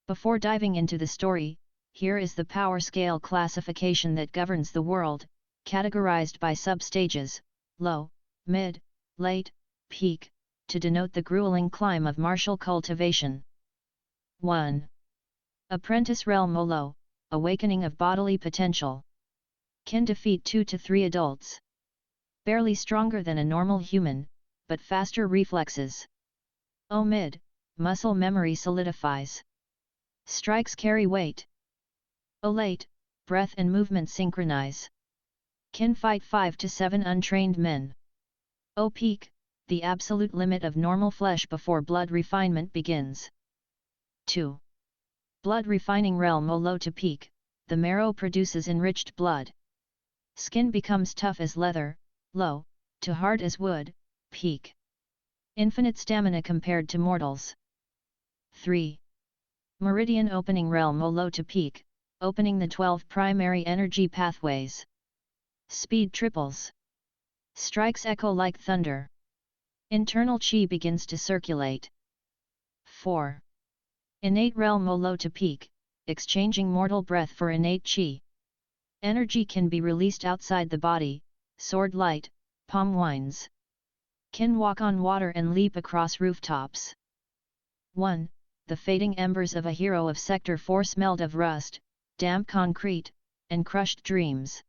Before diving into the story, here is the power scale classification that governs the world, categorized by sub-stages: low, mid, late, peak, to denote the grueling climb of martial cultivation. 1. Apprentice Realm Low, awakening of bodily potential. Can defeat 2 to 3 adults. Barely stronger than a normal human, but faster reflexes. Mid, muscle memory solidifies. Strikes carry weight. Late, breath and movement synchronize. Can fight 5 to 7 untrained men. Peak, the absolute limit of normal flesh before blood refinement begins. 2. Blood refining Realm Low to peak, the marrow produces enriched blood. Skin becomes tough as leather, low, to hard as wood, peak. Infinite stamina compared to mortals. 3. Meridian opening Realm Low to peak, opening the 12 primary energy pathways. Speed triples. Strikes echo like thunder. Internal chi begins to circulate. 4. Innate Realm Low to peak, exchanging mortal breath for innate chi. Energy can be released outside the body, sword light, palm winds. Can walk on water and leap across rooftops. 1. The fading embers of a hero of Sector 4 smelled of rust, damp concrete, and crushed dreams.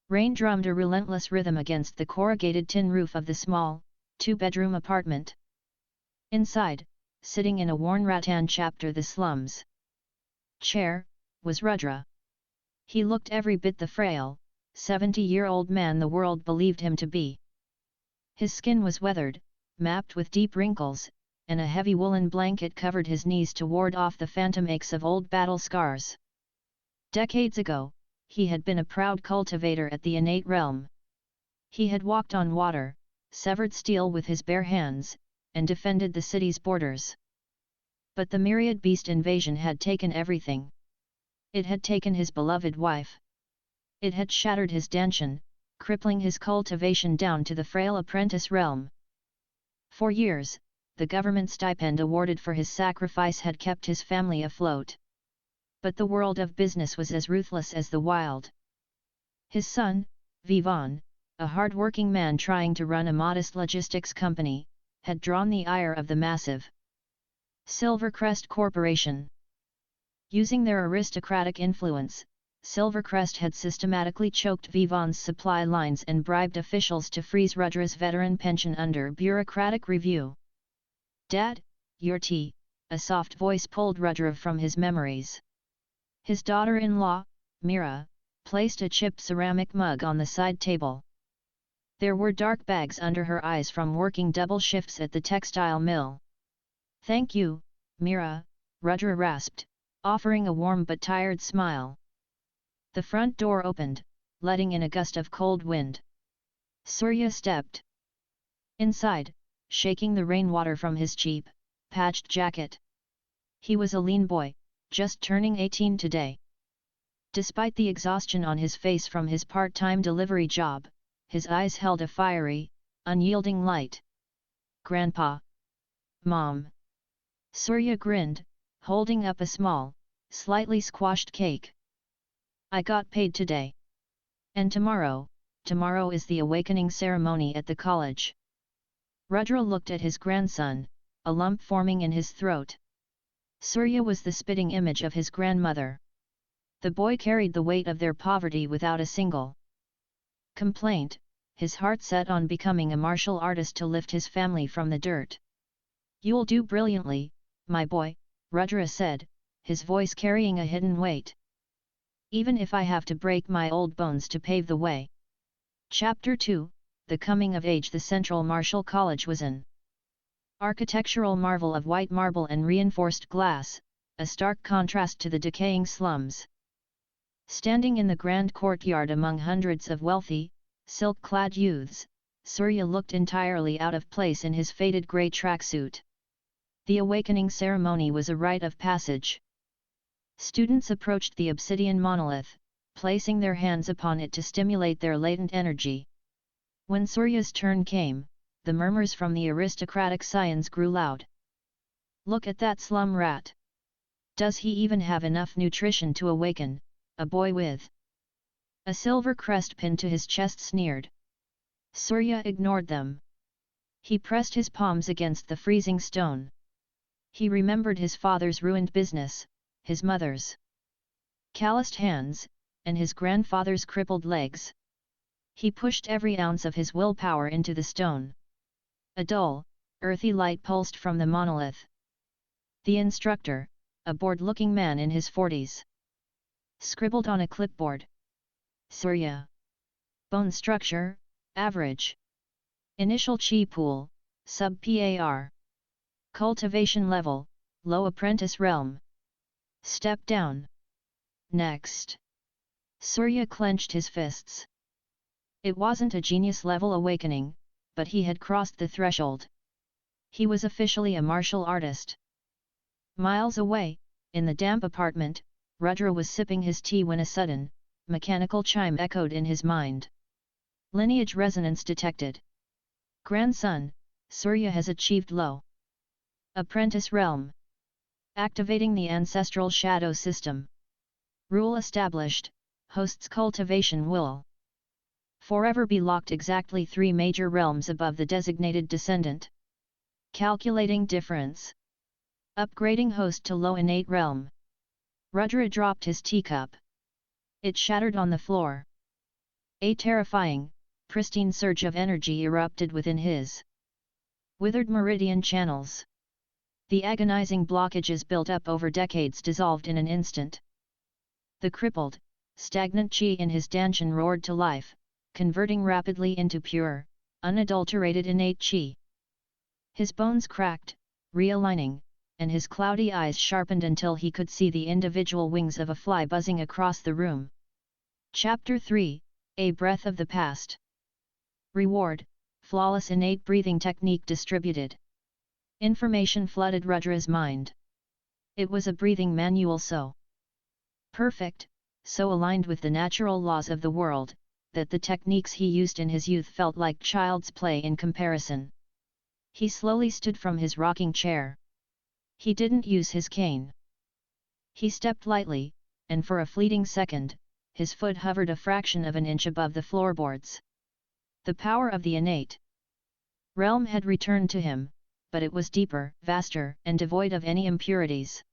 Rain drummed a relentless rhythm against the corrugated tin roof of the small, 2-bedroom apartment. Inside, sitting in a worn rattan chapter the slums chair, was Rudra. He looked every bit the frail, 70-year-old man the world believed him to be. His skin was weathered, mapped with deep wrinkles, and a heavy woolen blanket covered his knees to ward off the phantom aches of old battle scars. Decades ago, he had been a proud cultivator at the innate realm. He had walked on water, severed steel with his bare hands, and defended the city's borders. But the myriad beast invasion had taken everything. It had taken his beloved wife. It had shattered his danshan, crippling his cultivation down to the frail apprentice realm. For years, the government stipend awarded for his sacrifice had kept his family afloat. But the world of business was as ruthless as the wild. His son, Vivaan, a hard-working man trying to run a modest logistics company, had drawn the ire of the massive Silvercrest Corporation. Using their aristocratic influence, Silvercrest had systematically choked Vivaan's supply lines and bribed officials to freeze Rudra's veteran pension under bureaucratic review. "Dad, your tea," a soft voice pulled Rudra from his memories. His daughter-in-law, Mira, placed a chipped ceramic mug on the side table. There were dark bags under her eyes from working double shifts at the textile mill. "Thank you, Mira," Rudra rasped, offering a warm but tired smile. The front door opened, letting in a gust of cold wind. Surya stepped inside, shaking the rainwater from his cheap, patched jacket. He was a lean boy, just turning 18 today. Despite the exhaustion on his face from his part-time delivery job, his eyes held a fiery, unyielding light. "Grandpa! Mom!" Surya grinned, holding up a small, slightly squashed cake. "I got paid today. And tomorrow is the awakening ceremony at the college." Rudra looked at his grandson, a lump forming in his throat. Surya was the spitting image of his grandmother. The boy carried the weight of their poverty without a single complaint, his heart set on becoming a martial artist to lift his family from the dirt. "You'll do brilliantly, my boy," Rudra said, his voice carrying a hidden weight. "Even if I have to break my old bones to pave the way." Chapter 2, The Coming of Age. The Central Martial College was an architectural marvel of white marble and reinforced glass, a stark contrast to the decaying slums. Standing in the grand courtyard among hundreds of wealthy, silk-clad youths, Surya looked entirely out of place in his faded grey tracksuit. The awakening ceremony was a rite of passage. Students approached the obsidian monolith, placing their hands upon it to stimulate their latent energy. When Surya's turn came, the murmurs from the aristocratic scions grew loud. "Look at that slum rat! Does he even have enough nutrition to awaken a boy with a silver crest pinned to his chest? Sneered. Surya ignored them. He pressed his palms against the freezing stone. He remembered his father's ruined business, his mother's calloused hands, and his grandfather's crippled legs. He pushed every ounce of his willpower into the stone. A dull, earthy light pulsed from the monolith. The instructor, a bored-looking man in his 40s, scribbled on a clipboard. Surya. Bone structure, average. Initial chi pool, sub-PAR. Cultivation level, low apprentice realm. Step down. Next. Surya clenched his fists. It wasn't a genius-level awakening, but he had crossed the threshold. He was officially a martial artist. Miles away, in the damp apartment, Rudra was sipping his tea when a sudden, mechanical chime echoed in his mind. Lineage resonance detected. Grandson, Surya has achieved low apprentice realm. Activating the ancestral shadow system. Rule established, host's cultivation will forever be locked exactly 3 major realms above the designated descendant. Calculating difference. Upgrading host to low innate realm. Rudra dropped his teacup. It shattered on the floor. A terrifying, pristine surge of energy erupted within his withered meridian channels. The agonizing blockages built up over decades dissolved in an instant. The crippled, stagnant chi in his danshan roared to life, converting rapidly into pure, unadulterated innate chi. His bones cracked, realigning, and his cloudy eyes sharpened until he could see the individual wings of a fly buzzing across the room. Chapter 3, A Breath of the Past. Reward, flawless innate breathing technique distributed. Information flooded Rudra's mind. It was a breathing manual so perfect, so aligned with the natural laws of the world, that the techniques he used in his youth felt like child's play in comparison. He slowly stood from his rocking chair. He didn't use his cane. He stepped lightly, and for a fleeting second, his foot hovered a fraction of an inch above the floorboards. The power of the innate realm had returned to him, but it was deeper, vaster, and devoid of any impurities.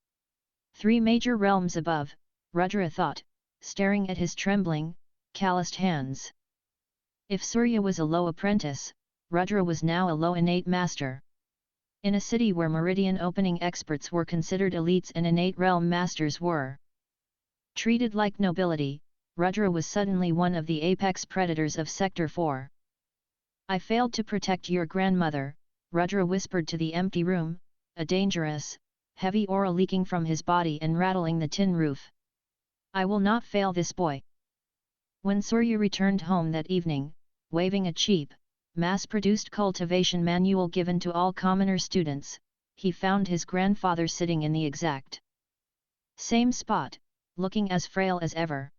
3 major realms above, Rudra thought, staring at his trembling, calloused hands. If Surya was a low apprentice, Rudra was now a low innate master. In a city where meridian opening experts were considered elites and innate realm masters were treated like nobility, Rudra was suddenly one of the apex predators of Sector 4. I failed to protect your grandmother, Rudra whispered to the empty room, a dangerous, heavy aura leaking from his body and rattling the tin roof. I will not fail this boy. When Surya returned home that evening, waving a cheap, mass-produced cultivation manual given to all commoner students, he found his grandfather sitting in the exact same spot, looking as frail as ever.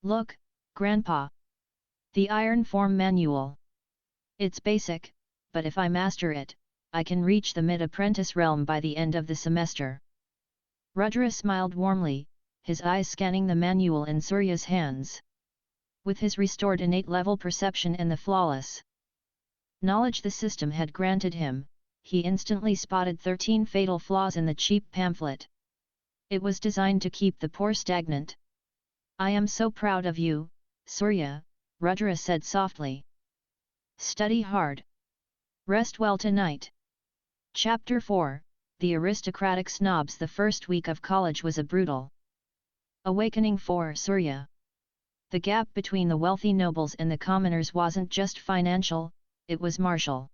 Look, Grandpa. The iron form manual. It's basic, but if I master it, I can reach the mid-apprentice realm by the end of the semester. Rudra smiled warmly, his eyes scanning the manual in Surya's hands. With his restored innate level perception and the flawless knowledge the system had granted him, he instantly spotted 13 fatal flaws in the cheap pamphlet. It was designed to keep the poor stagnant. I am so proud of you, Surya, Rudra said softly. Study hard. Rest well tonight. Chapter 4, The Aristocratic Snobs. The first week of college was a brutal awakening for Surya. The gap between the wealthy nobles and the commoners wasn't just financial, it was martial.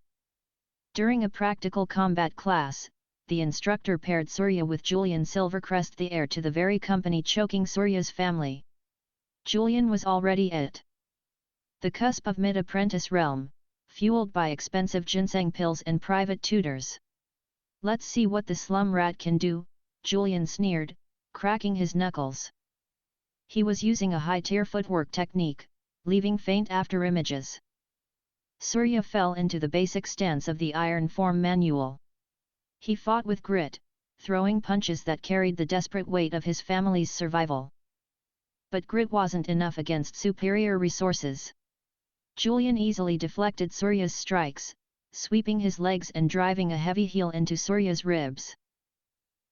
During a practical combat class, the instructor paired Surya with Julian Silvercrest, the heir to the very company choking Surya's family. Julian was already at the cusp of mid-apprentice realm, fueled by expensive ginseng pills and private tutors. Let's see what the slum rat can do, Julian sneered, cracking his knuckles. He was using a high-tier footwork technique, leaving faint afterimages. Surya fell into the basic stance of the iron form manual. He fought with grit, throwing punches that carried the desperate weight of his family's survival. But grit wasn't enough against superior resources. Julian easily deflected Surya's strikes, sweeping his legs and driving a heavy heel into Surya's ribs.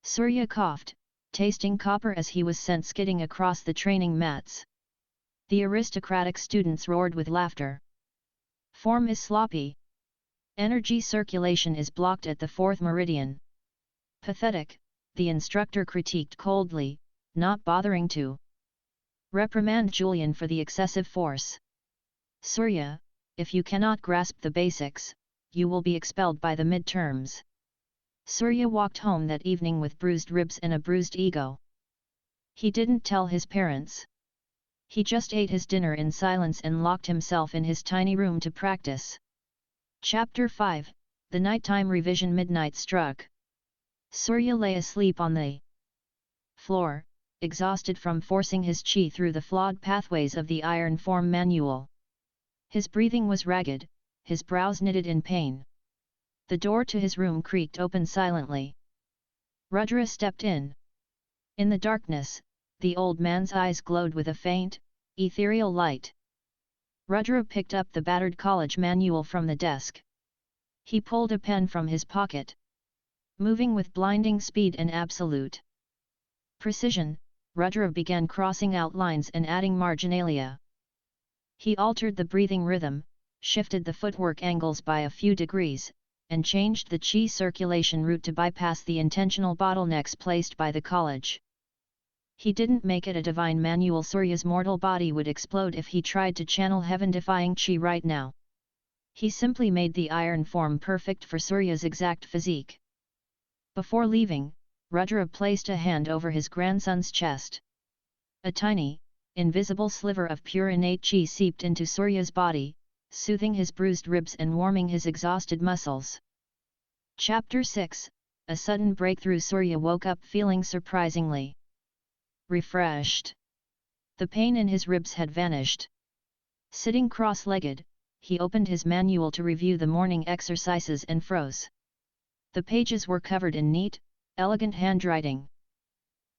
Surya coughed, tasting copper as he was sent skidding across the training mats. The aristocratic students roared with laughter. Form is sloppy. Energy circulation is blocked at the fourth meridian. Pathetic, the instructor critiqued coldly, not bothering to reprimand Julian for the excessive force. Surya, if you cannot grasp the basics, you will be expelled by the midterms. Surya walked home that evening with bruised ribs and a bruised ego. He didn't tell his parents. He just ate his dinner in silence and locked himself in his tiny room to practice. Chapter 5, The Nighttime Revision. Midnight struck. Surya lay asleep on the floor, exhausted from forcing his chi through the flawed pathways of the iron form manual. His breathing was ragged, his brows knitted in pain. The door to his room creaked open silently. Rudra stepped in. In the darkness, the old man's eyes glowed with a faint, ethereal light. Rudra picked up the battered college manual from the desk. He pulled a pen from his pocket. Moving with blinding speed and absolute precision, Rudra began crossing out lines and adding marginalia. He altered the breathing rhythm, shifted the footwork angles by a few degrees, and changed the chi circulation route to bypass the intentional bottlenecks placed by the college. He didn't make it a divine manual. Surya's mortal body would explode if he tried to channel heaven-defying chi right now. He simply made the iron form perfect for Surya's exact physique. Before leaving, Rudra placed a hand over his grandson's chest. A tiny, invisible sliver of pure innate chi seeped into Surya's body, soothing his bruised ribs and warming his exhausted muscles. Chapter 6, A Sudden Breakthrough. Surya woke up feeling surprisingly refreshed. The pain in his ribs had vanished. Sitting cross-legged, he opened his manual to review the morning exercises and froze. The pages were covered in neat, elegant handwriting.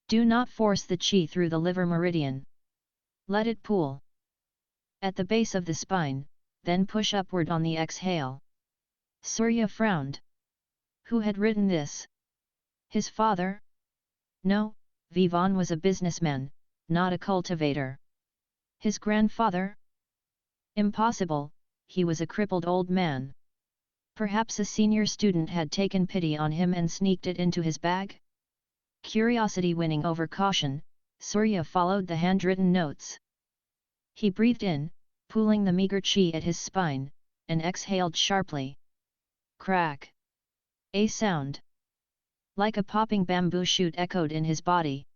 Do not force the chi through the liver meridian. Let it pool at the base of the spine, then push upward on the exhale. Surya frowned. Who had written this? His father? No, Vivaan was a businessman, not a cultivator. His grandfather? Impossible, he was a crippled old man. Perhaps a senior student had taken pity on him and sneaked it into his bag? Curiosity winning over caution, Surya followed the handwritten notes. He breathed in, pooling the meager chi at his spine, and exhaled sharply. Crack! A sound like a popping bamboo shoot echoed in his body.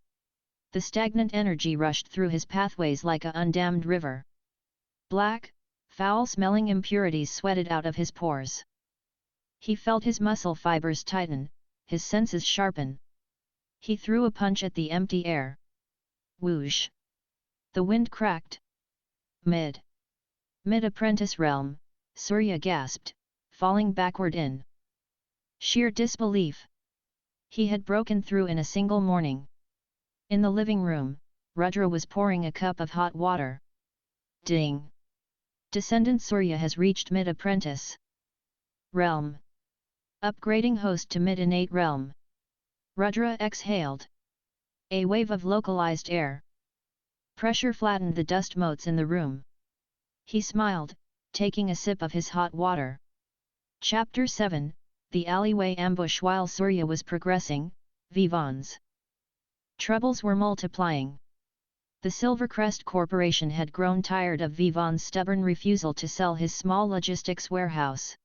The stagnant energy rushed through his pathways like a undammed river. Black, foul-smelling impurities sweated out of his pores. He felt his muscle fibers tighten, his senses sharpen. He threw a punch at the empty air. Whoosh! The wind cracked. Mid-apprentice realm, Surya gasped, falling backward in sheer disbelief. He had broken through in a single morning. In the living room, Rudra was pouring a cup of hot water. Ding! Descendant Surya has reached mid-apprentice realm. Upgrading host to mid-innate realm. Rudra exhaled. A wave of localized air pressure flattened the dust motes in the room. He smiled, taking a sip of his hot water. Chapter 7, The Alleyway Ambush. While Surya was progressing, Vivaan's troubles were multiplying. The Silvercrest Corporation had grown tired of Vivaan's stubborn refusal to sell his small logistics warehouse.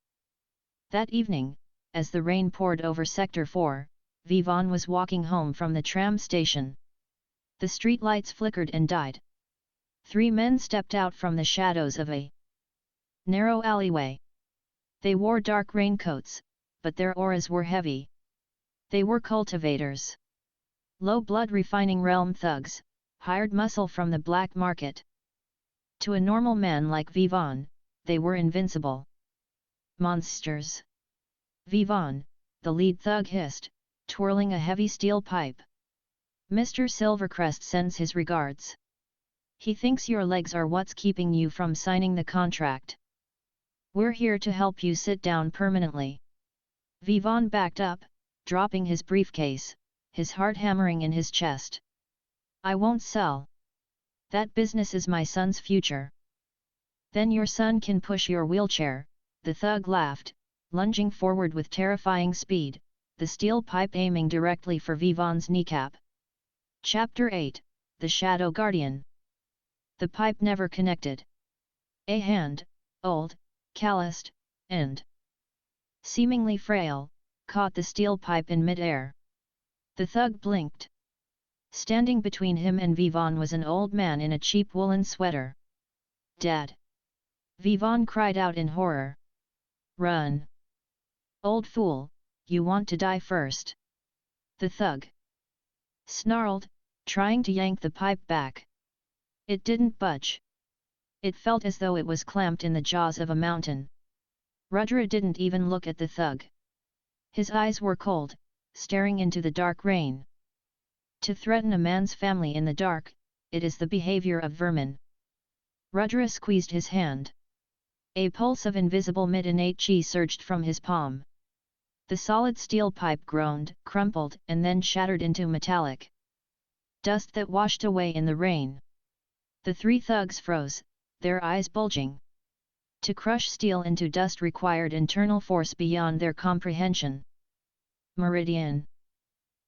That evening, as the rain poured over Sector 4, Vivaan was walking home from the tram station. The streetlights flickered and died. 3 men stepped out from the shadows of a narrow alleyway. They wore dark raincoats, but their auras were heavy. They were cultivators. Low-blood refining realm thugs, hired muscle from the black market. To a normal man like Vivaan, they were invincible monsters. Vivaan, the lead thug hissed, twirling a heavy steel pipe. Mr. Silvercrest sends his regards. He thinks your legs are what's keeping you from signing the contract. We're here to help you sit down permanently. Vivon backed up, dropping his briefcase, his heart hammering in his chest. I won't sell. That business is my son's future. Then your son can push your wheelchair, the thug laughed, lunging forward with terrifying speed, the steel pipe aiming directly for Vivon's kneecap. Chapter 8, The Shadow Guardian. The pipe never connected. A hand, old, calloused, and seemingly frail, caught the steel pipe in mid-air. The thug blinked. Standing between him and Vivon was an old man in a cheap woolen sweater. Dad! Vivon cried out in horror. Run! Old fool, you want to die first! The thug snarled, trying to yank the pipe back. It didn't budge. It felt as though it was clamped in the jaws of a mountain. Rudra didn't even look at the thug. His eyes were cold, staring into the dark rain. To threaten a man's family in the dark, it is the behavior of vermin. Rudra squeezed his hand. A pulse of invisible mid-innate chi surged from his palm. The solid steel pipe groaned, crumpled, and then shattered into metallic dust that washed away in the rain. The three thugs froze, their eyes bulging. To crush steel into dust required internal force beyond their comprehension. Meridian.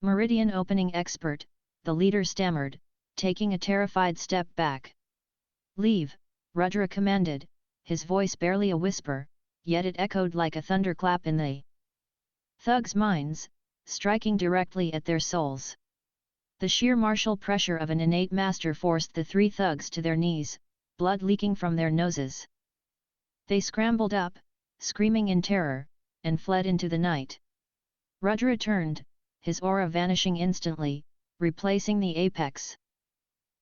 Meridian opening expert, the leader stammered, taking a terrified step back. Leave, Rudra commanded, his voice barely a whisper, yet it echoed like a thunderclap in the thugs' minds, striking directly at their souls. The sheer martial pressure of an innate master forced the three thugs to their knees, blood leaking from their noses. They scrambled up, screaming in terror, and fled into the night. Rudra turned, his aura vanishing instantly, replacing the apex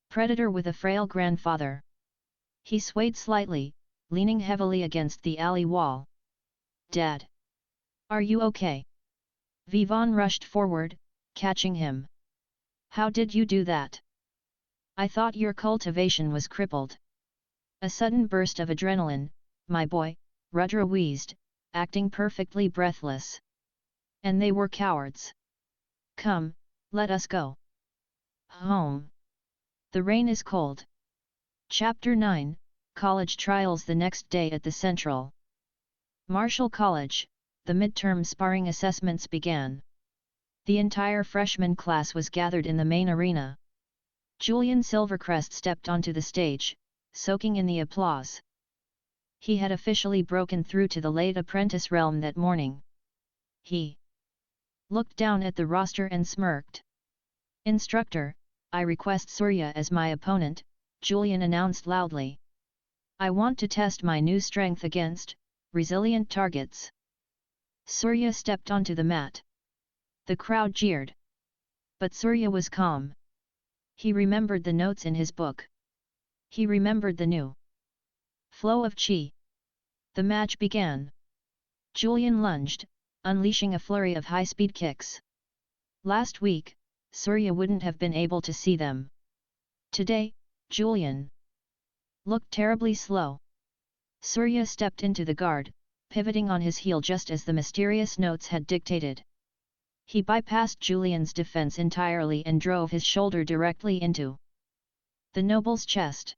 predator with a frail grandfather. He swayed slightly, leaning heavily against the alley wall. Dad! Are you okay? Vivon rushed forward, catching him. How did you do that? I thought your cultivation was crippled. A sudden burst of adrenaline, my boy, Rudra wheezed, acting perfectly breathless. And they were cowards. Come, let us go home. The rain is cold. Chapter 9, College Trials. The next day at the Central Martial College, the midterm sparring assessments began. The entire freshman class was gathered in the main arena. Julian Silvercrest stepped onto the stage, soaking in the applause. He had officially broken through to the late apprentice realm that morning. He looked down at the roster and smirked. Instructor, I request Surya as my opponent, Julian announced loudly. I want to test my new strength against resilient targets. Surya stepped onto the mat. The crowd jeered. But Surya was calm. He remembered the notes in his book. He remembered the new flow of chi. The match began. Julian lunged, unleashing a flurry of high-speed kicks. Last week, Surya wouldn't have been able to see them. Today, Julian looked terribly slow. Surya stepped into the guard, pivoting on his heel just as the mysterious notes had dictated. He bypassed Julian's defense entirely and drove his shoulder directly into the noble's chest.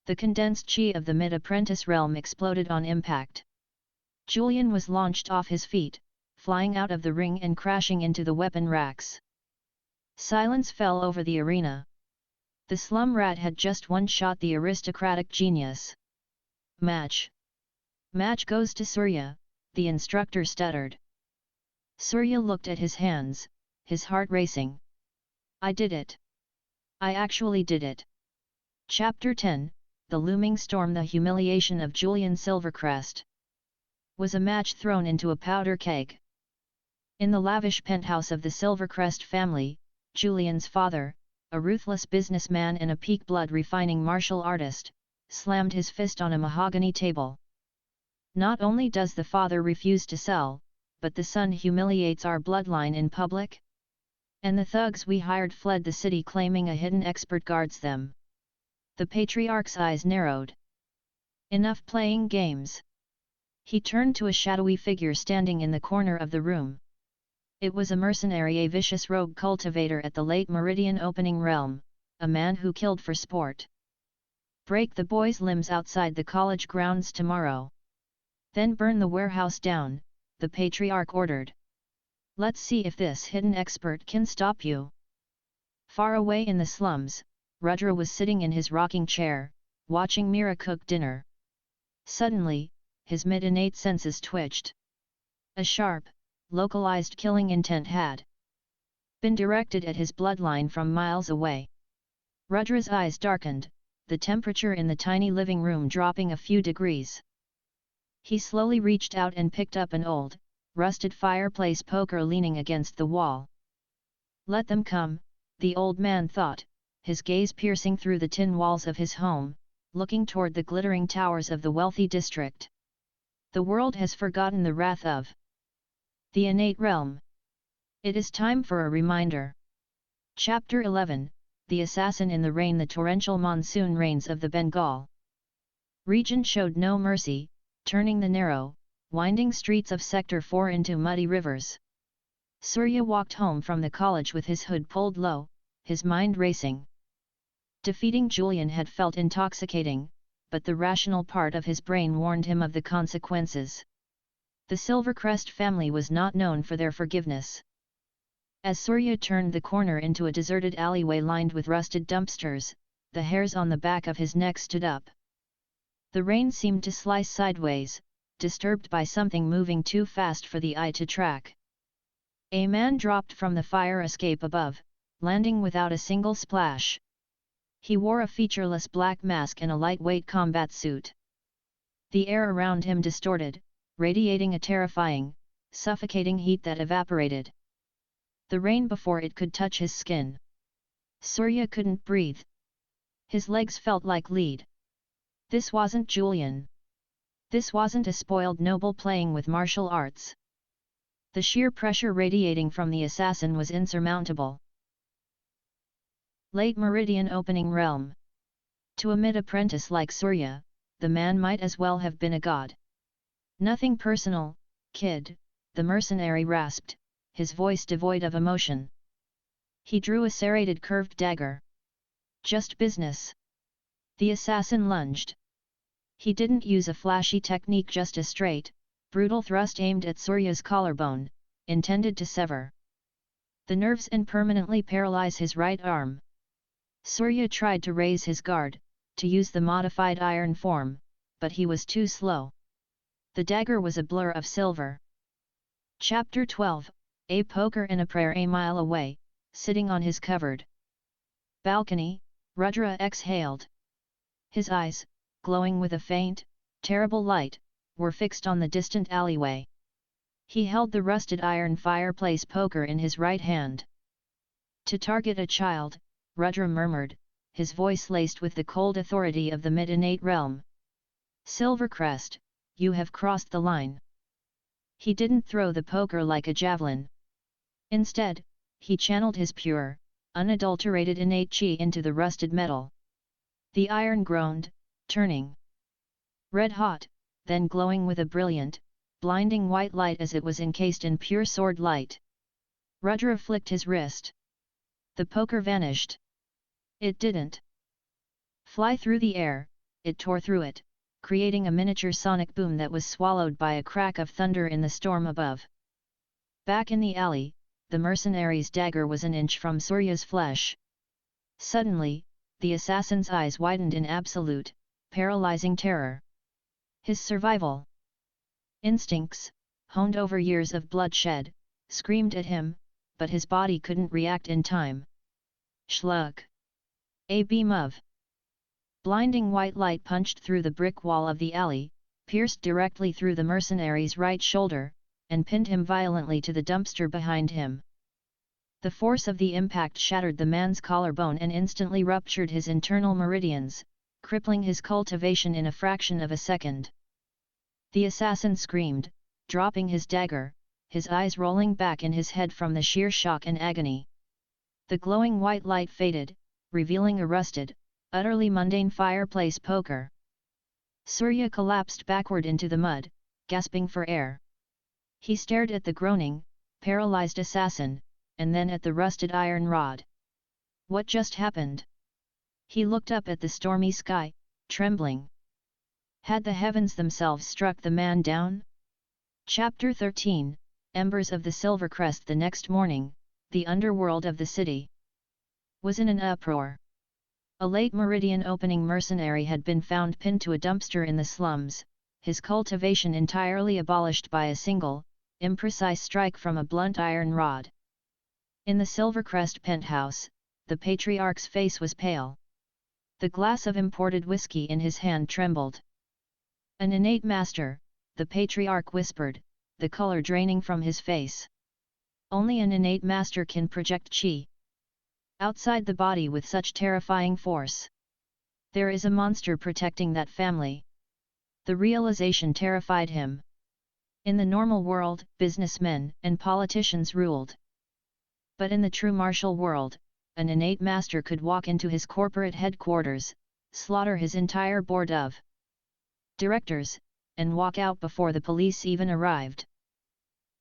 The condensed chi of the mid-apprentice realm exploded on impact. Julian was launched off his feet, flying out of the ring and crashing into the weapon racks. Silence fell over the arena. The slum rat had just one-shot the aristocratic genius. Match. Match goes to Surya, the instructor stuttered. Surya looked at his hands, his heart racing. I did it. I actually did it. Chapter 10, The Looming Storm. The humiliation of Julian Silvercrest was a match thrown into a powder keg. In the lavish penthouse of the Silvercrest family, Julian's father, a ruthless businessman and a peak blood refining martial artist, slammed his fist on a mahogany table. Not only does the father refuse to sell, but the son humiliates our bloodline in public? And the thugs we hired fled the city claiming a hidden expert guards them. The patriarch's eyes narrowed. Enough playing games. He turned to a shadowy figure standing in the corner of the room. It was a mercenary, a vicious rogue cultivator at the late Meridian Opening Realm, a man who killed for sport. Break the boy's limbs outside the college grounds tomorrow. Then burn the warehouse down, the patriarch ordered. Let's see if this hidden expert can stop you. Far away in the slums, Rudra was sitting in his rocking chair, watching Mira cook dinner. Suddenly, his mid-innate senses twitched. A sharp, localized killing intent had been directed at his bloodline from miles away. Rudra's eyes darkened, the temperature in the tiny living room dropping a few degrees. He slowly reached out and picked up an old, rusted fireplace poker leaning against the wall. Let them come, the old man thought, his gaze piercing through the tin walls of his home, looking toward the glittering towers of the wealthy district. The world has forgotten the wrath of the innate realm. It is time for a reminder. Chapter 11, The Assassin in the Rain. The torrential monsoon rains of the Bengal region showed no mercy, turning the narrow, winding streets of Sector 4 into muddy rivers. Surya walked home from the college with his hood pulled low, his mind racing. Defeating Julian had felt intoxicating, but the rational part of his brain warned him of the consequences. The Silvercrest family was not known for their forgiveness. As Surya turned the corner into a deserted alleyway lined with rusted dumpsters, the hairs on the back of his neck stood up. The rain seemed to slice sideways, disturbed by something moving too fast for the eye to track. A man dropped from the fire escape above, landing without a single splash. He wore a featureless black mask and a lightweight combat suit. The air around him distorted, radiating a terrifying, suffocating heat that evaporated the rain before it could touch his skin. Surya couldn't breathe. His legs felt like lead. This wasn't Julian. This wasn't a spoiled noble playing with martial arts. The sheer pressure radiating from the assassin was insurmountable. Late Meridian Opening Realm. To a mid-apprentice like Surya, the man might as well have been a god. Nothing personal, kid, the mercenary rasped, his voice devoid of emotion. He drew a serrated curved dagger. Just business. The assassin lunged. He didn't use a flashy technique, just a straight, brutal thrust aimed at Surya's collarbone, intended to sever the nerves and permanently paralyze his right arm. Surya tried to raise his guard, to use the modified iron form, but he was too slow. The dagger was a blur of silver. Chapter 12, A Poker and a Prayer. A mile away, sitting on his covered balcony, Rudra exhaled. His eyes, glowing with a faint, terrible light, were fixed on the distant alleyway. He held the rusted iron fireplace poker in his right hand. To target a child, Rudra murmured, his voice laced with the cold authority of the mid-innate realm. Silvercrest, you have crossed the line. He didn't throw the poker like a javelin. Instead, he channeled his pure, unadulterated innate chi into the rusted metal. The iron groaned, turning red hot, then glowing with a brilliant, blinding white light as it was encased in pure sword light. Rudra flicked his wrist. The poker vanished. It didn't fly through the air, it tore through it, creating a miniature sonic boom that was swallowed by a crack of thunder in the storm above. Back in the alley, the mercenary's dagger was an inch from Surya's flesh. Suddenly, the assassin's eyes widened in absolute, paralyzing terror. His survival instincts, honed over years of bloodshed, screamed at him, but his body couldn't react in time. Shlug! A beam of blinding white light punched through the brick wall of the alley, pierced directly through the mercenary's right shoulder, and pinned him violently to the dumpster behind him. The force of the impact shattered the man's collarbone and instantly ruptured his internal meridians, crippling his cultivation in a fraction of a second. The assassin screamed, dropping his dagger, his eyes rolling back in his head from the sheer shock and agony. The glowing white light faded, revealing a rusted, utterly mundane fireplace poker. Surya collapsed backward into the mud, gasping for air. He stared at the groaning, paralyzed assassin, and then at the rusted iron rod. What just happened? He looked up at the stormy sky, trembling. Had the heavens themselves struck the man down? Chapter 13, Embers of the Silvercrest. The next morning, the underworld of the city was in an uproar. A late Meridian opening mercenary had been found pinned to a dumpster in the slums, his cultivation entirely abolished by a single, imprecise strike from a blunt iron rod. In the Silvercrest penthouse, the patriarch's face was pale. The glass of imported whiskey in his hand trembled. An innate master, the patriarch whispered, the color draining from his face. Only an innate master can project chi outside the body with such terrifying force. There is a monster protecting that family. The realization terrified him. In the normal world, businessmen and politicians ruled. But in the true martial world, an innate master could walk into his corporate headquarters, slaughter his entire board of directors, and walk out before the police even arrived.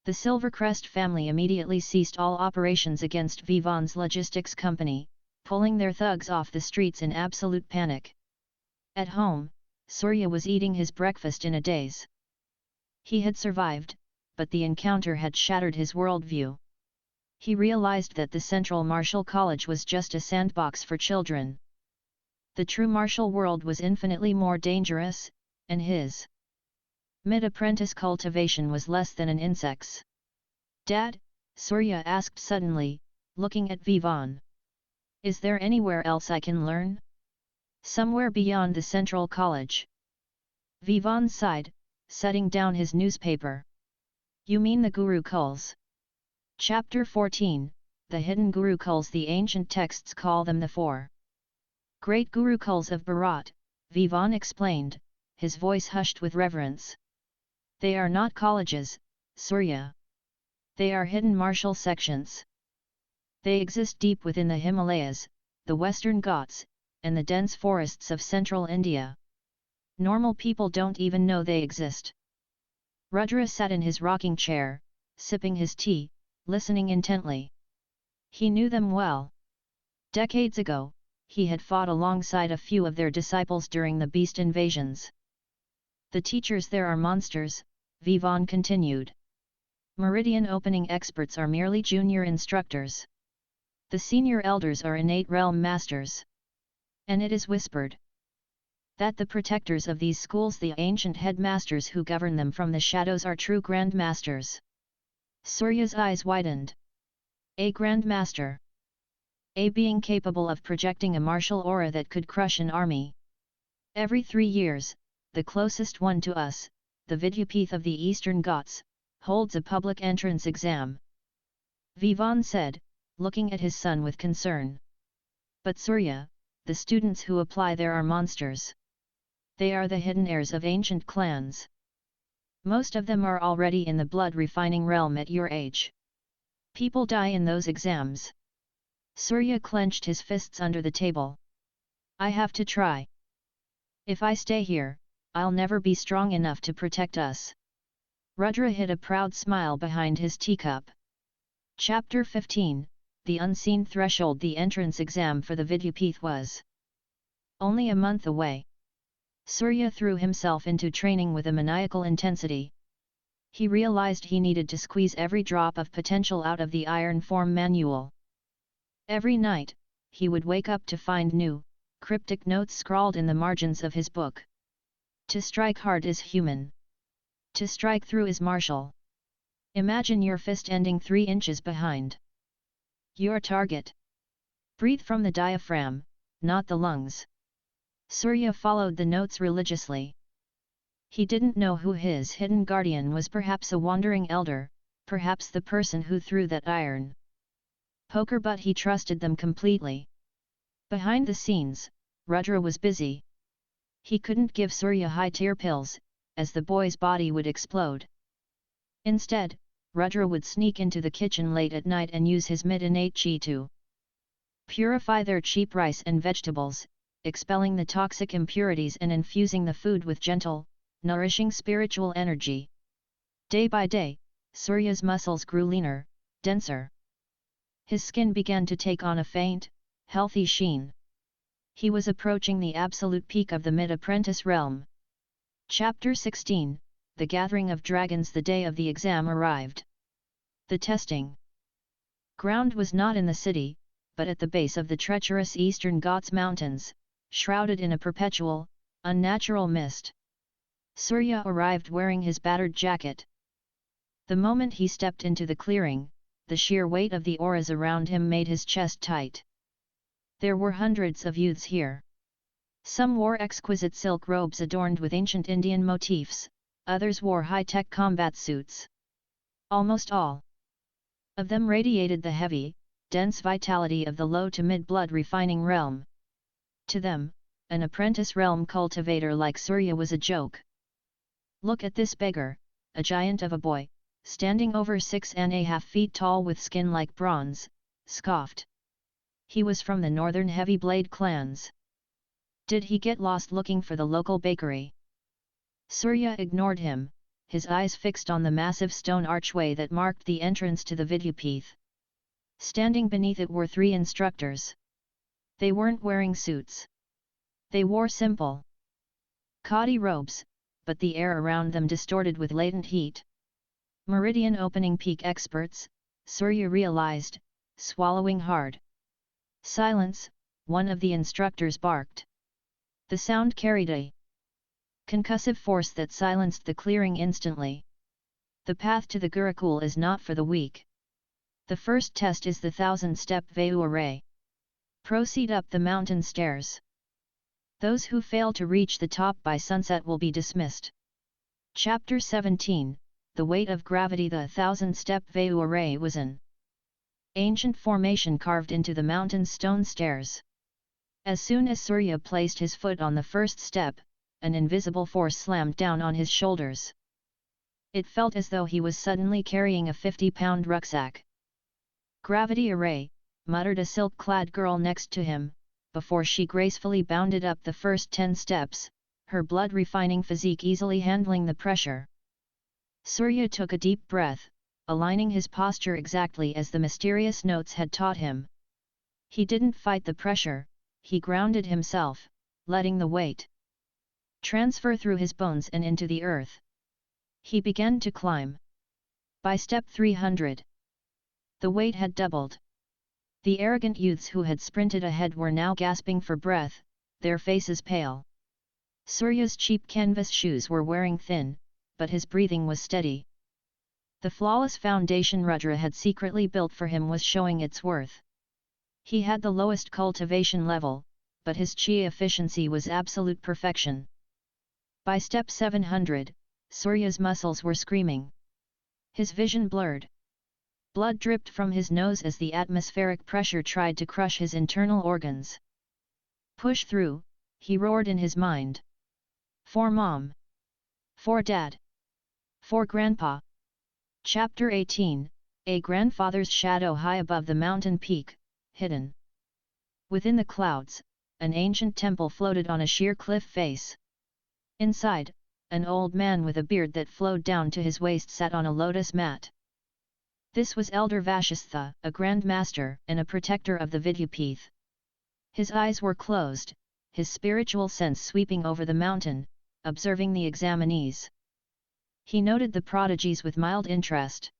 The Silvercrest family immediately ceased all operations against Vivon's logistics company, pulling their thugs off the streets in absolute panic. At home, Surya was eating his breakfast in a daze. He had survived, but the encounter had shattered his worldview. He realized that the Central Martial College was just a sandbox for children. The true martial world was infinitely more dangerous, and his mid-apprentice cultivation was less than an insect's. Dad, Surya asked suddenly, looking at Vivon. Is there anywhere else I can learn? Somewhere beyond the Central College. Vivon sighed, setting down his newspaper. You mean the Gurukuls? Chapter 14, The Hidden Gurukuls. The ancient texts call them the four great Gurukuls of Bharat, Vivon explained, his voice hushed with reverence. They are not colleges, Surya. They are hidden martial sections. They exist deep within the Himalayas, the Western Ghats, and the dense forests of central India. Normal people don't even know they exist. Rudra sat in his rocking chair, sipping his tea, listening intently. He knew them well. Decades ago, he had fought alongside a few of their disciples during the beast invasions. The teachers there are monsters, Vivon continued. Meridian opening experts are merely junior instructors. The senior elders are innate realm masters. And it is whispered that the protectors of these schools, the ancient headmasters who govern them from the shadows, are true grandmasters. Surya's eyes widened. A grandmaster. A being capable of projecting a martial aura that could crush an army. Every 3 years, the closest one to us, the Vidyapith of the Eastern Ghats, holds a public entrance exam. Vivon said, looking at his son with concern. But Surya, the students who apply there are monsters. They are the hidden heirs of ancient clans. Most of them are already in the blood-refining realm at your age. People die in those exams. Surya clenched his fists under the table. I have to try. If I stay here, I'll never be strong enough to protect us. Rudra hid a proud smile behind his teacup. Chapter 15, The Unseen Threshold. The entrance exam for the Vidyapith was only a month away. Surya threw himself into training with a maniacal intensity. He realized he needed to squeeze every drop of potential out of the iron form manual. Every night, he would wake up to find new, cryptic notes scrawled in the margins of his book. To strike hard is human. To strike through is martial. Imagine your fist ending 3 inches behind your target. Breathe from the diaphragm, not the lungs. Surya followed the notes religiously. He didn't know who his hidden guardian was, perhaps a wandering elder, perhaps the person who threw that iron poker, but he trusted them completely. Behind the scenes, Rudra was busy. He couldn't give Surya high-tier pills, as the boy's body would explode. Instead, Rudra would sneak into the kitchen late at night and use his mid-innate chi to Purify their cheap rice and vegetables, expelling the toxic impurities and infusing the food with gentle, nourishing spiritual energy. Day by day, Surya's muscles grew leaner, denser. His skin began to take on a faint, healthy sheen. He was approaching the absolute peak of the mid-apprentice realm. Chapter 16, The Gathering of Dragons. The day of the exam arrived. The testing ground was not in the city, but at the base of the treacherous Eastern Ghats mountains, shrouded in a perpetual, unnatural mist. Surya arrived wearing his battered jacket. The moment he stepped into the clearing, the sheer weight of the auras around him made his chest tight. There were hundreds of youths here. Some wore exquisite silk robes adorned with ancient Indian motifs, others wore high-tech combat suits. Almost all of them radiated the heavy, dense vitality of the low to mid-blood refining realm. To them, an apprentice realm cultivator like Surya was a joke. Look at this beggar, a giant of a boy, standing over 6.5 feet tall with skin like bronze, scoffed. He was from the northern heavy blade clans. Did he get lost looking for the local bakery? Surya ignored him, his eyes fixed on the massive stone archway that marked the entrance to the Vidyapith. Standing beneath it were 3 instructors. They weren't wearing suits. They wore simple, khadi robes, but the air around them distorted with latent heat. Meridian opening peak experts, Surya realized, swallowing hard. Silence, one of the instructors barked. The sound carried a concussive force that silenced the clearing instantly. The path to the Gurukul is not for the weak. The first test is the 1000-step Vayu array. Proceed up the mountain stairs. Those who fail to reach the top by sunset will be dismissed. Chapter 17, The Weight of Gravity. The 1000-step Vayu array was an ancient formation carved into the mountain's stone stairs. As soon as Surya placed his foot on the first step, an invisible force slammed down on his shoulders. It felt as though he was suddenly carrying a 50-pound rucksack. Gravity array, muttered a silk-clad girl next to him, before she gracefully bounded up the first 10 steps, her blood-refining physique easily handling the pressure. Surya took a deep breath, aligning his posture exactly as the mysterious notes had taught him. He didn't fight the pressure, he grounded himself, letting the weight transfer through his bones and into the earth. He began to climb. By step 300, the weight had doubled. The arrogant youths who had sprinted ahead were now gasping for breath, their faces pale. Surya's cheap canvas shoes were wearing thin, but his breathing was steady. The flawless foundation Rudra had secretly built for him was showing its worth. He had the lowest cultivation level, but his chi efficiency was absolute perfection. By step 700, Surya's muscles were screaming. His vision blurred. Blood dripped from his nose as the atmospheric pressure tried to crush his internal organs. Push through, he roared in his mind. For Mom. For Dad. For Grandpa. Chapter 18, A grandfather's shadow. High above the mountain peak, hidden within the clouds, an ancient temple floated on a sheer cliff face. Inside, an old man with a beard that flowed down to his waist sat on a lotus mat. This was Elder Vashistha, a Grand Master and a protector of the Vidyapith. His eyes were closed, his spiritual sense sweeping over the mountain, observing the examinees. He noted the prodigies with mild interest.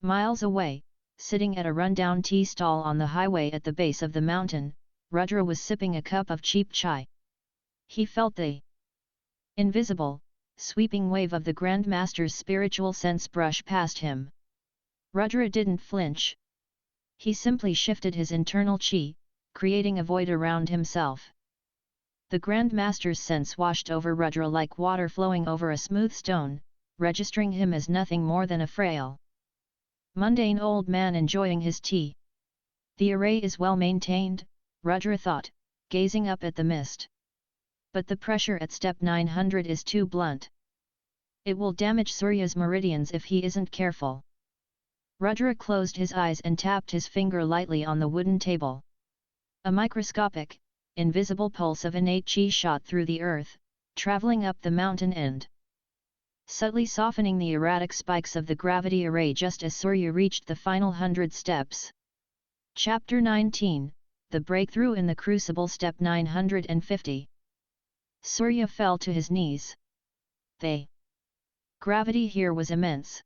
Miles away, sitting at a rundown tea stall on the highway at the base of the mountain, Rudra was sipping a cup of cheap chai. He felt the invisible, sweeping wave of the Grand Master's spiritual sense brush past him. Rudra didn't flinch. He simply shifted his internal chi, creating a void around himself. The Grand Master's sense washed over Rudra like water flowing over a smooth stone, registering him as nothing more than a frail, mundane old man enjoying his tea. The array is well maintained, Rudra thought, gazing up at the mist. But the pressure at step 900 is too blunt. It will damage Surya's meridians if he isn't careful. Rudra closed his eyes and tapped his finger lightly on the wooden table. A microscopic, invisible pulse of innate chi shot through the earth, traveling up the mountain end, subtly softening the erratic spikes of the gravity array just as Surya reached the final 100 steps. Chapter 19, The Breakthrough in the Crucible. Step 950. Surya fell to his knees. The gravity here was immense.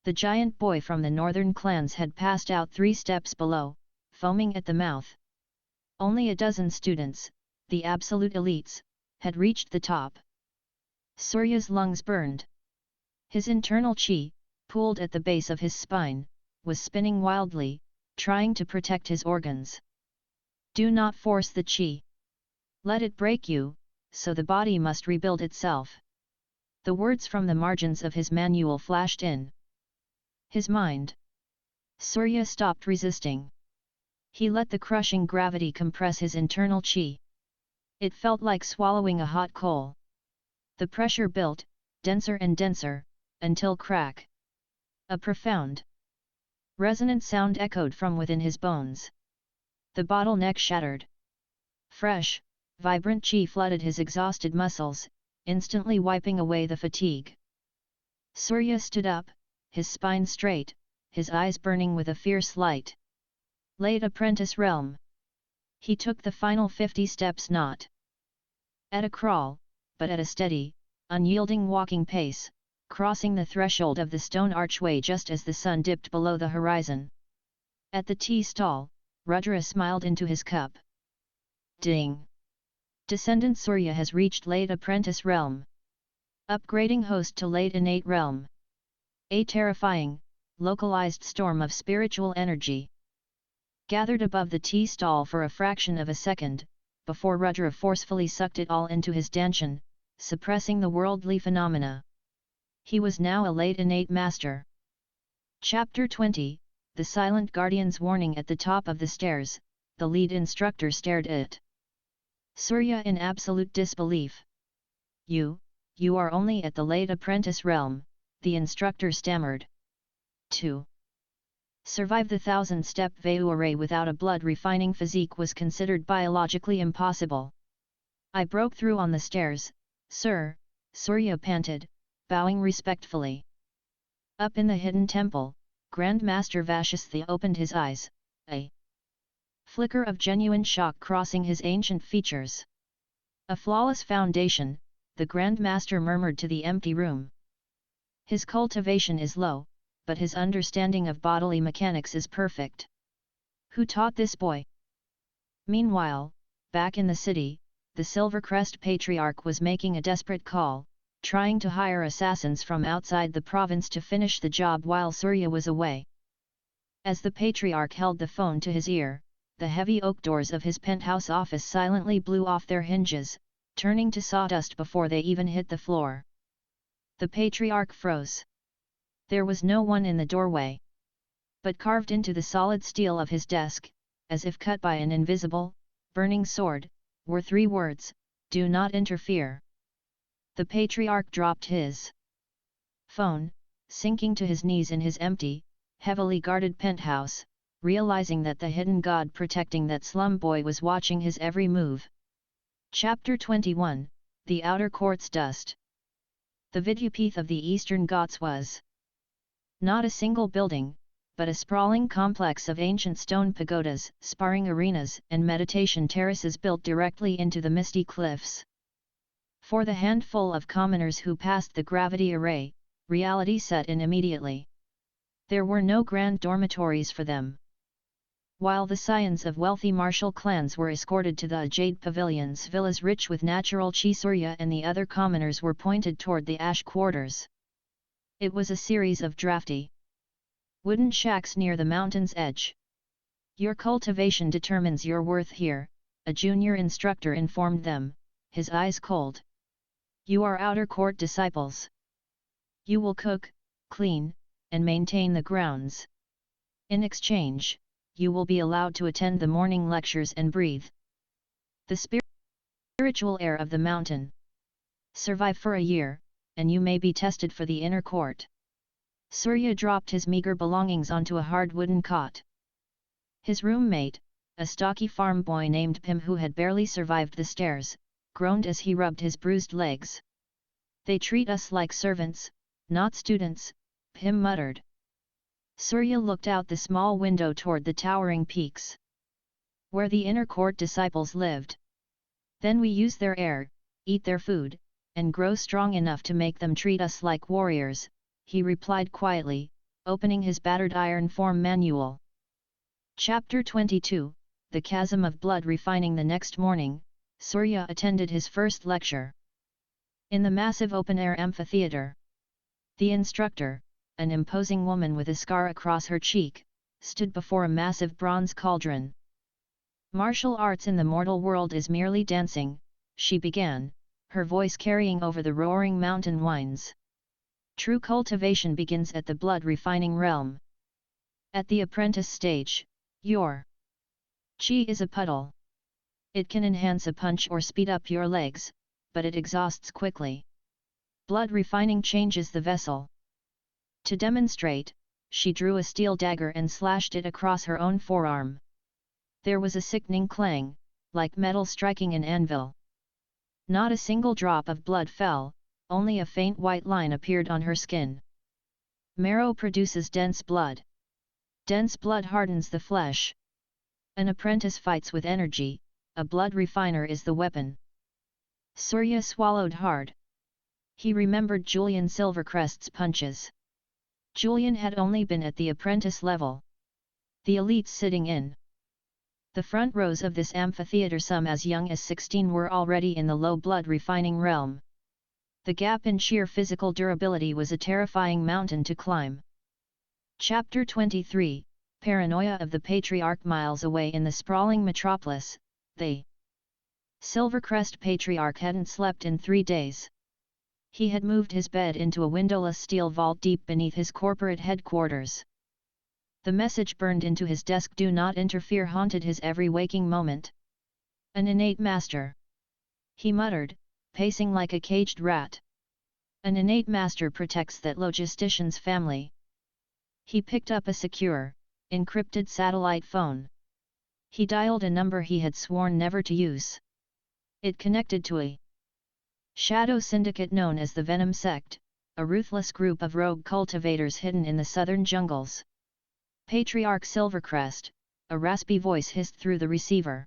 The giant boy from the northern clans had passed out 3 steps below, foaming at the mouth. Only a dozen students, the absolute elites, had reached the top. Surya's lungs burned. His internal chi, pooled at the base of his spine, was spinning wildly, trying to protect his organs. Do not force the chi. Let it break you, so the body must rebuild itself. The words from the margins of his manual flashed in his mind. Surya stopped resisting. He let the crushing gravity compress his internal chi. It felt like swallowing a hot coal. The pressure built, denser and denser, until crack. A profound, resonant sound echoed from within his bones. The bottleneck shattered. Fresh, vibrant chi flooded his exhausted muscles, instantly wiping away the fatigue. Surya stood up, his spine straight, his eyes burning with a fierce light. Late apprentice realm. He took the final 50 steps not at a crawl, but at a steady, unyielding walking pace, crossing the threshold of the stone archway just as the sun dipped below the horizon. At the tea stall, Rudra smiled into his cup. Ding! Descendant Surya has reached late apprentice realm. Upgrading host to late innate realm. A terrifying, localized storm of spiritual energy gathered above the tea stall for a fraction of a second, before Rudra forcefully sucked it all into his danshan, suppressing the worldly phenomena. He was now a late innate master. Chapter 20, The Silent Guardian's Warning. At the top of the stairs, the lead instructor stared at Surya in absolute disbelief. You are only at the late apprentice realm, the instructor stammered. To survive the 1000-step Vayu array without a blood-refining physique was considered biologically impossible. I broke through on the stairs, sir, Surya panted, bowing respectfully. Up in the hidden temple, Grand Master Vashasthi opened his eyes, a flicker of genuine shock crossing his ancient features. A flawless foundation, the Grand Master murmured to the empty room. His cultivation is low, but his understanding of bodily mechanics is perfect. Who taught this boy? Meanwhile, back in the city, the Silvercrest Patriarch was making a desperate call, trying to hire assassins from outside the province to finish the job while Surya was away. As the Patriarch held the phone to his ear, the heavy oak doors of his penthouse office silently blew off their hinges, turning to sawdust before they even hit the floor. The Patriarch froze. There was no one in the doorway. But carved into the solid steel of his desk, as if cut by an invisible, burning sword, were 3 words: "Do not interfere." The Patriarch dropped his phone, sinking to his knees in his empty, heavily guarded penthouse, realizing that the hidden god protecting that slum boy was watching his every move. Chapter 21, The Outer Court's Dust. The Vidyapith of the Eastern Ghats was not a single building, but a sprawling complex of ancient stone pagodas, sparring arenas and meditation terraces built directly into the misty cliffs. For the handful of commoners who passed the gravity array, reality set in immediately. There were no grand dormitories for them. While the scions of wealthy martial clans were escorted to the jade pavilions, villas rich with natural chi, Surya and the other commoners were pointed toward the ash quarters. It was a series of drafty wooden shacks near the mountain's edge. Your cultivation determines your worth here, a junior instructor informed them, his eyes cold. You are outer court disciples. You will cook, clean, and maintain the grounds. In exchange, you will be allowed to attend the morning lectures and breathe the spiritual air of the mountain. Survive for a year, and you may be tested for the inner court. Surya dropped his meager belongings onto a hard wooden cot. His roommate, a stocky farm boy named Pim who had barely survived the stairs, groaned as he rubbed his bruised legs. "They treat us like servants, not students," Pim muttered. Surya looked out the small window toward the towering peaks, where the inner court disciples lived. "Then we use their air, eat their food, and grow strong enough to make them treat us like warriors," he replied quietly, opening his battered iron form manual. Chapter 22, The Chasm of Blood Refining. The next morning, Surya attended his first lecture. In the massive open-air amphitheater, the instructor, an imposing woman with a scar across her cheek, stood before a massive bronze cauldron. "Martial arts in the mortal world is merely dancing," she began, her voice carrying over the roaring mountain winds. "True cultivation begins at the blood-refining realm. At the apprentice stage, your chi is a puddle. It can enhance a punch or speed up your legs, but it exhausts quickly. Blood refining changes the vessel." To demonstrate, she drew a steel dagger and slashed it across her own forearm. There was a sickening clang, like metal striking an anvil. Not a single drop of blood fell, only a faint white line appeared on her skin. Marrow produces dense blood. Dense blood hardens the flesh. An apprentice fights with energy, a blood refiner is the weapon. Surya swallowed hard. He remembered Julian Silvercrest's punches. Julian had only been at the apprentice level. The elites sitting in the front rows of this amphitheater, some as young as 16, were already in the low blood refining realm. The gap in sheer physical durability was a terrifying mountain to climb. Chapter 23, Paranoia of the Patriarch. Miles away in the sprawling metropolis, the Silvercrest Patriarch hadn't slept in 3 days. He had moved his bed into a windowless steel vault deep beneath his corporate headquarters. The message burned into his desk, "Do not interfere," haunted his every waking moment. "An innate master," he muttered, pacing like a caged rat. "An innate master protects that logistician's family." He picked up a secure, encrypted satellite phone. He dialed a number he had sworn never to use. It connected to a shadow syndicate known as the Venom Sect, a ruthless group of rogue cultivators hidden in the southern jungles. "Patriarch Silvercrest," a raspy voice hissed through the receiver.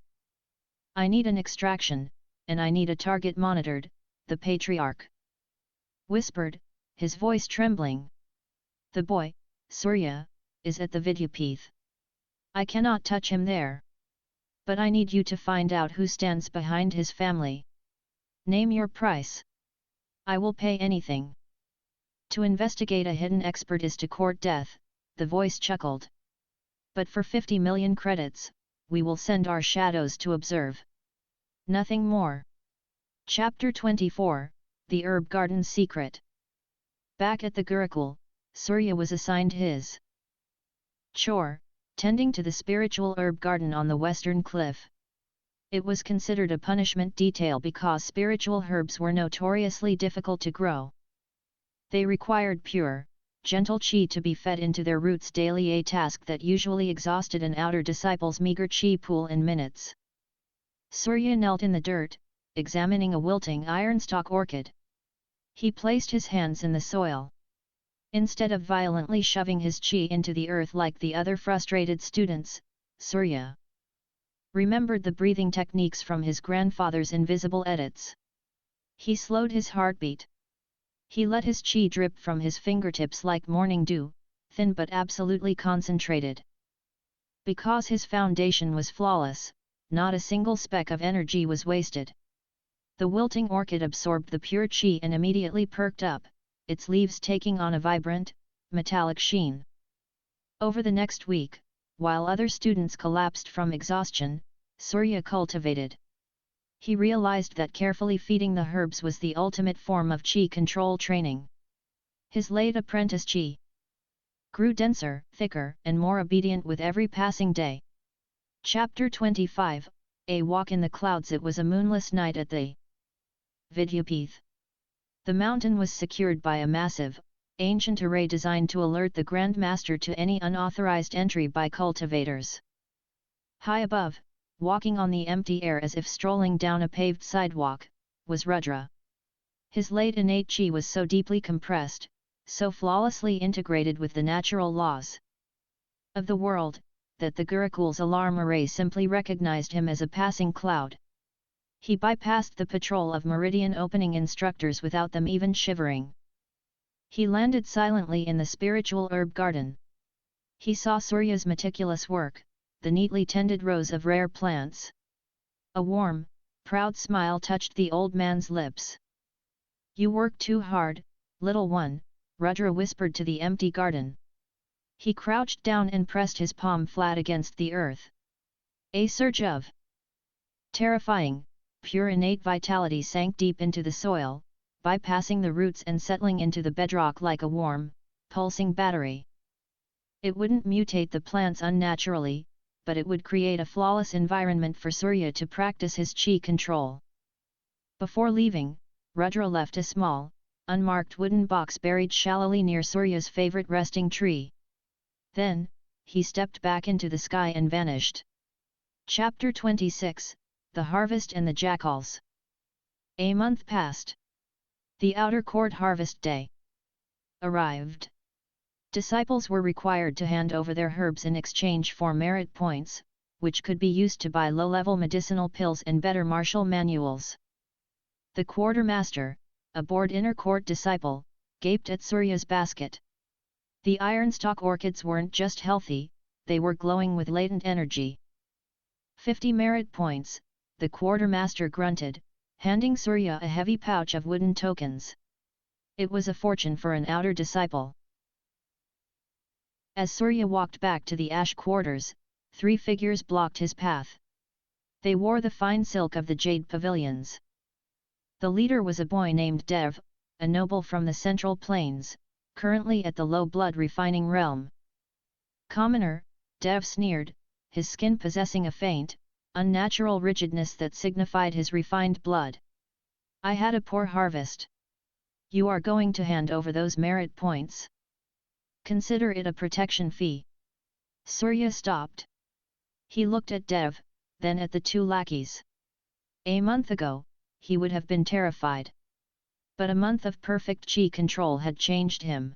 "I need an extraction, and I need a target monitored," the Patriarch whispered, his voice trembling. "The boy, Surya, is at the Vidyapith. I cannot touch him there. But I need you to find out who stands behind his family. Name your price. I will pay anything. To investigate a hidden expert is to court death," the voice chuckled. "But for 50 million credits, we will send our shadows to observe. Nothing more." Chapter 24, The Herb Garden Secret. Back at the Gurukul, Surya was assigned his chore, tending to the spiritual herb garden on the western cliff. It was considered a punishment detail because spiritual herbs were notoriously difficult to grow. They required pure, gentle chi to be fed into their roots daily, a task that usually exhausted an outer disciple's meager chi pool in minutes. Surya knelt in the dirt, examining a wilting ironstock orchid. He placed his hands in the soil. Instead of violently shoving his chi into the earth like the other frustrated students, Surya remembered the breathing techniques from his grandfather's invisible edits. He slowed his heartbeat. He let his chi drip from his fingertips like morning dew, thin but absolutely concentrated. Because his foundation was flawless, not a single speck of energy was wasted. The wilting orchid absorbed the pure chi and immediately perked up, its leaves taking on a vibrant, metallic sheen. Over the next week, while other students collapsed from exhaustion, Surya cultivated. He realized that carefully feeding the herbs was the ultimate form of chi control training. His late apprentice chi grew denser, thicker, and more obedient with every passing day. Chapter 25, A Walk in the Clouds. It was a moonless night at the Vidyapith. The mountain was secured by a massive, ancient array designed to alert the Grand Master to any unauthorized entry by cultivators. High above, walking on the empty air as if strolling down a paved sidewalk, was Rudra. His late innate chi was so deeply compressed, so flawlessly integrated with the natural laws of the world, that the Gurukul's alarm array simply recognized him as a passing cloud. He bypassed the patrol of meridian opening instructors without them even shivering. He landed silently in the spiritual herb garden. He saw Surya's meticulous work, the neatly tended rows of rare plants. A warm, proud smile touched the old man's lips. "You work too hard, little one," Rudra whispered to the empty garden. He crouched down and pressed his palm flat against the earth. A surge of terrifying, pure innate vitality sank deep into the soil, bypassing the roots and settling into the bedrock like a warm, pulsing battery. It wouldn't mutate the plants unnaturally, but it would create a flawless environment for Surya to practice his chi control. Before leaving, Rudra left a small, unmarked wooden box buried shallowly near Surya's favorite resting tree. Then, he stepped back into the sky and vanished. Chapter 26, The Harvest and the Jackals. A month passed. The outer court harvest day arrived. Disciples were required to hand over their herbs in exchange for merit points, which could be used to buy low-level medicinal pills and better martial manuals. The quartermaster, a bored inner court disciple, gaped at Surya's basket. The ironstock orchids weren't just healthy, they were glowing with latent energy. 50 merit points, the quartermaster grunted, handing Surya a heavy pouch of wooden tokens. It was a fortune for an outer disciple. As Surya walked back to the ash quarters, 3 figures blocked his path. They wore the fine silk of the jade pavilions. The leader was a boy named Dev, a noble from the Central Plains, currently at the low blood refining realm. "Commoner," Dev sneered, his skin possessing a faint, unnatural rigidness that signified his refined blood. "I had a poor harvest. You are going to hand over those merit points? Consider it a protection fee." Surya stopped. He looked at Dev, then at the 2 lackeys. A month ago, he would have been terrified. But a month of perfect chi control had changed him.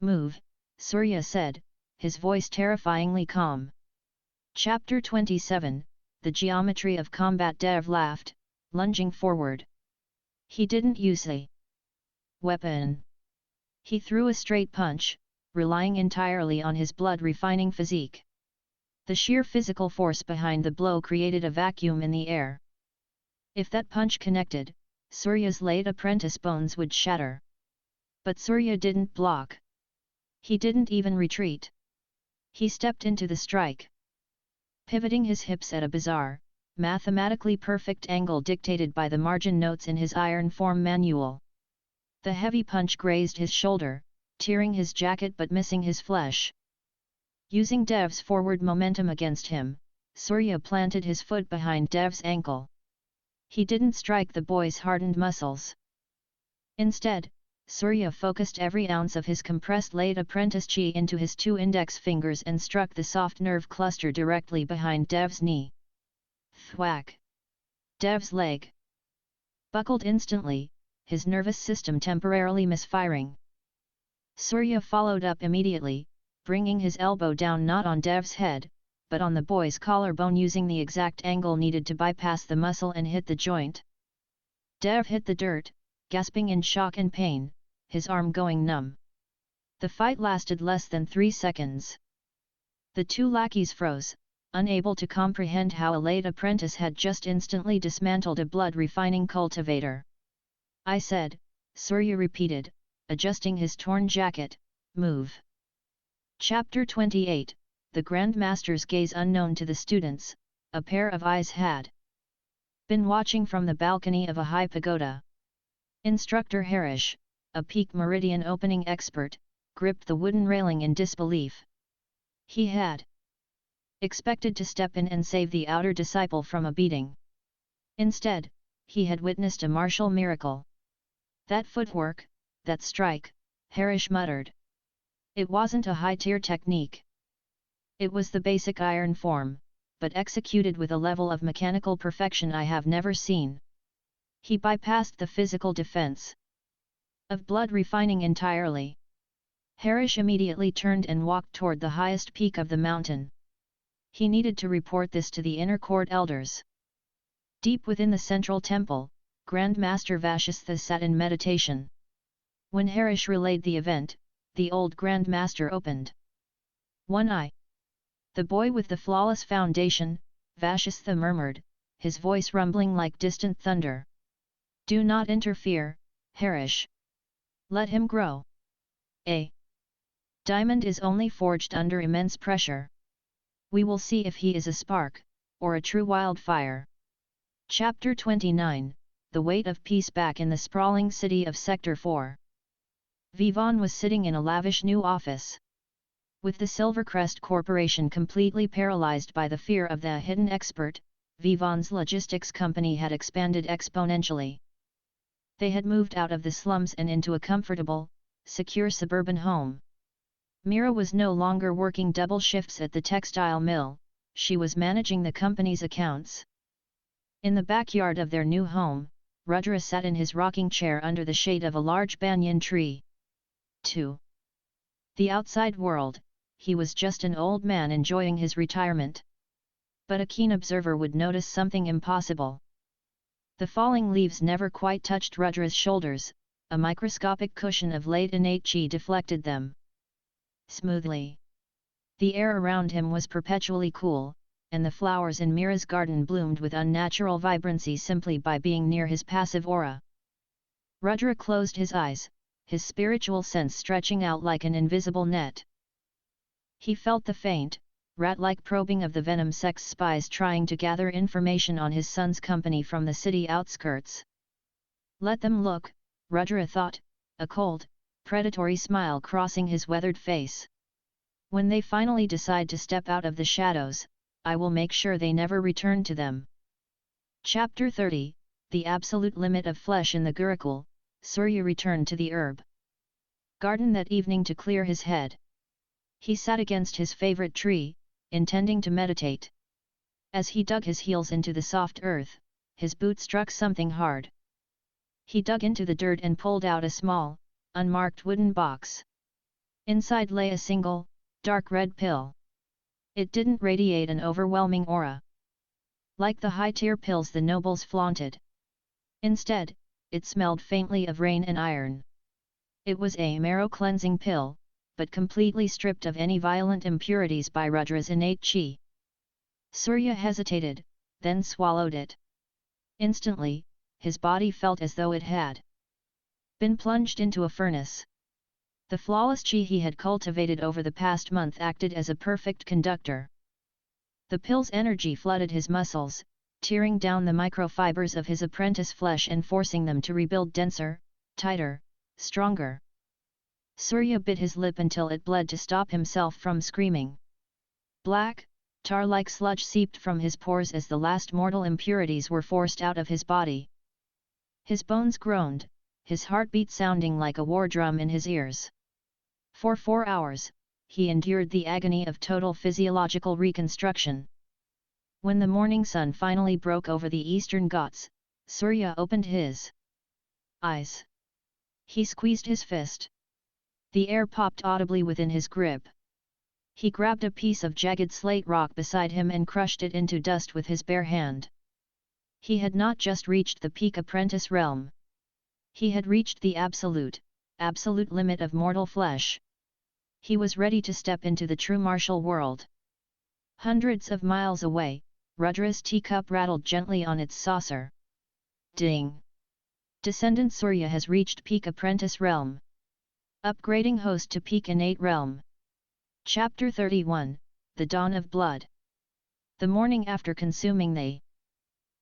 "Move," Surya said, his voice terrifyingly calm. Chapter 27, The Geometry of Combat. Dev laughed, lunging forward. He didn't use a weapon. He threw a straight punch, relying entirely on his blood-refining physique. The sheer physical force behind the blow created a vacuum in the air. If that punch connected, Surya's late apprentice bones would shatter. But Surya didn't block. He didn't even retreat. He stepped into the strike. Pivoting his hips at a bizarre, mathematically perfect angle dictated by the margin notes in his iron form manual. The heavy punch grazed his shoulder, tearing his jacket but missing his flesh. Using Dev's forward momentum against him, Surya planted his foot behind Dev's ankle. He didn't strike the boy's hardened muscles. Instead, Surya focused every ounce of his compressed late apprentice chi into his 2 index fingers and struck the soft nerve cluster directly behind Dev's knee. Thwack! Dev's leg buckled instantly, his nervous system temporarily misfiring. Surya followed up immediately, bringing his elbow down not on Dev's head, but on the boy's collarbone using the exact angle needed to bypass the muscle and hit the joint. Dev hit the dirt, gasping in shock and pain, his arm going numb. The fight lasted less than 3 seconds. The 2 lackeys froze, unable to comprehend how a late apprentice had just instantly dismantled a blood-refining cultivator. "I said," Surya repeated, adjusting his torn jacket, "move." Chapter 28, The Grand Master's gaze. Unknown to the students, a pair of eyes had been watching from the balcony of a high pagoda. Instructor Harish, a peak meridian opening expert, gripped the wooden railing in disbelief. He had expected to step in and save the outer disciple from a beating. Instead, he had witnessed a martial miracle. "That footwork, that strike," Harish muttered. "It wasn't a high-tier technique. It was the basic iron form, but executed with a level of mechanical perfection I have never seen. He bypassed the physical defense of blood refining entirely. Harish immediately turned and walked toward the highest peak of the mountain. He needed to report this to the inner court elders. Deep within the central temple, Grand Master Vashistha sat in meditation. When Harish relayed the event, the old Grand Master opened one eye. The boy with the flawless foundation, Vashistha murmured, his voice rumbling like distant thunder. Do not interfere, Harish. Let him grow. A diamond is only forged under immense pressure. We will see if he is a spark, or a true wildfire. Chapter 29, The Weight of Peace. Back in the sprawling city of Sector 4. Vivaan was sitting in a lavish new office. With the Silvercrest Corporation completely paralyzed by the fear of the hidden expert, Vivaan's logistics company had expanded exponentially. They had moved out of the slums and into a comfortable, secure suburban home. Meera was no longer working double shifts at the textile mill, she was managing the company's accounts. In the backyard of their new home, Rudra sat in his rocking chair under the shade of a large banyan tree. To the outside world, he was just an old man enjoying his retirement. But a keen observer would notice something impossible. The falling leaves never quite touched Rudra's shoulders, a microscopic cushion of late innate chi deflected them smoothly. The air around him was perpetually cool, and the flowers in Meera's garden bloomed with unnatural vibrancy simply by being near his passive aura. Rudra closed his eyes, his spiritual sense stretching out like an invisible net. He felt the faint, rat-like probing of the Venom Sex spies trying to gather information on his son's company from the city outskirts. Let them look, Rudra thought, a cold, predatory smile crossing his weathered face. When they finally decide to step out of the shadows, I will make sure they never return to them. Chapter 30, The Absolute Limit of Flesh. In the Gurukul, Surya returned to the herb garden that evening to clear his head. He sat against his favorite tree, intending to meditate. As he dug his heels into the soft earth, his boot struck something hard. He dug into the dirt and pulled out a small, unmarked wooden box. Inside lay a single, dark red pill. It didn't radiate an overwhelming aura like the high-tier pills the nobles flaunted. Instead, it smelled faintly of rain and iron. It was a marrow-cleansing pill, but completely stripped of any violent impurities by Rudra's innate chi. Surya hesitated, then swallowed it. Instantly, his body felt as though it had been plunged into a furnace. The flawless chi he had cultivated over the past month acted as a perfect conductor. The pill's energy flooded his muscles, tearing down the microfibers of his apprentice flesh and forcing them to rebuild denser, tighter, stronger. Surya bit his lip until it bled to stop himself from screaming. Black, tar-like sludge seeped from his pores as the last mortal impurities were forced out of his body. His bones groaned, his heartbeat sounding like a war drum in his ears. For 4 hours, he endured the agony of total physiological reconstruction. When the morning sun finally broke over the eastern Ghats, Surya opened his eyes. He squeezed his fist. The air popped audibly within his grip. He grabbed a piece of jagged slate rock beside him and crushed it into dust with his bare hand. He had not just reached the peak apprentice realm. He had reached the absolute limit of mortal flesh. He was ready to step into the true martial world. Hundreds of miles away, Rudra's teacup rattled gently on its saucer. Ding! Descendant Surya has reached peak apprentice realm. Upgrading host to peak innate realm. Chapter 31, The Dawn of Blood. The morning after consuming the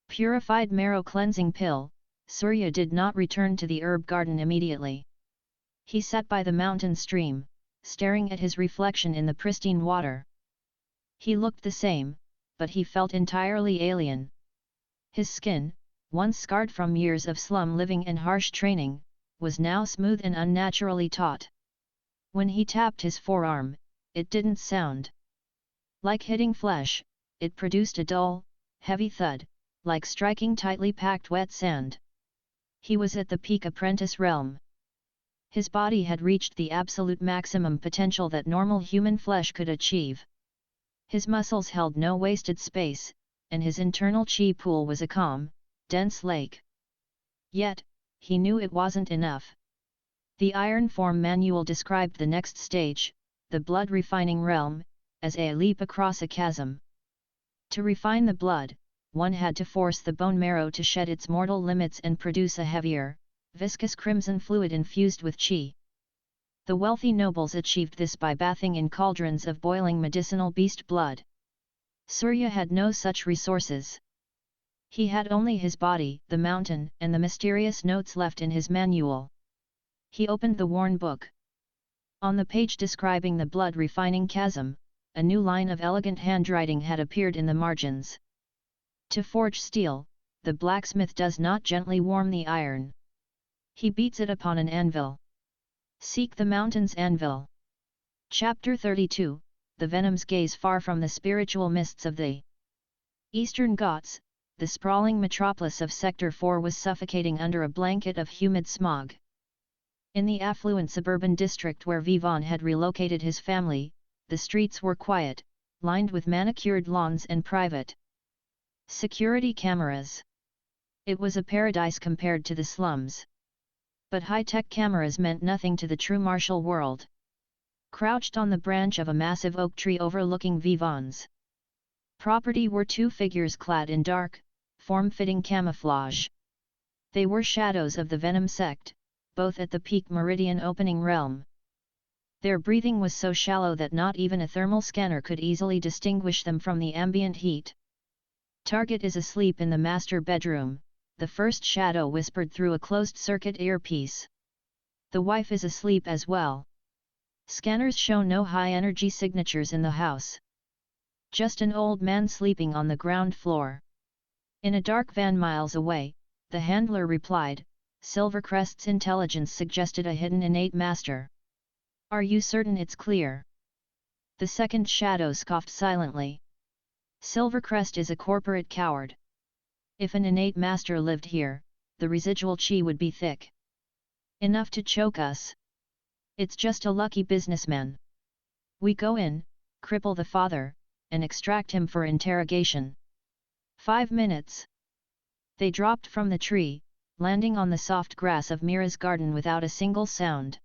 purified marrow cleansing pill, Surya did not return to the herb garden immediately. He sat by the mountain stream, staring at his reflection in the pristine water. He looked the same, but he felt entirely alien. His skin, once scarred from years of slum living and harsh training, was now smooth and unnaturally taut. When he tapped his forearm, it didn't sound like hitting flesh, it produced a dull, heavy thud, like striking tightly packed wet sand. He was at the peak apprentice realm. His body had reached the absolute maximum potential that normal human flesh could achieve. His muscles held no wasted space, and his internal chi pool was a calm, dense lake. Yet, he knew it wasn't enough. The Iron Form manual described the next stage, the blood refining realm, as a leap across a chasm. To refine the blood, one had to force the bone marrow to shed its mortal limits and produce a heavier, viscous crimson fluid infused with qi. The wealthy nobles achieved this by bathing in cauldrons of boiling medicinal beast blood. Surya had no such resources. He had only his body, the mountain, and the mysterious notes left in his manual. He opened the worn book. On the page describing the blood refining chasm, a new line of elegant handwriting had appeared in the margins. To forge steel, the blacksmith does not gently warm the iron. He beats it upon an anvil. Seek the mountain's anvil. Chapter 32, The Venoms gaze far from the spiritual mists of the Eastern Ghats. The sprawling metropolis of Sector 4 was suffocating under a blanket of humid smog. In the affluent suburban district where Vivon had relocated his family, the streets were quiet, lined with manicured lawns and private security cameras. It was a paradise compared to the slums. But high-tech cameras meant nothing to the true martial world. Crouched on the branch of a massive oak tree overlooking Vivon's property were two figures clad in dark, form-fitting camouflage. They were shadows of the Venom sect, both at the peak meridian opening realm. Their breathing was so shallow that not even a thermal scanner could easily distinguish them from the ambient heat. Target is asleep in the master bedroom, the first shadow whispered through a closed-circuit earpiece. The wife is asleep as well. Scanners show no high-energy signatures in the house. Just an old man sleeping on the ground floor. In a dark van miles away, the handler replied, Silvercrest's intelligence suggested a hidden innate master. Are you certain it's clear? The second shadow scoffed silently. Silvercrest is a corporate coward. If an innate master lived here, the residual chi would be thick enough to choke us. It's just a lucky businessman. We go in, cripple the father, and extract him for interrogation. 5 minutes. They dropped from the tree, landing on the soft grass of Mira's garden without a single sound.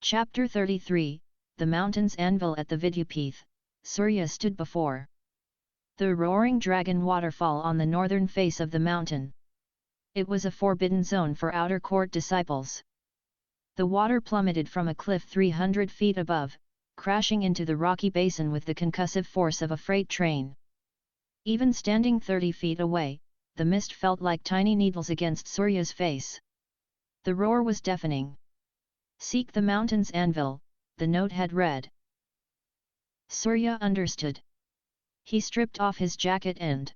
Chapter 33, The Mountain's Anvil. At the Vidyapith, Surya stood before the roaring dragon waterfall on the northern face of the mountain. It was a forbidden zone for outer court disciples. The water plummeted from a cliff 300 feet above, crashing into the rocky basin with the concussive force of a freight train. Even standing 30 feet away, the mist felt like tiny needles against Surya's face. The roar was deafening. Seek the mountain's anvil, the note had read. Surya understood. He stripped off his jacket and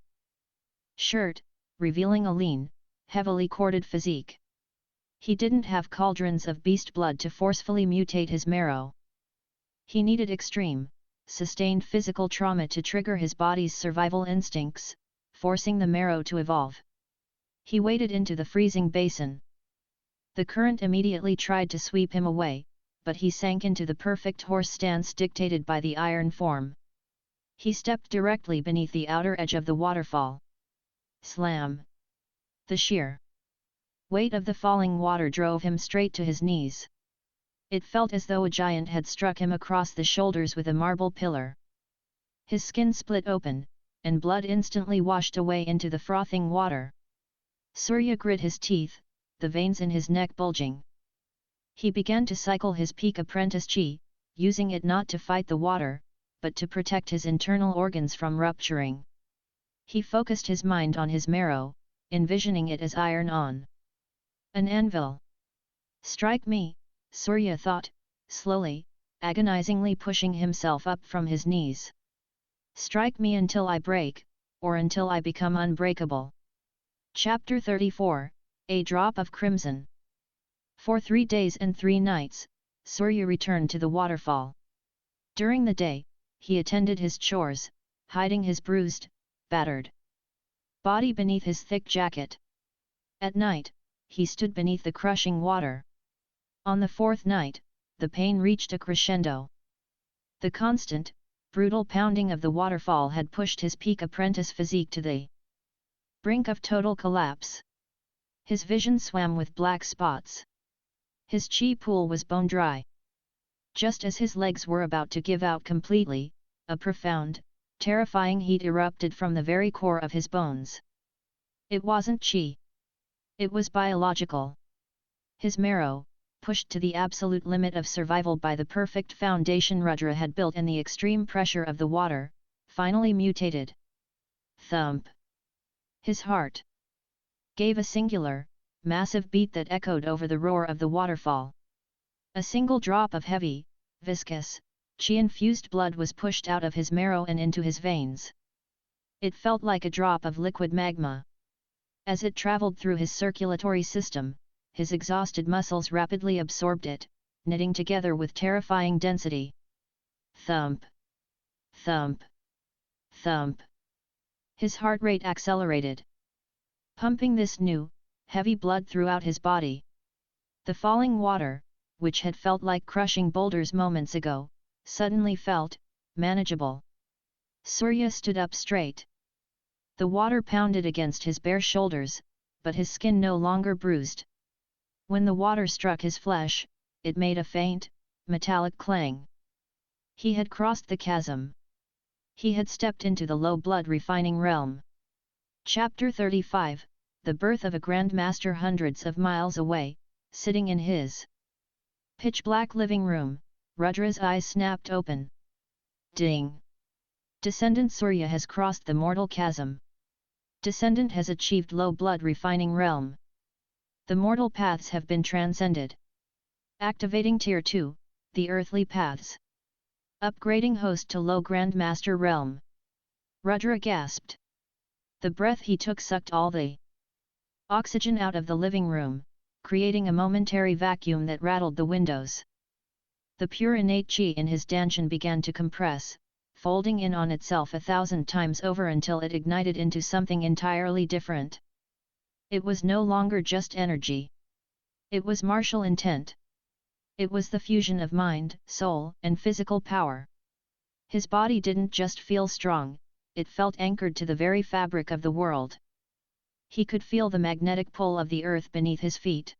shirt, revealing a lean, heavily corded physique. He didn't have cauldrons of beast blood to forcefully mutate his marrow. He needed extreme, sustained physical trauma to trigger his body's survival instincts, forcing the marrow to evolve. He waded into the freezing basin. The current immediately tried to sweep him away, but he sank into the perfect horse stance dictated by the iron form. He stepped directly beneath the outer edge of the waterfall. Slam! The sheer weight of the falling water drove him straight to his knees. It felt as though a giant had struck him across the shoulders with a marble pillar. His skin split open, and blood instantly washed away into the frothing water. Surya grit his teeth, the veins in his neck bulging. He began to cycle his peak apprentice chi, using it not to fight the water, but to protect his internal organs from rupturing. He focused his mind on his marrow, envisioning it as iron-on. An anvil. Strike me, Surya thought, slowly, agonizingly pushing himself up from his knees. Strike me until I break, or until I become unbreakable. Chapter 34, A Drop of Crimson. For 3 days and 3 nights, Surya returned to the waterfall. During the day, he attended his chores, hiding his bruised, battered body beneath his thick jacket. At night, he stood beneath the crushing water. On the fourth night, the pain reached a crescendo. The constant, brutal pounding of the waterfall had pushed his peak apprentice physique to the brink of total collapse. His vision swam with black spots. His chi pool was bone dry. Just as his legs were about to give out completely, a profound, terrifying heat erupted from the very core of his bones. It wasn't chi. It was biological. His marrow, pushed to the absolute limit of survival by the perfect foundation Rudra had built and the extreme pressure of the water, finally mutated. Thump! His heart gave a singular, massive beat that echoed over the roar of the waterfall. A single drop of heavy, viscous, chi-infused blood was pushed out of his marrow and into his veins. It felt like a drop of liquid magma. As it traveled through his circulatory system, his exhausted muscles rapidly absorbed it, knitting together with terrifying density. Thump! Thump! Thump! His heart rate accelerated, pumping this new, heavy blood throughout his body. The falling water, which had felt like crushing boulders moments ago, suddenly felt manageable. Surya stood up straight. The water pounded against his bare shoulders, but his skin no longer bruised. When the water struck his flesh, it made a faint, metallic clang. He had crossed the chasm. He had stepped into the low blood refining realm. Chapter 35, The Birth of a Grand Master. Hundreds of miles away, sitting in his pitch-black living room, Rudra's eyes snapped open. Ding! Descendant Surya has crossed the mortal chasm. Descendant has achieved low blood refining realm. The mortal paths have been transcended. Activating Tier 2, the earthly paths. Upgrading host to low Grandmaster realm. Rudra gasped. The breath he took sucked all the oxygen out of the living room, creating a momentary vacuum that rattled the windows. The pure innate chi in his danshan began to compress, folding in on itself 1,000 times over until it ignited into something entirely different. It was no longer just energy. It was martial intent. It was the fusion of mind, soul, and physical power. His body didn't just feel strong, it felt anchored to the very fabric of the world. He could feel the magnetic pull of the earth beneath his feet.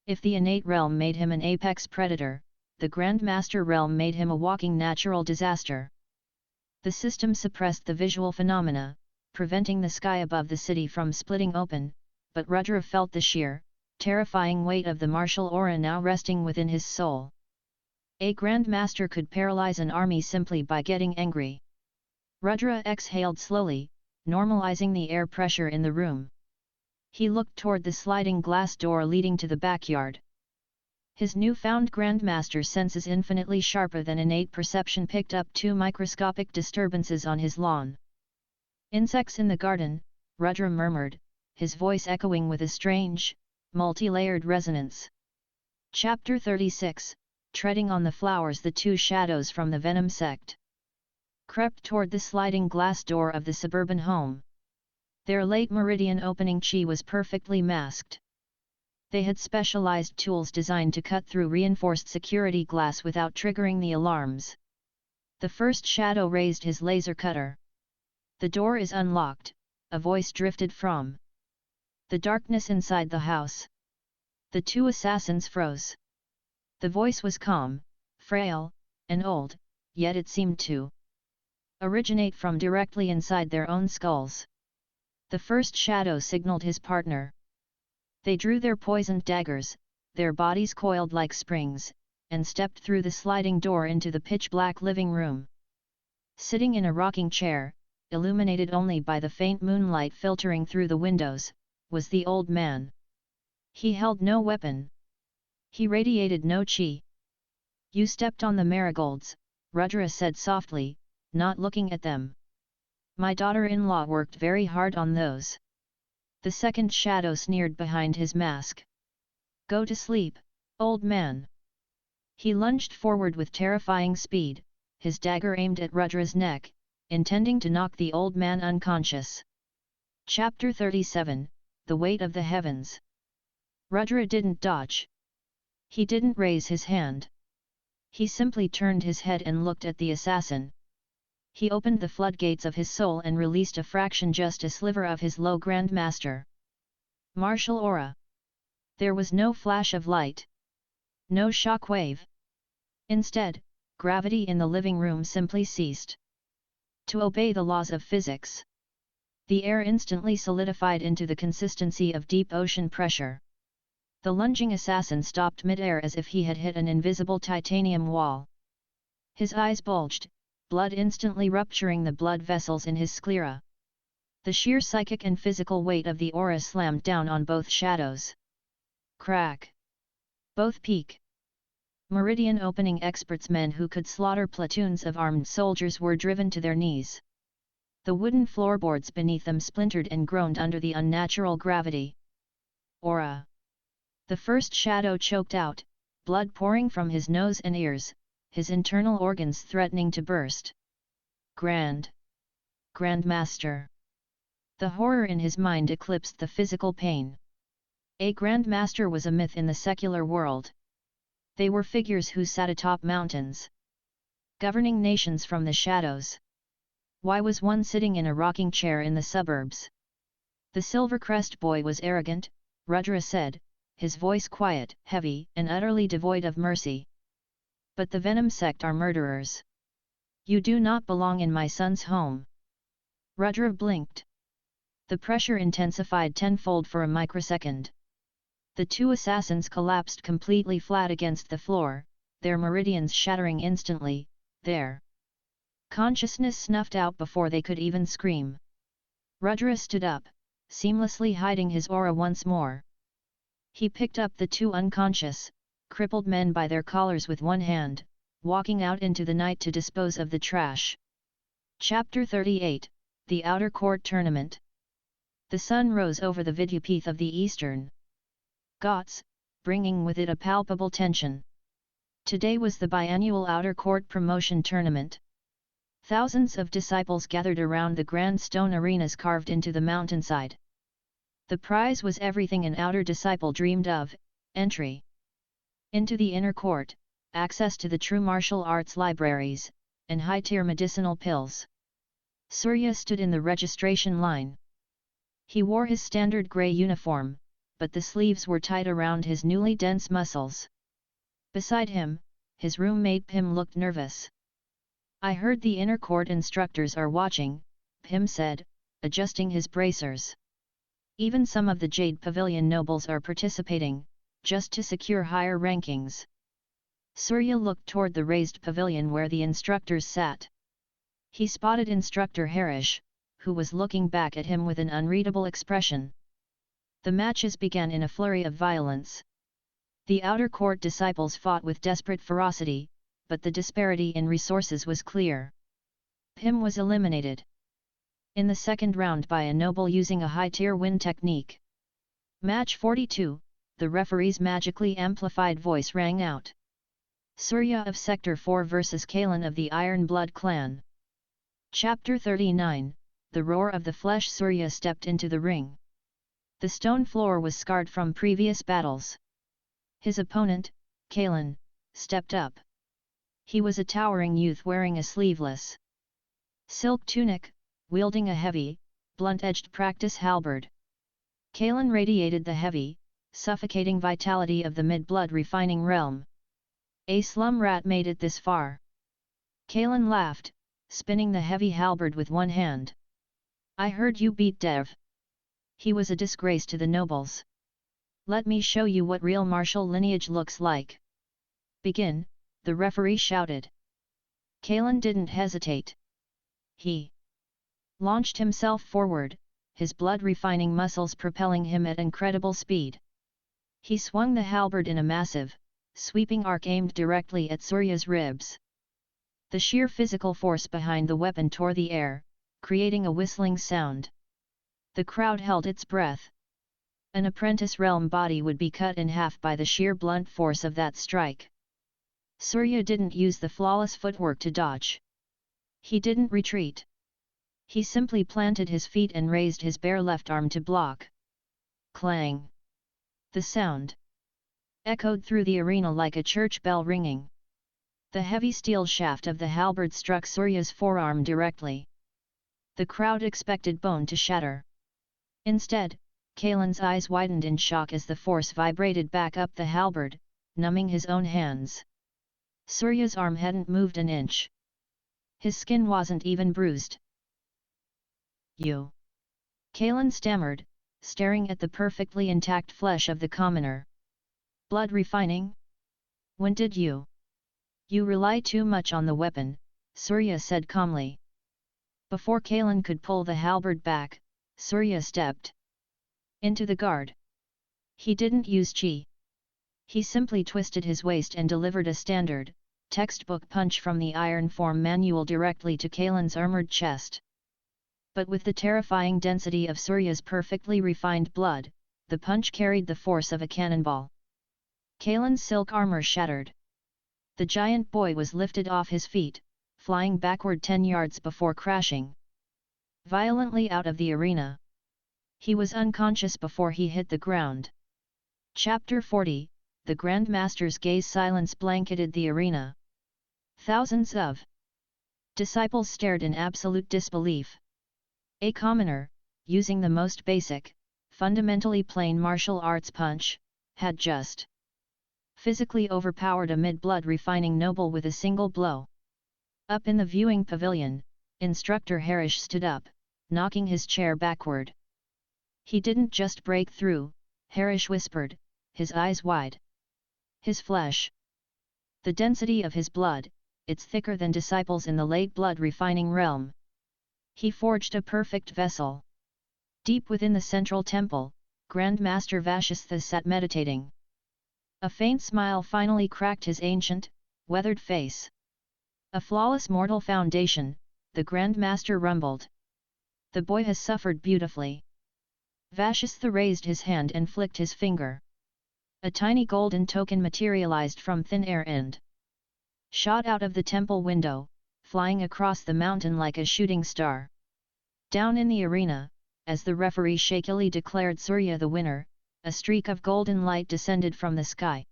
If the innate realm made him an apex predator, the Grandmaster realm made him a walking natural disaster. The system suppressed the visual phenomena, preventing the sky above the city from splitting open, but Rudra felt the sheer, terrifying weight of the martial aura now resting within his soul. A Grandmaster could paralyze an army simply by getting angry. Rudra exhaled slowly, normalizing the air pressure in the room. He looked toward the sliding glass door leading to the backyard. His newfound Grandmaster senses infinitely sharper than innate perception picked up 2 microscopic disturbances on his lawn. Insects in the garden, Rudra murmured, his voice echoing with a strange, multi-layered resonance. Chapter 36, Treading on the Flowers. The 2 shadows from the Venom sect crept toward the sliding glass door of the suburban home. Their late meridian opening chi was perfectly masked. They had specialized tools designed to cut through reinforced security glass without triggering the alarms. The first shadow raised his laser cutter. "The door is unlocked," a voice drifted from the darkness inside the house. The 2 assassins froze. The voice was calm, frail, and old, yet it seemed to originate from directly inside their own skulls. The first shadow signaled his partner. They drew their poisoned daggers, their bodies coiled like springs, and stepped through the sliding door into the pitch-black living room. Sitting in a rocking chair, illuminated only by the faint moonlight filtering through the windows, was the old man. He held no weapon. He radiated no chi. "You stepped on the marigolds," Rudra said softly, not looking at them. "My daughter-in-law worked very hard on those." The second shadow sneered behind his mask. "Go to sleep, old man." He lunged forward with terrifying speed, his dagger aimed at Rudra's neck, intending to knock the old man unconscious. Chapter 37, The Weight of the Heavens. Rudra didn't dodge. He didn't raise his hand. He simply turned his head and looked at the assassin. He opened the floodgates of his soul and released a fraction, just a sliver of his low Grandmaster martial aura. There was no flash of light. No shock wave. Instead, gravity in the living room simply ceased to obey the laws of physics. The air instantly solidified into the consistency of deep ocean pressure. The lunging assassin stopped mid-air as if he had hit an invisible titanium wall. His eyes bulged, blood instantly rupturing the blood vessels in his sclera. The sheer psychic and physical weight of the aura slammed down on both shadows. Crack! Both peak. Meridian opening experts, men who could slaughter platoons of armed soldiers, were driven to their knees. The wooden floorboards beneath them splintered and groaned under the unnatural gravity. Aura! The first shadow choked out, blood pouring from his nose and ears, his internal organs threatening to burst. Grandmaster. The horror in his mind eclipsed the physical pain. A Grandmaster was a myth in the secular world. They were figures who sat atop mountains, governing nations from the shadows. Why was one sitting in a rocking chair in the suburbs? The Silvercrest boy was arrogant, Rudra said, his voice quiet, heavy, and utterly devoid of mercy. But the Venom sect are murderers. You do not belong in my son's home. Rudra blinked. The pressure intensified tenfold for a microsecond. The two assassins collapsed completely flat against the floor, their meridians shattering instantly, their consciousness snuffed out before they could even scream. Rudra stood up, seamlessly hiding his aura once more. He picked up the two unconscious, crippled men by their collars with one hand, walking out into the night to dispose of the trash. Chapter 38, The Outer Court Tournament. The sun rose over the Vidyapith of the Eastern Ghats, bringing with it a palpable tension. Today was the biannual Outer Court Promotion Tournament. Thousands of disciples gathered around the grand stone arenas carved into the mountainside. The prize was everything an outer disciple dreamed of: entry into the inner court, access to the true martial arts libraries, and high-tier medicinal pills. Surya stood in the registration line. He wore his standard grey uniform, but the sleeves were tight around his newly dense muscles. Beside him, his roommate Pim looked nervous. I heard the inner court instructors are watching, Pim said, adjusting his bracers. Even some of the Jade Pavilion nobles are participating, just to secure higher rankings. Surya looked toward the raised pavilion where the instructors sat. He spotted Instructor Harish, who was looking back at him with an unreadable expression. The matches began in a flurry of violence. The outer court disciples fought with desperate ferocity, but the disparity in resources was clear. Pim was eliminated in the second round by a noble using a high-tier win technique. Match 42, the referee's magically amplified voice rang out. Surya of Sector 4 vs Kalen of the Iron Blood Clan. Chapter 39, The Roar of the Flesh. Surya stepped into the ring. The stone floor was scarred from previous battles. His opponent, Kalen, stepped up. He was a towering youth wearing a sleeveless silk tunic, wielding a heavy, blunt-edged practice halberd. Kalen radiated the heavy, suffocating vitality of the mid-blood refining realm. A slum rat made it this far. Kalen laughed, spinning the heavy halberd with one hand. I heard you beat Dev. He was a disgrace to the nobles. Let me show you what real martial lineage looks like. Begin, the referee shouted. Kalen didn't hesitate. He launched himself forward, his blood-refining muscles propelling him at incredible speed. He swung the halberd in a massive, sweeping arc aimed directly at Surya's ribs. The sheer physical force behind the weapon tore the air, creating a whistling sound. The crowd held its breath. An apprentice realm body would be cut in half by the sheer blunt force of that strike. Surya didn't use the flawless footwork to dodge. He didn't retreat. He simply planted his feet and raised his bare left arm to block. Clang! The sound echoed through the arena like a church bell ringing. The heavy steel shaft of the halberd struck Surya's forearm directly. The crowd expected bone to shatter. Instead, Kalen's eyes widened in shock as the force vibrated back up the halberd, numbing his own hands. Surya's arm hadn't moved an inch. His skin wasn't even bruised. You! Kalen stammered, staring at the perfectly intact flesh of the commoner. Blood refining? When did you? You rely too much on the weapon, Surya said calmly. Before Kalen could pull the halberd back, Surya stepped into the guard. He didn't use chi. He simply twisted his waist and delivered a standard, textbook punch from the Iron Form manual directly to Kalen's armored chest. But with the terrifying density of Surya's perfectly refined blood, the punch carried the force of a cannonball. Kalen's silk armor shattered. The giant boy was lifted off his feet, flying backward 10 yards before crashing violently out of the arena. He was unconscious before he hit the ground. Chapter 40, The Grand Master's gaze. Silence blanketed the arena. Thousands of disciples stared in absolute disbelief. A commoner, using the most basic, fundamentally plain martial arts punch, had just physically overpowered a mid-blood refining noble with a single blow. Up in the viewing pavilion, Instructor Harish stood up, knocking his chair backward. He didn't just break through, Harish whispered, his eyes wide. His flesh. The density of his blood, it's thicker than disciples in the late blood refining realm. He forged a perfect vessel. Deep within the central temple, Grand Master Vashistha sat meditating. A faint smile finally cracked his ancient, weathered face. A flawless mortal foundation, the Grand Master rumbled. The boy has suffered beautifully. Vashistha raised his hand and flicked his finger. A tiny golden token materialized from thin air and shot out of the temple window, flying across the mountain like a shooting star. Down in the arena, as the referee shakily declared Surya the winner, a streak of golden light descended from the sky.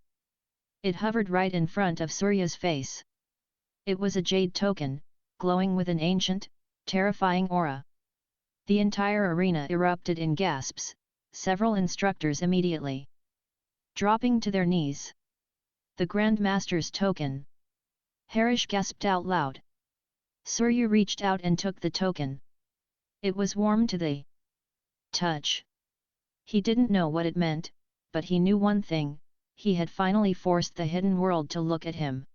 It hovered right in front of Surya's face. It was a jade token, glowing with an ancient, terrifying aura. The entire arena erupted in gasps, several instructors immediately dropping to their knees. The Grand Master's token! Harish gasped out loud. Surya reached out and took the token. It was warm to the touch. He didn't know what it meant, but he knew one thing, he had finally forced the hidden world to look at him.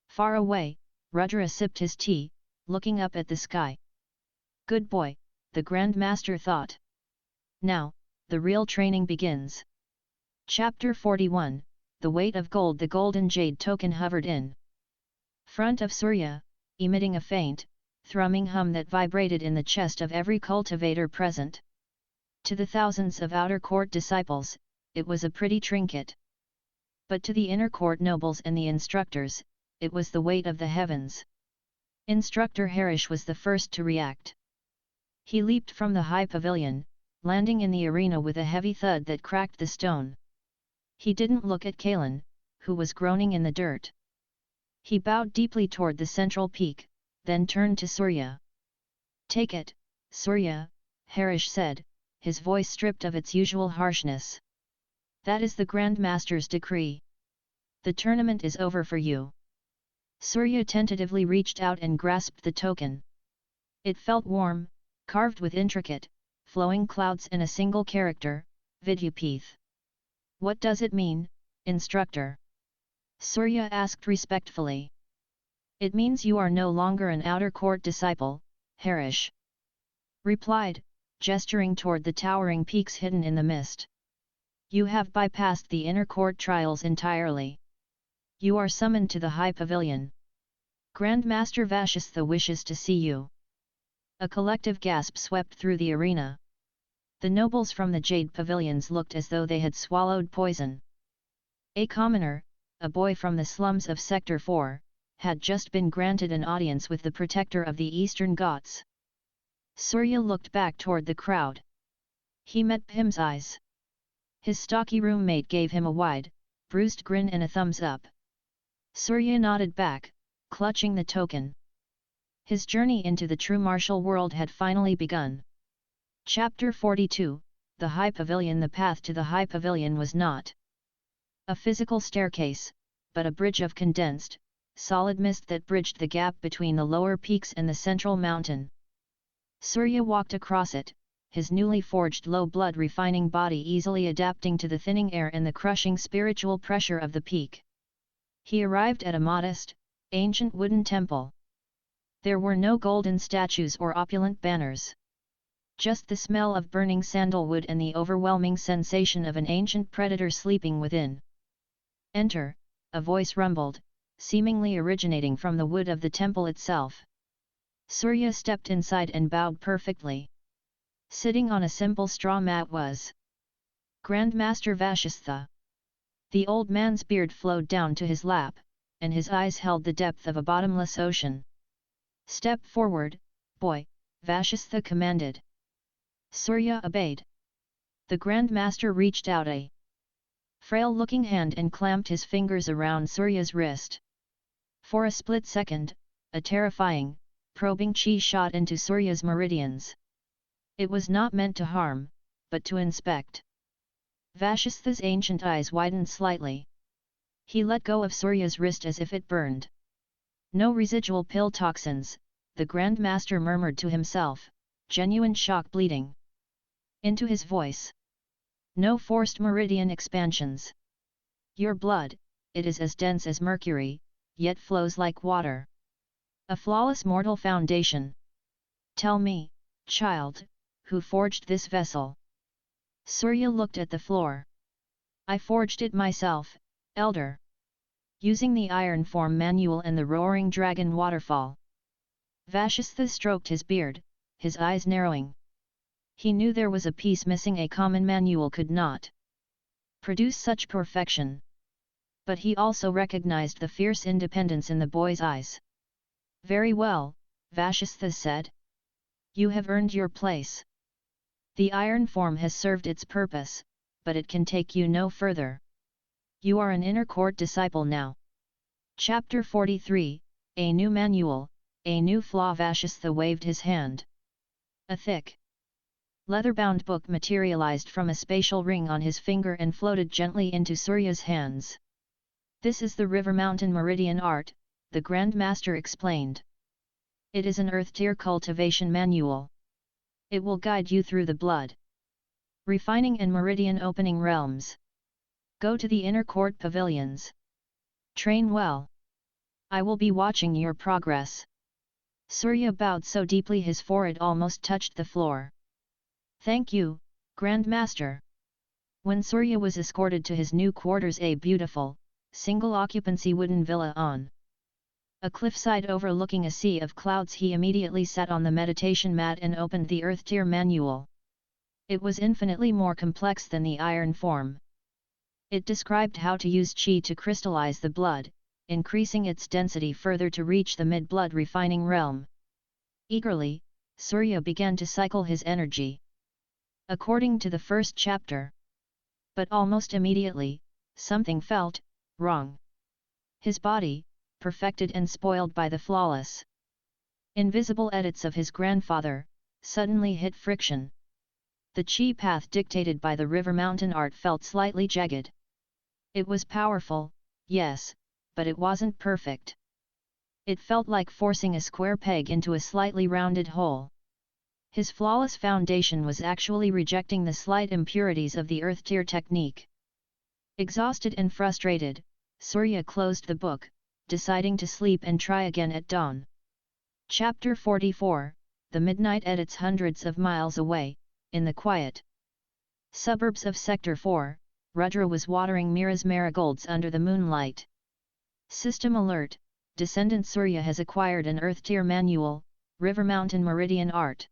Far away, Rudra sipped his tea, looking up at the sky. Good boy, the Grand Master thought. Now, the real training begins. Chapter 41, The Weight of Gold. The golden jade token hovered in front of Surya, emitting a faint, thrumming hum that vibrated in the chest of every cultivator present. To the thousands of outer court disciples, it was a pretty trinket. But to the inner court nobles and the instructors, it was the weight of the heavens. Instructor Harish was the first to react. He leaped from the high pavilion, landing in the arena with a heavy thud that cracked the stone. He didn't look at Kalen, who was groaning in the dirt. He bowed deeply toward the central peak, then turned to Surya. Take it, Surya, Harish said, his voice stripped of its usual harshness. That is the Grand Master's decree. The tournament is over for you. Surya tentatively reached out and grasped the token. It felt warm, carved with intricate, flowing clouds and a single character, Vidyapith. What does it mean, instructor? Surya asked respectfully. It means you are no longer an outer court disciple, Harish replied, gesturing toward the towering peaks hidden in the mist. You have bypassed the inner court trials entirely. You are summoned to the high pavilion. Grand Master Vashistha wishes to see you. A collective gasp swept through the arena. The nobles from the jade pavilions looked as though they had swallowed poison. A commoner, a boy from the slums of Sector 4, had just been granted an audience with the protector of the Eastern Ghats. Surya looked back toward the crowd. He met Pim's eyes. His stocky roommate gave him a wide, bruised grin and a thumbs up. Surya nodded back, clutching the token. His journey into the true martial world had finally begun. Chapter 42, The High Pavilion. The path to the High Pavilion was not a physical staircase, but a bridge of condensed, solid mist that bridged the gap between the lower peaks and the central mountain. Surya walked across it, his newly forged low-blood refining body easily adapting to the thinning air and the crushing spiritual pressure of the peak. He arrived at a modest, ancient wooden temple. There were no golden statues or opulent banners. Just the smell of burning sandalwood and the overwhelming sensation of an ancient predator sleeping within. "Enter," a voice rumbled, seemingly originating from the wood of the temple itself. Surya stepped inside and bowed perfectly. Sitting on a simple straw mat was Grand Master Vashistha. The old man's beard flowed down to his lap, and his eyes held the depth of a bottomless ocean. "Step forward, boy," Vashistha commanded. Surya obeyed. The Grand Master reached out a frail-looking hand and clamped his fingers around Surya's wrist. For a split second, a terrifying, probing chi shot into Surya's meridians. It was not meant to harm, but to inspect. Vashistha's ancient eyes widened slightly. He let go of Surya's wrist as if it burned. "No residual pill toxins," the Grand Master murmured to himself, genuine shock bleeding into his voice. "No forced meridian expansions. Your blood, it is as dense as mercury, yet flows like water. A flawless mortal foundation. Tell me, child, who forged this vessel?" Surya looked at the floor. "I forged it myself, elder. Using the iron form manual and the roaring dragon waterfall." Vashistha stroked his beard, his eyes narrowing. He knew there was a piece missing. A common manual could not produce such perfection. But he also recognized the fierce independence in the boy's eyes. "Very well," Vashistha said. "You have earned your place. The iron form has served its purpose, but it can take you no further. You are an inner court disciple now." Chapter 43, A New Manual, A New Flaw. Vashistha waved his hand. A thick, leather-bound book materialized from a spatial ring on his finger and floated gently into Surya's hands. "This is the River Mountain Meridian Art," the Grand Master explained. "It is an earth-tier cultivation manual. It will guide you through the blood refining and meridian opening realms. Go to the inner court pavilions. Train well. I will be watching your progress." Surya bowed so deeply his forehead almost touched the floor. "Thank you, Grand Master." When Surya was escorted to his new quarters, a beautiful, single-occupancy wooden villa on a cliffside overlooking a sea of clouds, he immediately sat on the meditation mat and opened the Earth-tier manual. It was infinitely more complex than the iron form. It described how to use Qi to crystallize the blood, increasing its density further to reach the mid-blood refining realm. Eagerly, Surya began to cycle his energy according to the first chapter. But almost immediately, something felt wrong. His body, perfected and spoiled by the flawless, invisible edits of his grandfather, suddenly hit friction. The Qi path dictated by the River Mountain Art felt slightly jagged. It was powerful, yes, but it wasn't perfect. It felt like forcing a square peg into a slightly rounded hole. His flawless foundation was actually rejecting the slight impurities of the earth-tier technique. Exhausted and frustrated, Surya closed the book, deciding to sleep and try again at dawn. Chapter 44, The Midnight Edits. Hundreds of miles away, in the quiet suburbs of Sector 4, Rudra was watering Mira's marigolds under the moonlight. System alert, Descendant Surya has acquired an Earth-tier manual, River Mountain Meridian Art.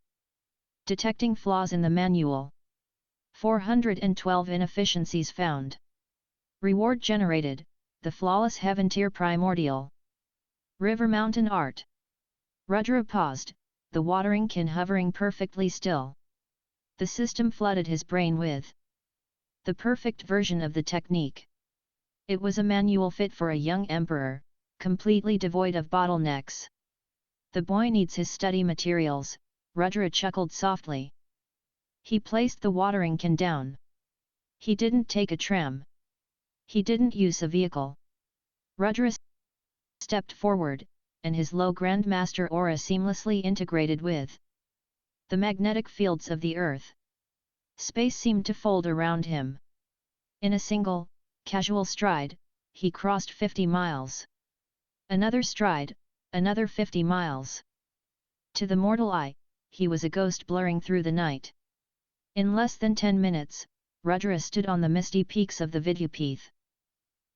Detecting flaws in the manual. 412 inefficiencies found. Reward generated, the flawless Heaven-tier primordial River Mountain Art. Rudra paused, the watering can hovering perfectly still. The system flooded his brain with the perfect version of the technique. It was a manual fit for a young emperor, completely devoid of bottlenecks. The boy needs his study materials, Rudra chuckled softly. He placed the watering can down. He didn't take a tram. He didn't use a vehicle. Rudra stepped forward, and his low Grandmaster aura seamlessly integrated with the magnetic fields of the earth. Space seemed to fold around him. In a single, casual stride, he crossed 50 miles. Another stride, another 50 miles. To the mortal eye, he was a ghost blurring through the night. In less than 10 minutes, Rudra stood on the misty peaks of the Vidyapith.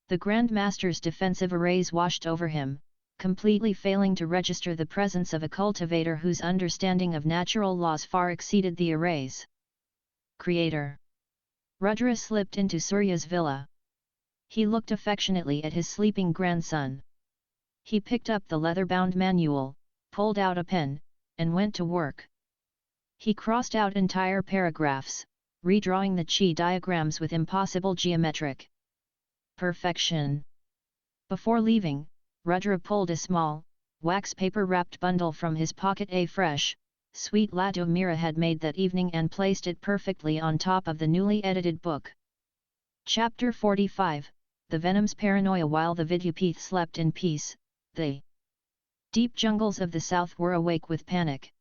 The Grandmaster's defensive arrays washed over him, completely failing to register the presence of a cultivator whose understanding of natural laws far exceeded the arrays. Creator. Rudra slipped into Surya's villa. He looked affectionately at his sleeping grandson. He picked up the leather-bound manual, pulled out a pen, and went to work. He crossed out entire paragraphs, redrawing the chi diagrams with impossible geometric perfection. Before leaving, Rudra pulled a small, wax paper-wrapped bundle from his pocket. A fresh, sweet laddu Meera had made that evening and placed it perfectly on top of the newly edited book. Chapter 45, The Venom's Paranoia. While the Vidyapith slept in peace, the deep jungles of the south were awake with panic.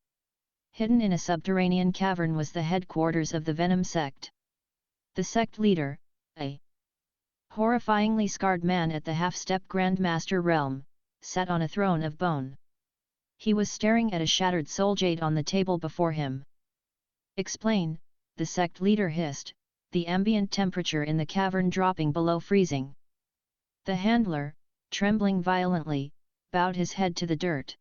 Hidden in a subterranean cavern was the headquarters of the Venom sect. The sect leader, a horrifyingly scarred man at the half-step Grandmaster realm, sat on a throne of bone. He was staring at a shattered soulgate on the table before him. Explain, the sect leader hissed, the ambient temperature in the cavern dropping below freezing. The handler, trembling violently, bowed his head to the dirt.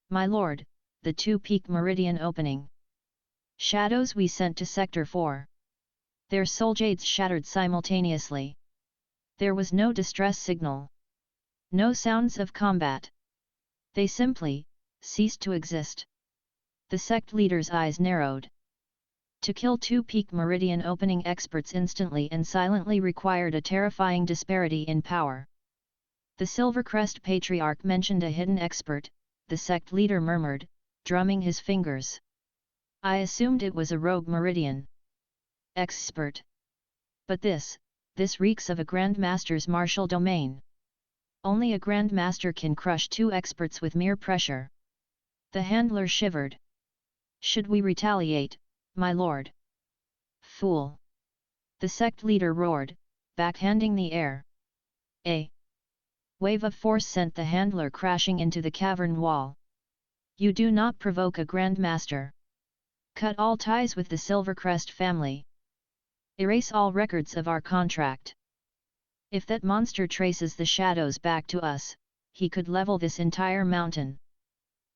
My lord, the two-peak meridian opening. Shadows we sent to Sector 4. Their soulgates shattered simultaneously. There was no distress signal. No sounds of combat. They simply ceased to exist. The sect leader's eyes narrowed. To kill two peak meridian opening experts instantly and silently required a terrifying disparity in power. The Silvercrest Patriarch mentioned a hidden expert, the sect leader murmured, drumming his fingers. I assumed it was a rogue meridian expert. But this reeks of a Grandmaster's martial domain. Only a Grandmaster can crush two experts with mere pressure. The handler shivered. Should we retaliate, my lord? Fool! The sect leader roared, backhanding the air. A wave of force sent the handler crashing into the cavern wall. You do not provoke a Grandmaster. Cut all ties with the Silvercrest family. Erase all records of our contract. If that monster traces the shadows back to us, he could level this entire mountain.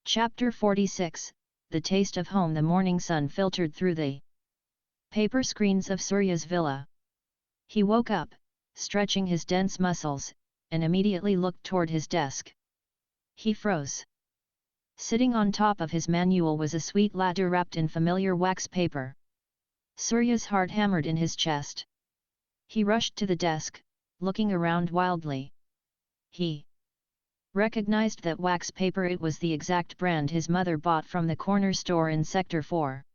Chapter 46, The Taste of Home. The morning sun filtered through the paper screens of Surya's villa. He woke up, stretching his dense muscles, and immediately looked toward his desk. He froze. Sitting on top of his manual was a sweet laddu wrapped in familiar wax paper. Surya's heart hammered in his chest. He rushed to the desk, looking around wildly. He recognized that wax paper. It was the exact brand his mother bought from the corner store in Sector 4.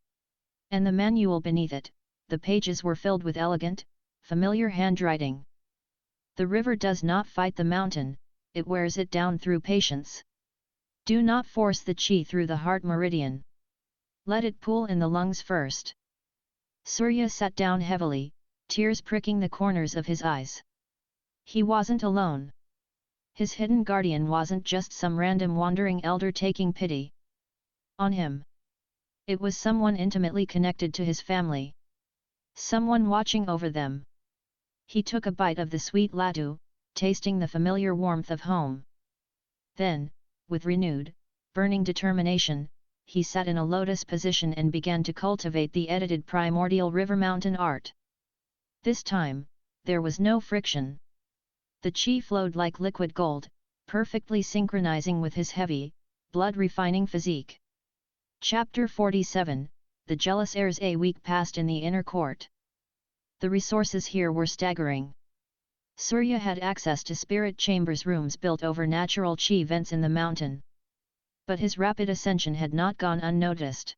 And the manual beneath it, the pages were filled with elegant, familiar handwriting. The river does not fight the mountain, it wears it down through patience. Do not force the chi through the heart meridian. Let it pool in the lungs first. Surya sat down heavily, tears pricking the corners of his eyes. He wasn't alone. His hidden guardian wasn't just some random wandering elder taking pity on him. It was someone intimately connected to his family. Someone watching over them. He took a bite of the sweet laddu, tasting the familiar warmth of home. Then, with renewed, burning determination, he sat in a lotus position and began to cultivate the edited primordial river mountain art. This time, there was no friction. The chi flowed like liquid gold, perfectly synchronizing with his heavy, blood-refining physique. Chapter 47, The Jealous Heirs. A week passed in the inner court. The resources here were staggering. Surya had access to spirit chambers, rooms built over natural chi vents in the mountain. But his rapid ascension had not gone unnoticed.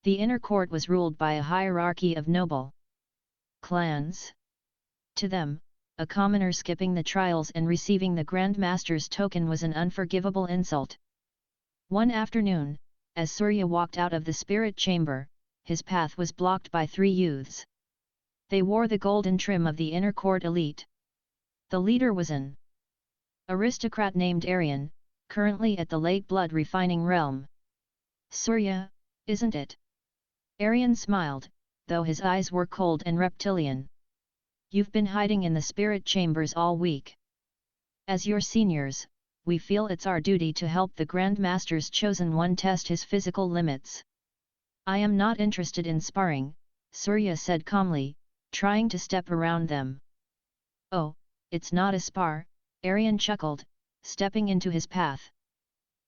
The inner court was ruled by a hierarchy of noble clans. To them, a commoner skipping the trials and receiving the Grand Master's token was an unforgivable insult. One afternoon, as Surya walked out of the spirit chamber, his path was blocked by three youths. They wore the golden trim of the inner court elite. The leader was an aristocrat named Aryan, currently at the late blood refining realm. Surya, isn't it? Aryan smiled, though his eyes were cold and reptilian. You've been hiding in the spirit chambers all week. As your seniors, we feel it's our duty to help the Grand Master's chosen one test his physical limits. I am not interested in sparring, Surya said calmly, trying to step around them. Oh, it's not a spar, Aryan chuckled, stepping into his path.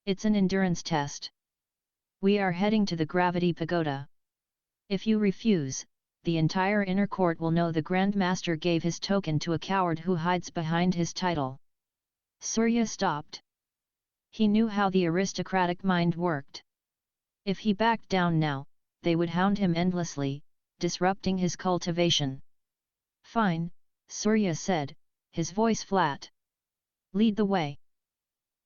It's an endurance test. We are heading to the Gravity Pagoda. If you refuse, the entire inner court will know the Grand Master gave his token to a coward who hides behind his title. Surya stopped. He knew how the aristocratic mind worked. If he backed down now, they would hound him endlessly, disrupting his cultivation. Fine, Surya said, his voice flat. Lead the way.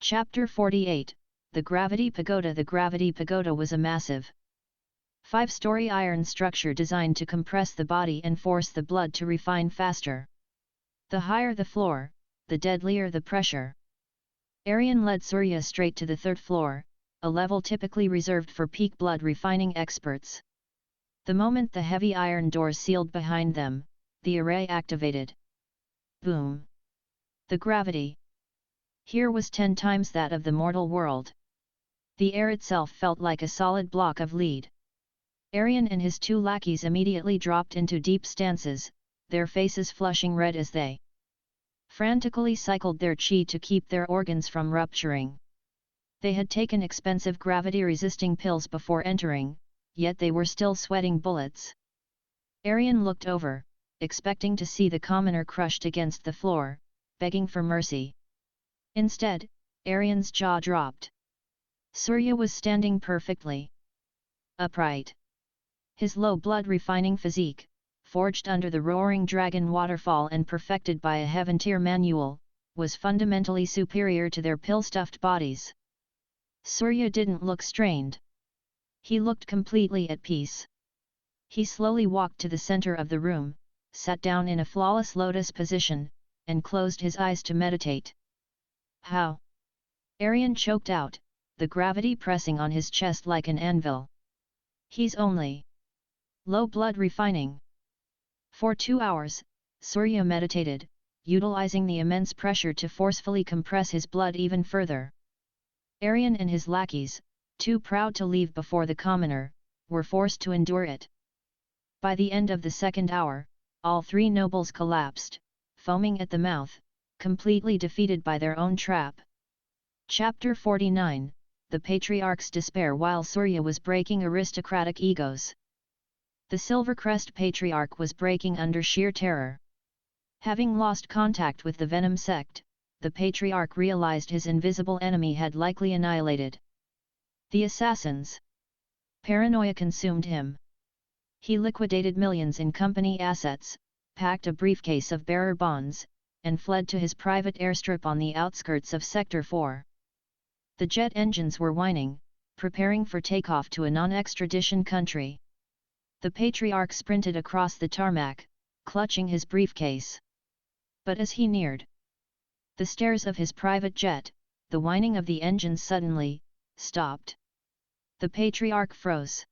Chapter 48, The Gravity Pagoda. The Gravity Pagoda was a massive, five-story iron structure designed to compress the body and force the blood to refine faster. The higher the floor, the deadlier the pressure. Aryan led Surya straight to the third floor, a level typically reserved for peak blood refining experts. The moment the heavy iron doors sealed behind them, the array activated. Boom! The gravity here was 10 times that of the mortal world. The air itself felt like a solid block of lead. Aryan and his two lackeys immediately dropped into deep stances, their faces flushing red as they frantically cycled their chi to keep their organs from rupturing. They had taken expensive gravity-resisting pills before entering, yet they were still sweating bullets. Aryan looked over, expecting to see the commoner crushed against the floor, begging for mercy. Instead, Aryan's jaw dropped. Surya was standing perfectly upright. His low blood refining physique, forged under the roaring dragon waterfall and perfected by a heaven-tier manual, was fundamentally superior to their pill-stuffed bodies. Surya didn't look strained. He looked completely at peace. He slowly walked to the center of the room, sat down in a flawless lotus position, and closed his eyes to meditate. How? Aryan choked out, the gravity pressing on his chest like an anvil. He's only low blood refining. For 2 hours, Surya meditated, utilizing the immense pressure to forcefully compress his blood even further. Aryan and his lackeys, too proud to leave before the commoner, were forced to endure it. By the end of the second hour, all three nobles collapsed, foaming at the mouth, completely defeated by their own trap. Chapter 49, The Patriarch's Despair. While Surya was breaking aristocratic egos, the Silvercrest Patriarch was breaking under sheer terror. Having lost contact with the Venom sect, the Patriarch realized his invisible enemy had likely annihilated the assassins. Paranoia consumed him. He liquidated millions in company assets, packed a briefcase of bearer bonds, and fled to his private airstrip on the outskirts of Sector 4. The jet engines were whining, preparing for takeoff to a non-extradition country. The Patriarch sprinted across the tarmac, clutching his briefcase. But as he neared the stairs of his private jet, the whining of the engines suddenly stopped. The Patriarch froze.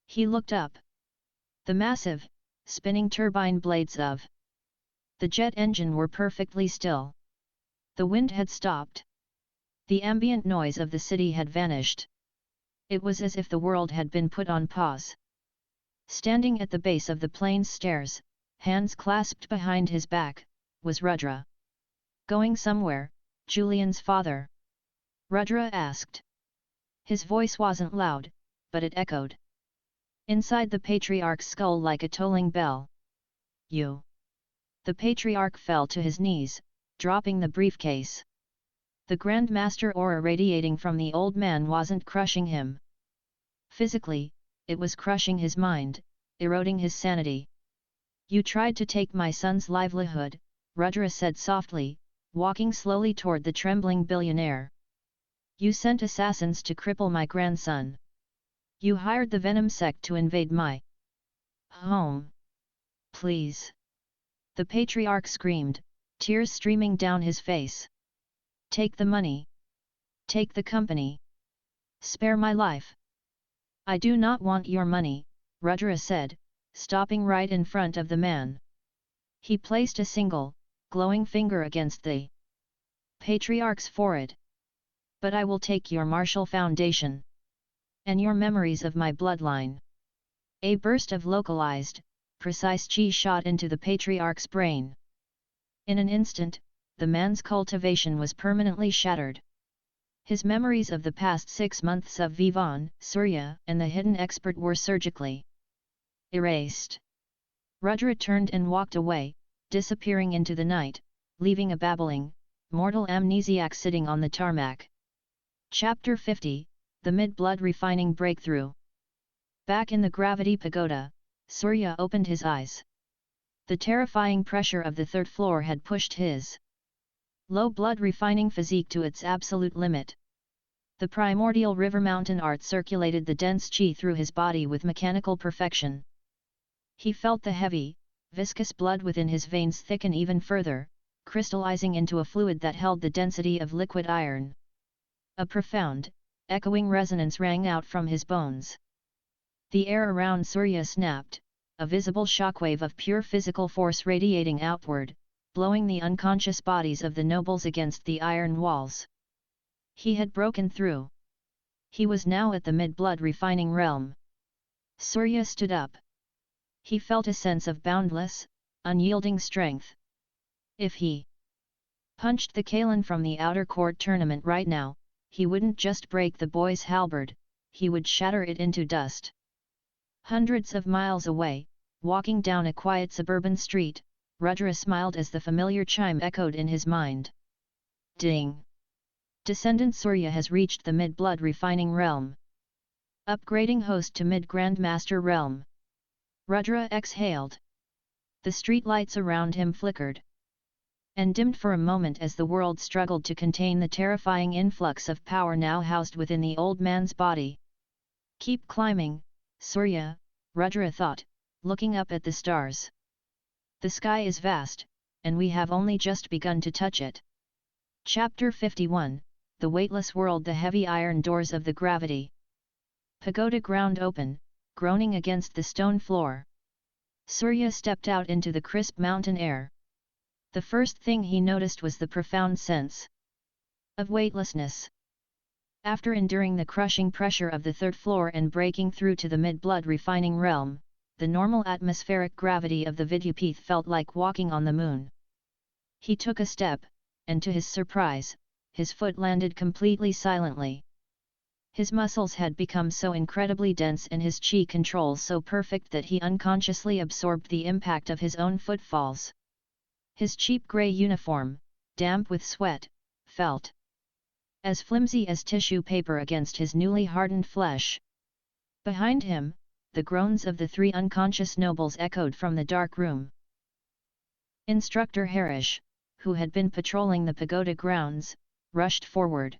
He looked up. The massive, spinning turbine blades of the jet engine were perfectly still. The wind had stopped. The ambient noise of the city had vanished. It was as if the world had been put on pause. Standing at the base of the plane's stairs, hands clasped behind his back, was Rudra. Going somewhere, Julian's father? Rudra asked. His voice wasn't loud, but it echoed inside the patriarch's skull like a tolling bell. You! The patriarch fell to his knees, dropping the briefcase. The Grand Master aura radiating from the old man wasn't crushing him. Physically, it was crushing his mind, eroding his sanity. You tried to take my son's livelihood, Rudra said softly, walking slowly toward the trembling billionaire. You sent assassins to cripple my grandson. You hired the Venom sect to invade my home. Please! The patriarch screamed, tears streaming down his face. Take the money. Take the company. Spare my life. I do not want your money, Rudra said, stopping right in front of the man. He placed a single, glowing finger against the patriarch's forehead. But I will take your martial foundation. And your memories of my bloodline. A burst of localized, precise chi shot into the patriarch's brain. In an instant, the man's cultivation was permanently shattered. His memories of the past 6 months of Vivaan, Surya, and the hidden expert were surgically erased. Rudra turned and walked away, disappearing into the night, leaving a babbling, mortal amnesiac sitting on the tarmac. Chapter 50, The Mid-Blood Refining Breakthrough. Back in the Gravity Pagoda, Surya opened his eyes. The terrifying pressure of the third floor had pushed his low blood refining physique to its absolute limit. The primordial river mountain art circulated the dense chi through his body with mechanical perfection. He felt the heavy, viscous blood within his veins thicken even further, crystallizing into a fluid that held the density of liquid iron. A profound, echoing resonance rang out from his bones. The air around Surya snapped, a visible shockwave of pure physical force radiating outward, blowing the unconscious bodies of the nobles against the iron walls. He had broken through. He was now at the mid-blood refining realm. Surya stood up. He felt a sense of boundless, unyielding strength. If he punched the Kalan from the outer court tournament right now, he wouldn't just break the boy's halberd, he would shatter it into dust. Hundreds of miles away, walking down a quiet suburban street, Rudra smiled as the familiar chime echoed in his mind. Ding! Descendant Surya has reached the mid-blood refining realm. Upgrading host to mid-Grand Master realm. Rudra exhaled. The streetlights around him flickered and dimmed for a moment as the world struggled to contain the terrifying influx of power now housed within the old man's body. Keep climbing, Surya, Rudra thought, looking up at the stars. The sky is vast, and we have only just begun to touch it. Chapter 51, The Weightless World. The heavy iron doors of the Gravity Pagoda ground open, groaning against the stone floor. Surya stepped out into the crisp mountain air. The first thing he noticed was the profound sense of weightlessness. After enduring the crushing pressure of the third floor and breaking through to the mid-blood refining realm, the normal atmospheric gravity of the Vidyapith felt like walking on the moon. He took a step, and to his surprise, his foot landed completely silently. His muscles had become so incredibly dense and his chi control so perfect that he unconsciously absorbed the impact of his own footfalls. His cheap grey uniform, damp with sweat, felt as flimsy as tissue paper against his newly hardened flesh. Behind him, the groans of the 3 unconscious nobles echoed from the dark room. Instructor Harish, who had been patrolling the pagoda grounds, rushed forward.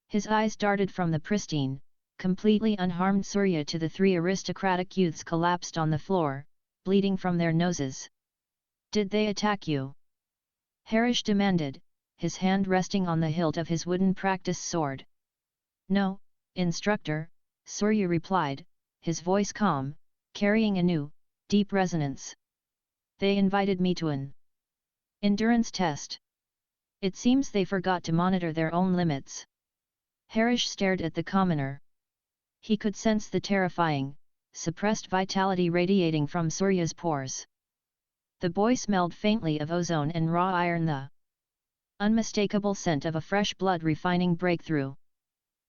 His eyes darted from the pristine, completely unharmed Surya to the 3 aristocratic youths collapsed on the floor, bleeding from their noses. Did they attack you? Harish demanded, his hand resting on the hilt of his wooden practice sword. No, Instructor, Surya replied, his voice calm, carrying a new, deep resonance. They invited me to an endurance test. It seems they forgot to monitor their own limits. Harish stared at the commoner. He could sense the terrifying, suppressed vitality radiating from Surya's pores. The boy smelled faintly of ozone and raw iron, the unmistakable scent of a fresh blood refining breakthrough.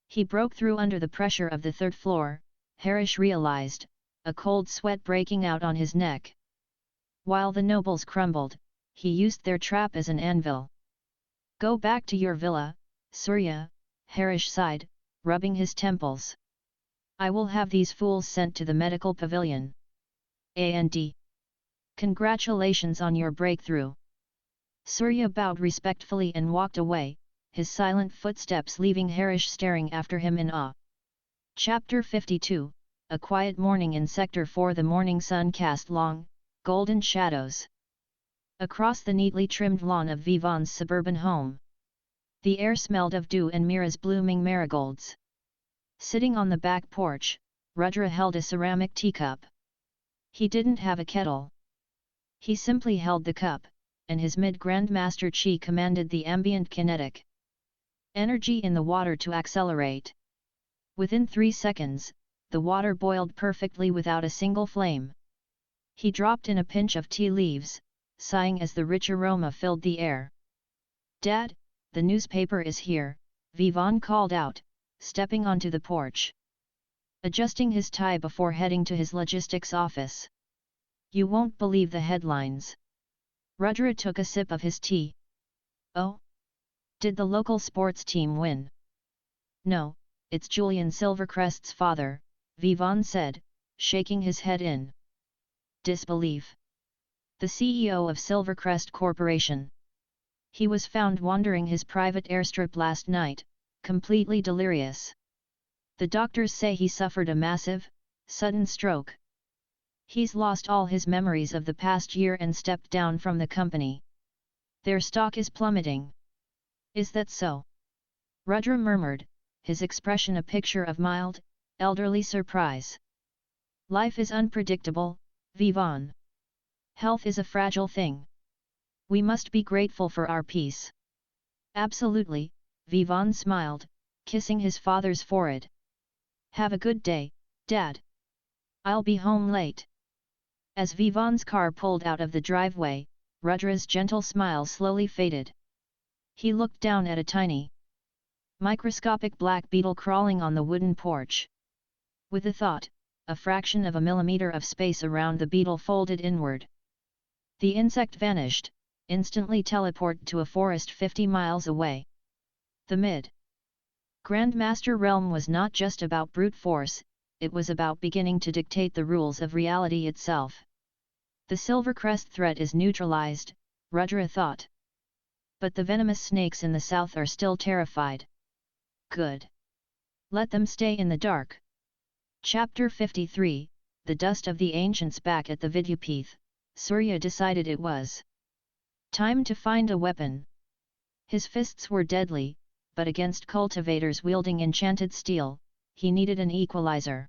He broke through under the pressure of the third floor, Harish realized, a cold sweat breaking out on his neck. While the nobles crumbled, he used their trap as an anvil. Go back to your villa, Surya, Harish sighed, rubbing his temples. I will have these fools sent to the medical pavilion. And congratulations on your breakthrough. Surya bowed respectfully and walked away, his silent footsteps leaving Harish staring after him in awe. Chapter 52, A quiet morning in Sector 4. The morning sun cast long, golden shadows across the neatly trimmed lawn of Vivon's suburban home. The air smelled of dew and Mira's blooming marigolds. Sitting on the back porch, Rudra held a ceramic teacup. He didn't have a kettle. He simply held the cup, and his mid-grandmaster chi commanded the ambient kinetic energy in the water to accelerate. Within 3 seconds, the water boiled perfectly without a single flame. He dropped in a pinch of tea leaves, sighing as the rich aroma filled the air. Dad, the newspaper is here, Vivon called out, stepping onto the porch. Adjusting his tie before heading to his logistics office. You won't believe the headlines. Rudra took a sip of his tea. Oh? Did the local sports team win? No, it's Julian Silvercrest's father, Vivon said, shaking his head in disbelief. The CEO of Silvercrest Corporation. He was found wandering his private airstrip last night, completely delirious. The doctors say he suffered a massive, sudden stroke. He's lost all his memories of the past year and stepped down from the company. Their stock is plummeting. Is that so? Rudra murmured, his expression a picture of mild, elderly surprise. Life is unpredictable, Vivon. Health is a fragile thing. We must be grateful for our peace. Absolutely, Vivon smiled, kissing his father's forehead. Have a good day, Dad. I'll be home late. As Vivon's car pulled out of the driveway, Rudra's gentle smile slowly faded. He looked down at a tiny, microscopic black beetle crawling on the wooden porch. With a thought, a fraction of a millimeter of space around the beetle folded inward. The insect vanished, instantly teleported to a forest 50 miles away. The Grandmaster realm was not just about brute force, it was about beginning to dictate the rules of reality itself. The Silvercrest threat is neutralized, Rudra thought. But the venomous snakes in the south are still terrified. Good. Let them stay in the dark. Chapter 53, The Dust of the Ancients. Back at the Vidyapith, Surya decided it was time to find a weapon. His fists were deadly, but against cultivators wielding enchanted steel, he needed an equalizer.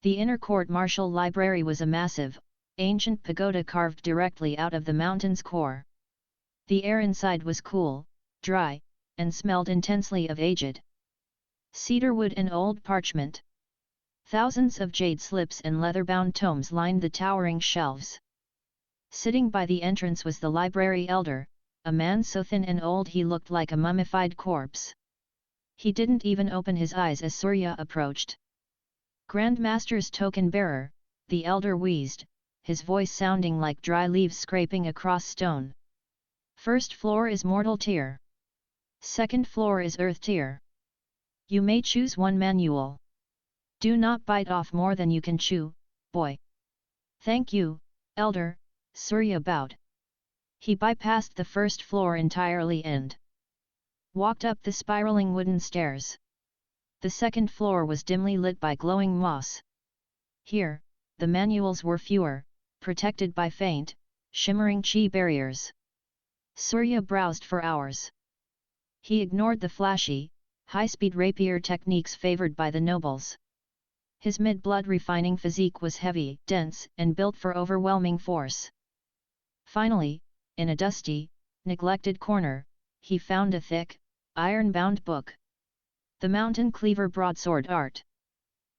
The inner court-martial library was a massive, ancient pagoda carved directly out of the mountain's core. The air inside was cool, dry, and smelled intensely of aged cedarwood and old parchment. Thousands of jade slips and leather-bound tomes lined the towering shelves. Sitting by the entrance was the library elder, a man so thin and old he looked like a mummified corpse. He didn't even open his eyes as Surya approached. Grandmaster's token bearer, the elder wheezed, his voice sounding like dry leaves scraping across stone. First floor is mortal tier. Second floor is earth tier. You may choose one manual. Do not bite off more than you can chew, boy. Thank you, elder, Surya bowed. He bypassed the first floor entirely and walked up the spiraling wooden stairs. The second floor was dimly lit by glowing moss. Here, the manuals were fewer, protected by faint, shimmering chi barriers. Surya browsed for hours. He ignored the flashy, high-speed rapier techniques favored by the nobles. His mid-blood refining physique was heavy, dense, and built for overwhelming force. Finally, in a dusty, neglected corner, he found a thick, iron-bound book. The Mountain Cleaver Broadsword Art.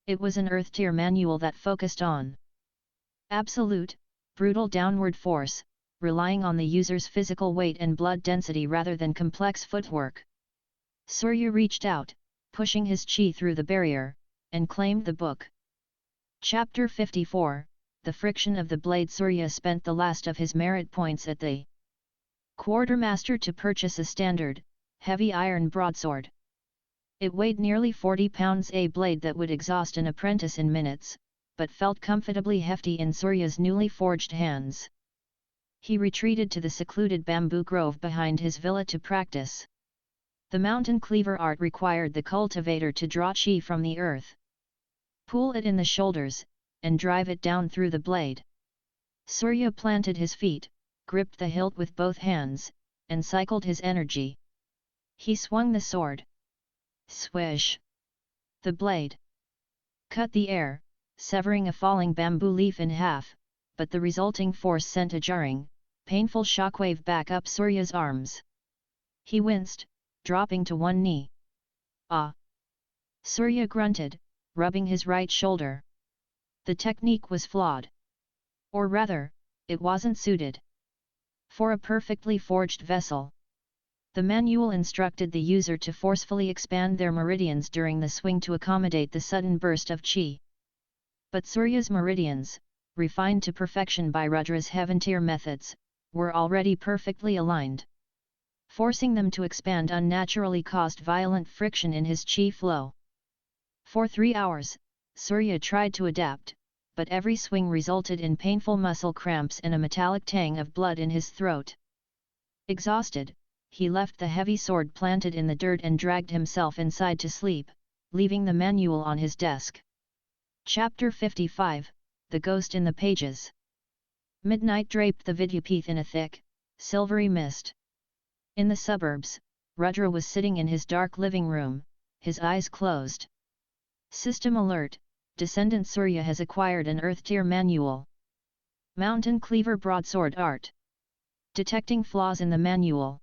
It was an earth-tier manual that focused on absolute, brutal downward force, relying on the user's physical weight and blood density rather than complex footwork. Surya reached out, pushing his chi through the barrier, and claimed the book. Chapter 54, The Friction of the Blade. Surya spent the last of his merit points at the quartermaster to purchase a standard, heavy iron broadsword. It weighed nearly 40 pounds, a blade that would exhaust an apprentice in minutes, but felt comfortably hefty in Surya's newly forged hands. He retreated to the secluded bamboo grove behind his villa to practice. The mountain cleaver art required the cultivator to draw chi from the earth, pull it in the shoulders, and drive it down through the blade. Surya planted his feet, gripped the hilt with both hands, and cycled his energy. He swung the sword. Swish! The blade cut the air, severing a falling bamboo leaf in half, but the resulting force sent a jarring, painful shockwave back up Surya's arms. He winced, dropping to one knee. Ah! Surya grunted, rubbing his right shoulder. The technique was flawed. Or rather, it wasn't suited for a perfectly forged vessel. The manual instructed the user to forcefully expand their meridians during the swing to accommodate the sudden burst of chi. But Surya's meridians, refined to perfection by Rudra's heaven-tier methods, were already perfectly aligned. Forcing them to expand unnaturally caused violent friction in his chi flow. For 3 hours, Surya tried to adapt, but every swing resulted in painful muscle cramps and a metallic tang of blood in his throat. Exhausted, he left the heavy sword planted in the dirt and dragged himself inside to sleep, leaving the manual on his desk. Chapter 55, The Ghost in the Pages. Midnight draped the Vidyapith in a thick, silvery mist. In the suburbs, Rudra was sitting in his dark living room, his eyes closed. System alert, Descendant Surya has acquired an Earth-tier manual. Mountain Cleaver Broadsword Art. Detecting flaws in the manual.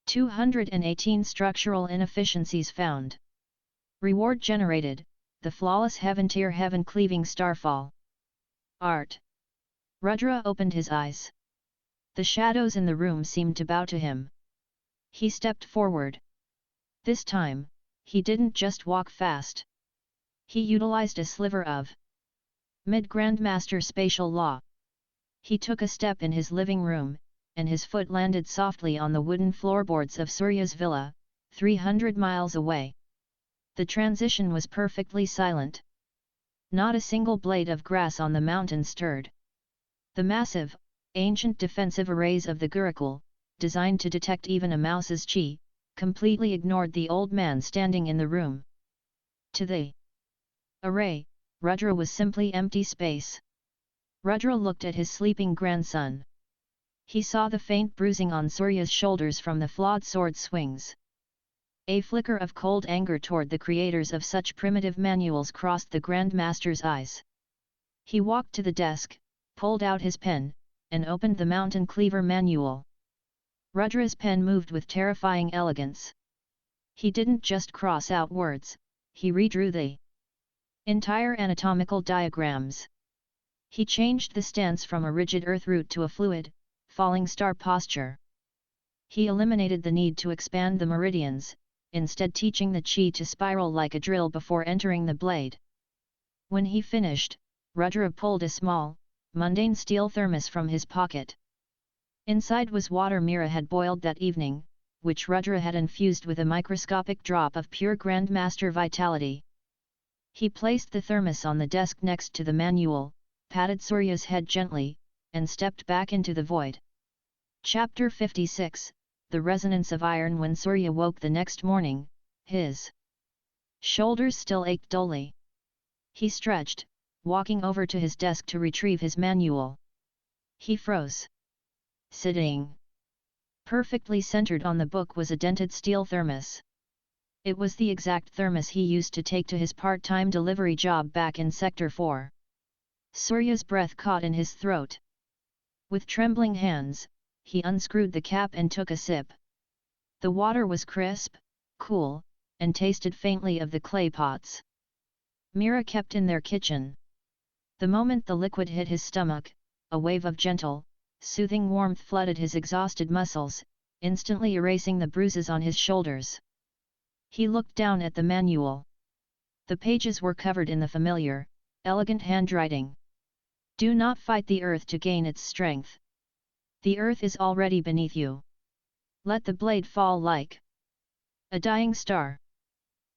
218 structural inefficiencies found. Reward generated, the flawless heaven-tier heaven-cleaving starfall. Art. Rudra opened his eyes. The shadows in the room seemed to bow to him. He stepped forward. This time, he didn't just walk fast. He utilized a sliver of mid-grandmaster spatial law. He took a step in his living room, and his foot landed softly on the wooden floorboards of Surya's villa, 300 miles away. The transition was perfectly silent. Not a single blade of grass on the mountain stirred. The massive, ancient defensive arrays of the Gurukul, designed to detect even a mouse's chi, completely ignored the old man standing in the room. To the array, Rudra was simply empty space. Rudra looked at his sleeping grandson. He saw the faint bruising on Surya's shoulders from the flawed sword swings. A flicker of cold anger toward the creators of such primitive manuals crossed the Grandmaster's eyes. He walked to the desk, pulled out his pen, and opened the Mountain Cleaver manual. Rudra's pen moved with terrifying elegance. He didn't just cross out words, he redrew the entire anatomical diagrams. He changed the stance from a rigid earth root to a fluid, falling star posture. He eliminated the need to expand the meridians, instead teaching the chi to spiral like a drill before entering the blade. When he finished, Rudra pulled a small, mundane steel thermos from his pocket. Inside was water Mira had boiled that evening, which Rudra had infused with a microscopic drop of pure Grandmaster vitality. He placed the thermos on the desk next to the manual, patted Surya's head gently, and stepped back into the void. Chapter 56, The Resonance of Iron. When Surya woke the next morning, his shoulders still ached dully. He stretched, walking over to his desk to retrieve his manual. He froze. Sitting perfectly centered on the book was a dented steel thermos. It was the exact thermos he used to take to his part-time delivery job back in Sector 4. Surya's breath caught in his throat. With trembling hands, he unscrewed the cap and took a sip. The water was crisp, cool, and tasted faintly of the clay pots Mira kept in their kitchen. The moment the liquid hit his stomach, a wave of gentle, soothing warmth flooded his exhausted muscles, instantly erasing the bruises on his shoulders. He looked down at the manual. The pages were covered in the familiar, elegant handwriting. Do not fight the earth to gain its strength. The earth is already beneath you. Let the blade fall like a dying star.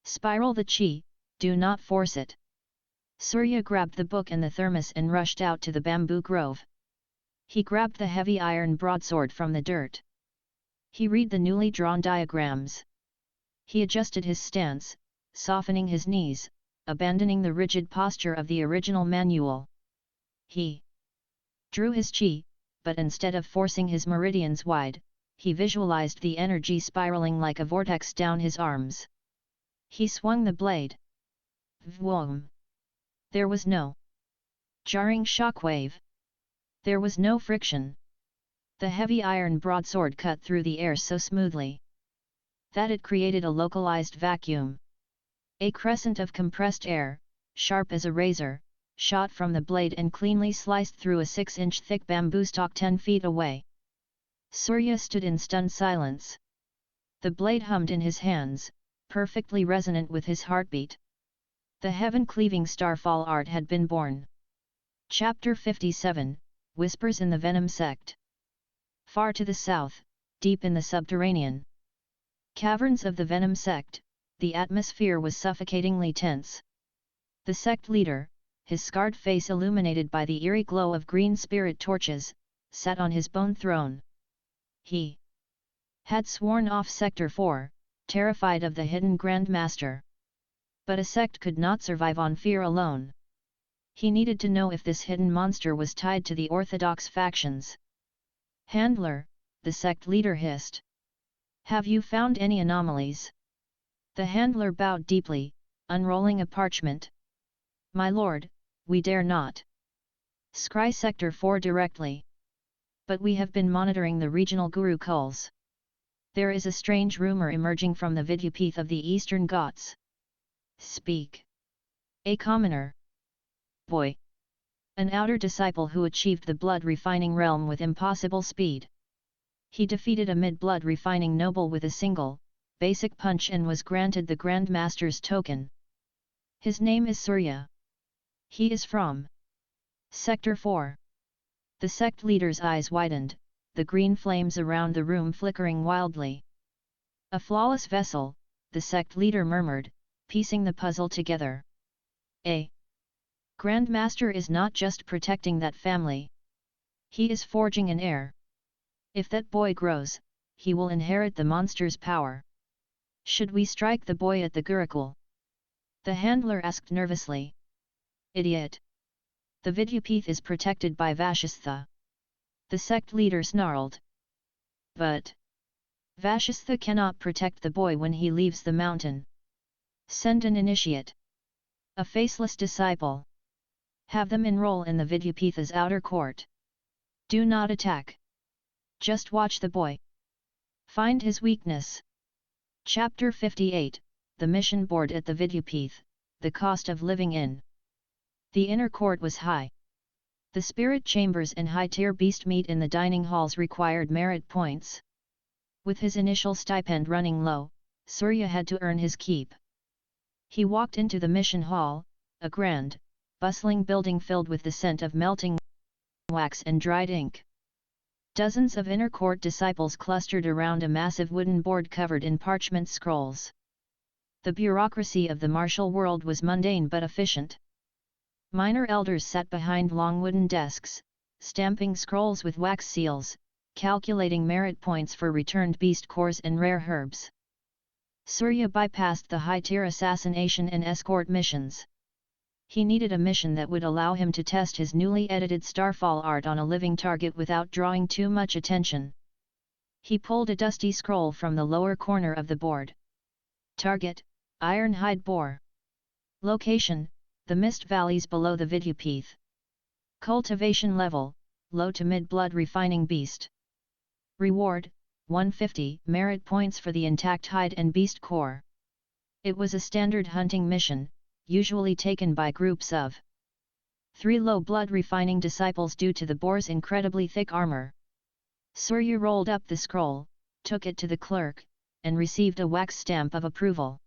Spiral the chi, do not force it. Surya grabbed the book and the thermos and rushed out to the bamboo grove. He grabbed the heavy iron broadsword from the dirt. He read the newly drawn diagrams. He adjusted his stance, softening his knees, abandoning the rigid posture of the original manual. He drew his chi, but instead of forcing his meridians wide, he visualized the energy spiraling like a vortex down his arms. He swung the blade. Vroom! There was no jarring shockwave. There was no friction. The heavy iron broadsword cut through the air so smoothly that it created a localized vacuum. A crescent of compressed air, sharp as a razor, shot from the blade and cleanly sliced through a 6-inch thick bamboo stalk 10 feet away. Surya stood in stunned silence. The blade hummed in his hands, perfectly resonant with his heartbeat. The heaven-cleaving starfall art had been born. Chapter 57, Whispers in the Venom Sect. Far to the south, deep in the subterranean caverns of the Venom Sect, the atmosphere was suffocatingly tense. The sect leader, his scarred face illuminated by the eerie glow of green spirit torches, sat on his bone throne. He had sworn off Sector 4, terrified of the hidden Grand Master. But a sect could not survive on fear alone. He needed to know if this hidden monster was tied to the orthodox factions. Handler, the sect leader hissed. Have you found any anomalies? The handler bowed deeply, unrolling a parchment. My lord, we dare not scry Sector 4 directly. But we have been monitoring the regional gurukuls. There is a strange rumor emerging from the Vidyapith of the Eastern Ghats. Speak. A commoner. Boy. An outer disciple who achieved the blood-refining realm with impossible speed. He defeated a mid-blood refining noble with a single, basic punch and was granted the Grand Master's token. His name is Surya. He is from Sector 4. The sect leader's eyes widened, the green flames around the room flickering wildly. A flawless vessel, the sect leader murmured, piecing the puzzle together. A Grand Master is not just protecting that family. He is forging an heir. If that boy grows, he will inherit the monster's power. Should we strike the boy at the Gurukul? The handler asked nervously. Idiot! The Vidyapith is protected by Vashistha. The sect leader snarled. But Vashistha cannot protect the boy when he leaves the mountain. Send an initiate. A faceless disciple. Have them enroll in the Vidyapitha's outer court. Do not attack. Just watch the boy. Find his weakness. Chapter 58, The Mission Board at the Vidyapith, the cost of living in. The inner court was high. The spirit chambers and high-tier beast meat in the dining halls required merit points. With his initial stipend running low, Surya had to earn his keep. He walked into the mission hall, a grand, bustling building filled with the scent of melting wax and dried ink. Dozens of inner court disciples clustered around a massive wooden board covered in parchment scrolls. The bureaucracy of the martial world was mundane but efficient. Minor elders sat behind long wooden desks, stamping scrolls with wax seals, calculating merit points for returned beast cores and rare herbs. Surya bypassed the high-tier assassination and escort missions. He needed a mission that would allow him to test his newly edited Starfall art on a living target without drawing too much attention. He pulled a dusty scroll from the lower corner of the board. Target, Ironhide Boar. Location, the mist valleys below the Vidyapith. Cultivation level, low to mid-blood refining beast. Reward, 150 merit points for the intact hide and beast core. It was a standard hunting mission, usually taken by groups of 3 low-blood refining disciples due to the boar's incredibly thick armor. Surya rolled up the scroll, took it to the clerk, and received a wax stamp of approval.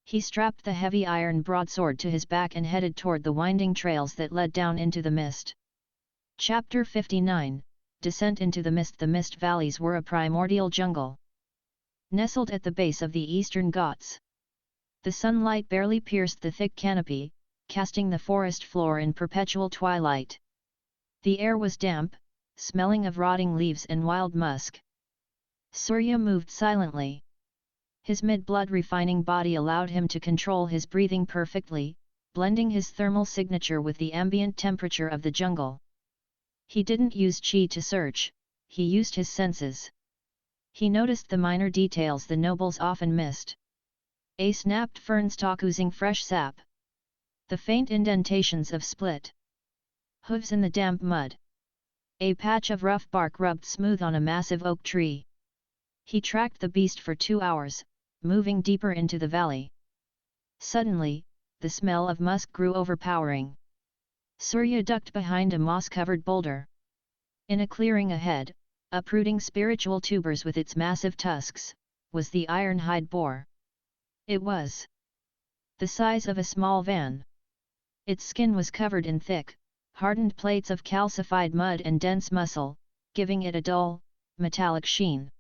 He strapped the heavy iron broadsword to his back and headed toward the winding trails that led down into the mist. Chapter 59, Descent into the Mist. The mist valleys were a primordial jungle, nestled at the base of the eastern Ghats. The sunlight barely pierced the thick canopy, casting the forest floor in perpetual twilight. The air was damp, smelling of rotting leaves and wild musk. Surya moved silently. His mid-blood refining body allowed him to control his breathing perfectly, blending his thermal signature with the ambient temperature of the jungle. He didn't use chi to search, he used his senses. He noticed the minor details the nobles often missed. A snapped fern stalk oozing fresh sap. The faint indentations of split hooves in the damp mud. A patch of rough bark rubbed smooth on a massive oak tree. He tracked the beast for 2 hours, moving deeper into the valley. Suddenly, the smell of musk grew overpowering. Surya ducked behind a moss-covered boulder. In a clearing ahead, uprooting spiritual tubers with its massive tusks, was the iron-hide boar. It was the size of a small van. Its skin was covered in thick, hardened plates of calcified mud and dense muscle, giving it a dull, metallic sheen.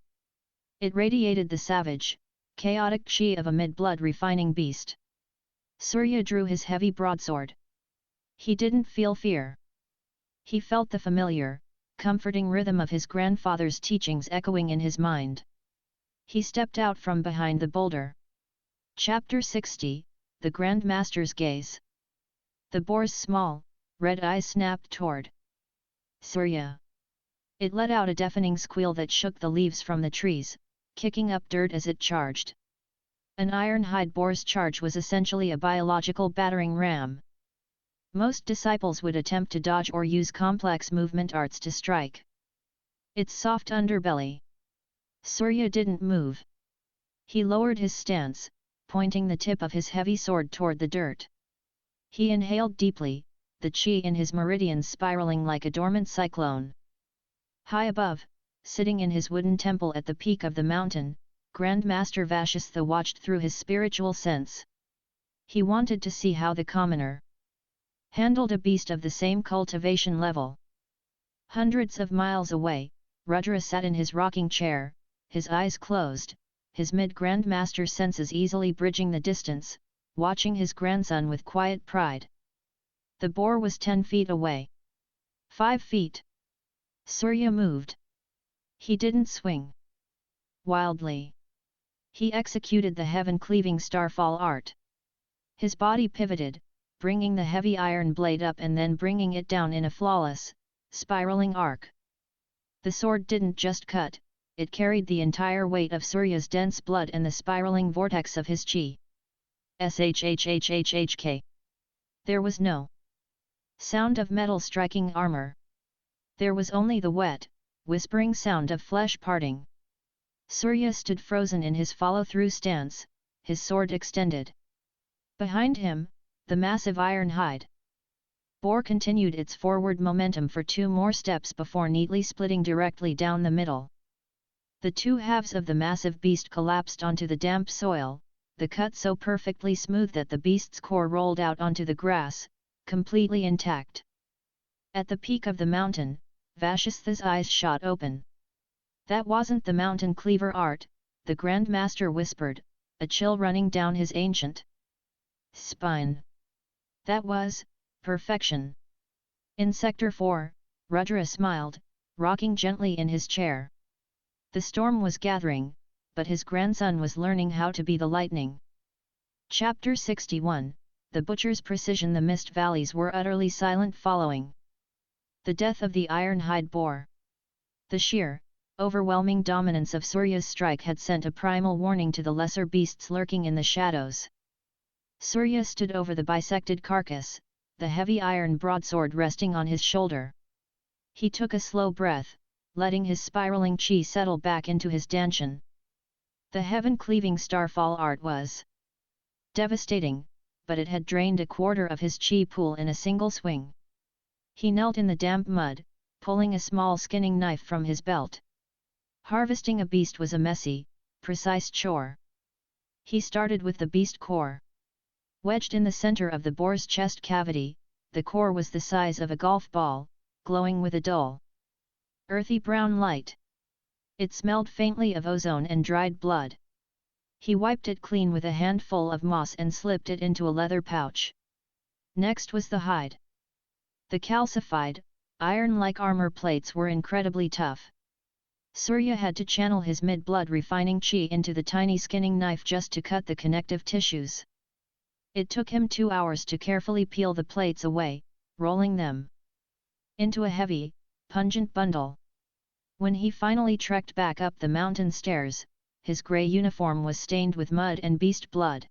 It radiated the savage, chaotic chi of a mid-blood refining beast. Surya drew his heavy broadsword. He didn't feel fear. He felt the familiar, comforting rhythm of his grandfather's teachings echoing in his mind. He stepped out from behind the boulder. Chapter 60, The Grand Master's Gaze. The boar's small, red eyes snapped toward Surya. It let out a deafening squeal that shook the leaves from the trees, kicking up dirt as it charged. An iron-hide boar's charge was essentially a biological battering ram. Most disciples would attempt to dodge or use complex movement arts to strike its soft underbelly. Surya didn't move. He lowered his stance, pointing the tip of his heavy sword toward the dirt. He inhaled deeply, the chi in his meridians spiraling like a dormant cyclone. High above, sitting in his wooden temple at the peak of the mountain, Grand Master Vashistha watched through his spiritual sense. He wanted to see how the commoner handled a beast of the same cultivation level. Hundreds of miles away, Rudra sat in his rocking chair, his eyes closed, his mid-Grand Master senses easily bridging the distance, watching his grandson with quiet pride. The boar was 10 feet away. 5 feet. Surya moved. He didn't swing wildly. He executed the heaven-cleaving starfall art. His body pivoted, bringing the heavy iron blade up and then bringing it down in a flawless, spiraling arc. The sword didn't just cut, it carried the entire weight of Surya's dense blood and the spiraling vortex of his chi. Shhhhhk. There was no sound of metal striking armor. There was only the wet, whispering sound of flesh parting. Surya stood frozen in his follow-through stance, his sword extended. Behind him, the massive iron-hide boar continued its forward momentum for 2 more steps before neatly splitting directly down the middle. The 2 halves of the massive beast collapsed onto the damp soil, the cut so perfectly smooth that the beast's core rolled out onto the grass, completely intact. At the peak of the mountain, Vashistha's eyes shot open. That wasn't the mountain cleaver art, the Grand Master whispered, a chill running down his ancient spine. That was perfection. In Sector 4, Rudra smiled, rocking gently in his chair. The storm was gathering, but his grandson was learning how to be the lightning. Chapter 61, The Butcher's Precision. The mist valleys were utterly silent following the death of the iron-hide boar. The sheer, overwhelming dominance of Surya's strike had sent a primal warning to the lesser beasts lurking in the shadows. Surya stood over the bisected carcass, the heavy iron broadsword resting on his shoulder. He took a slow breath, letting his spiraling chi settle back into his danshan. The heaven-cleaving starfall art was devastating, but it had drained a quarter of his chi pool in a single swing. He knelt in the damp mud, pulling a small skinning knife from his belt. Harvesting a beast was a messy, precise chore. He started with the beast core. Wedged in the center of the boar's chest cavity, the core was the size of a golf ball, glowing with a dull, earthy brown light. It smelled faintly of ozone and dried blood. He wiped it clean with a handful of moss and slipped it into a leather pouch. Next was the hide. The calcified, iron-like armor plates were incredibly tough. Surya had to channel his mid-blood refining chi into the tiny skinning knife just to cut the connective tissues. It took him 2 hours to carefully peel the plates away, rolling them into a heavy, pungent bundle. When he finally trekked back up the mountain stairs, his grey uniform was stained with mud and beast blood.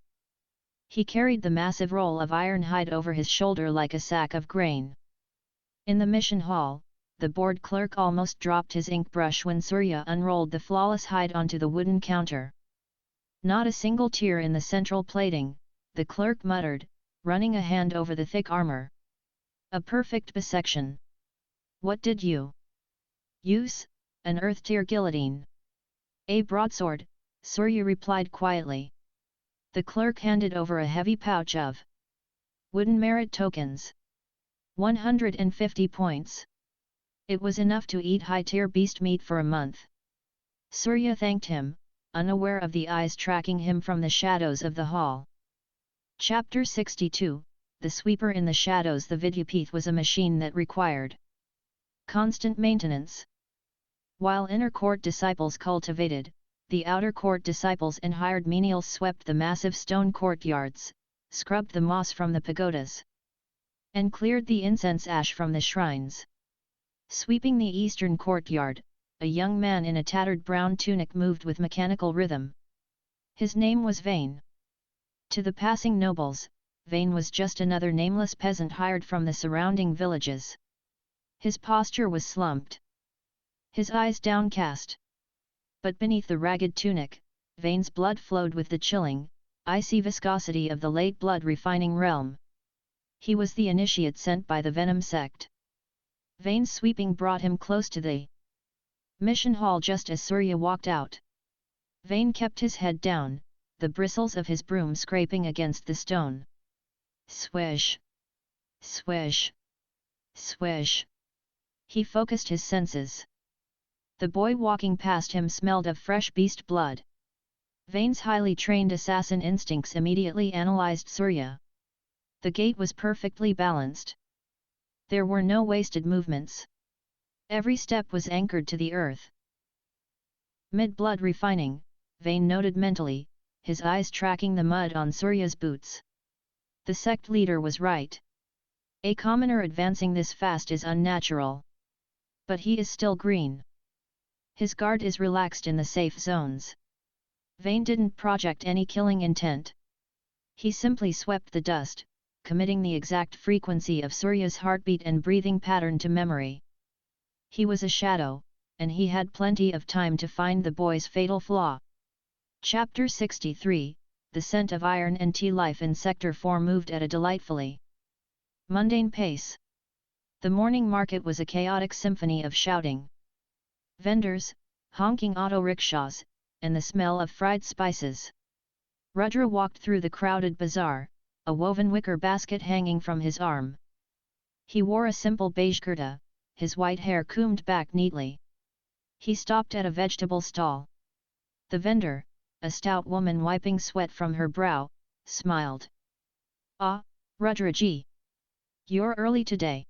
He carried the massive roll of iron hide over his shoulder like a sack of grain. In the mission hall, the board clerk almost dropped his ink brush when Surya unrolled the flawless hide onto the wooden counter. Not a single tear in the central plating, the clerk muttered, running a hand over the thick armor. A perfect bisection. What did you use? An earth-tier guillotine. A broadsword, Surya replied quietly. The clerk handed over a heavy pouch of wooden merit tokens. 150 points. It was enough to eat high-tier beast meat for a month. Surya thanked him, unaware of the eyes tracking him from the shadows of the hall. Chapter 62, The Sweeper in the Shadows. The Vidyapith was a machine that required constant maintenance. While inner court disciples cultivated, the outer court disciples and hired menials swept the massive stone courtyards, scrubbed the moss from the pagodas, and cleared the incense ash from the shrines. Sweeping the eastern courtyard, a young man in a tattered brown tunic moved with mechanical rhythm. His name was Vane. To the passing nobles, Vane was just another nameless peasant hired from the surrounding villages. His posture was slumped, his eyes downcast. But beneath the ragged tunic, Vane's blood flowed with the chilling, icy viscosity of the late blood refining realm. He was the initiate sent by the Venom sect. Vane's sweeping brought him close to the mission hall just as Surya walked out. Vane kept his head down, the bristles of his broom scraping against the stone. Swish! Swish! Swish! He focused his senses. The boy walking past him smelled of fresh beast blood. Vane's highly trained assassin instincts immediately analyzed Surya. The gait was perfectly balanced. There were no wasted movements. Every step was anchored to the earth. Mid-blood refining, Vane noted mentally, his eyes tracking the mud on Surya's boots. The sect leader was right. A commoner advancing this fast is unnatural. But he is still green. His guard is relaxed in the safe zones. Vane didn't project any killing intent. He simply swept the dust, committing the exact frequency of Surya's heartbeat and breathing pattern to memory. He was a shadow, and he had plenty of time to find the boy's fatal flaw. Chapter 63, The Scent of Iron and Tea. Life in Sector 4 moved at a delightfully mundane pace. The morning market was a chaotic symphony of shouting vendors, honking auto rickshaws, and the smell of fried spices. Rudra walked through the crowded bazaar, a woven wicker basket hanging from his arm. He wore a simple beige kurta, his white hair combed back neatly. He stopped at a vegetable stall. The vendor, a stout woman wiping sweat from her brow, smiled. "Ah, Rudraji! You're early today.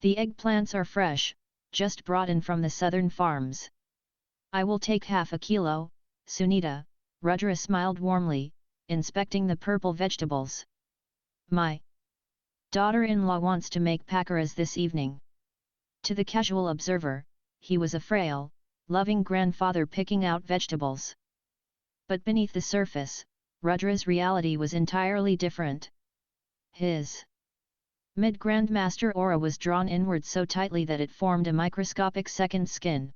The eggplants are fresh, just brought in from the southern farms." "I will take half a kilo, Sunita," Rudra smiled warmly, inspecting the purple vegetables. "My daughter-in-law wants to make pakaras this evening." To the casual observer, he was a frail, loving grandfather picking out vegetables. But beneath the surface, Rudra's reality was entirely different. His mid-grandmaster aura was drawn inward so tightly that it formed a microscopic second skin.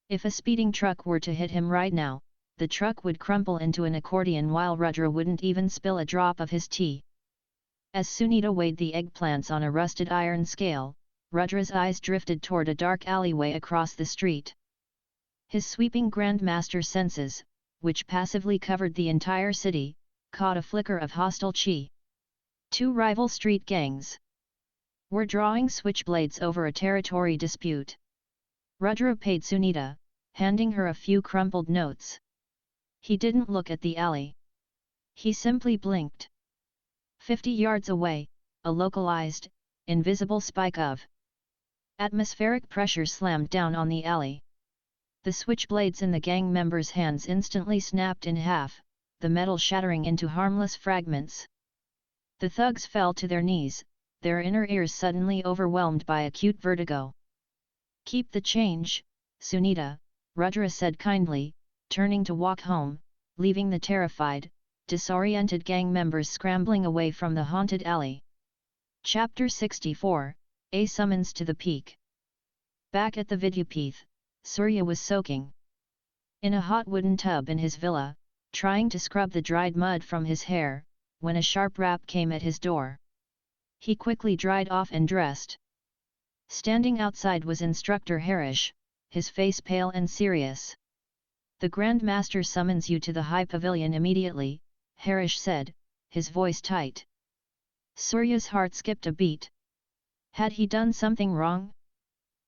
If a speeding truck were to hit him right now, the truck would crumple into an accordion while Rudra wouldn't even spill a drop of his tea. As Sunita weighed the eggplants on a rusted iron scale, Rudra's eyes drifted toward a dark alleyway across the street. His sweeping grandmaster senses, which passively covered the entire city, caught a flicker of hostile chi. Two rival street gangs were drawing switchblades over a territory dispute. Rudra paid Sunita, handing her a few crumpled notes. He didn't look at the alley. He simply blinked. 50 yards away, a localized, invisible spike of atmospheric pressure slammed down on the alley. The switchblades in the gang members' hands instantly snapped in half, the metal shattering into harmless fragments. The thugs fell to their knees, their inner ears suddenly overwhelmed by acute vertigo. "Keep the change, Sunita," Rudra said kindly, turning to walk home, leaving the terrified, disoriented gang members scrambling away from the haunted alley. Chapter 64, A Summons to the Peak. Back at the Vidyapith, Surya was soaking in a hot wooden tub in his villa, trying to scrub the dried mud from his hair, when a sharp rap came at his door. He quickly dried off and dressed. Standing outside was Instructor Harish, his face pale and serious. "The Grand Master summons you to the High Pavilion immediately," Harish said, his voice tight. Surya's heart skipped a beat. Had he done something wrong?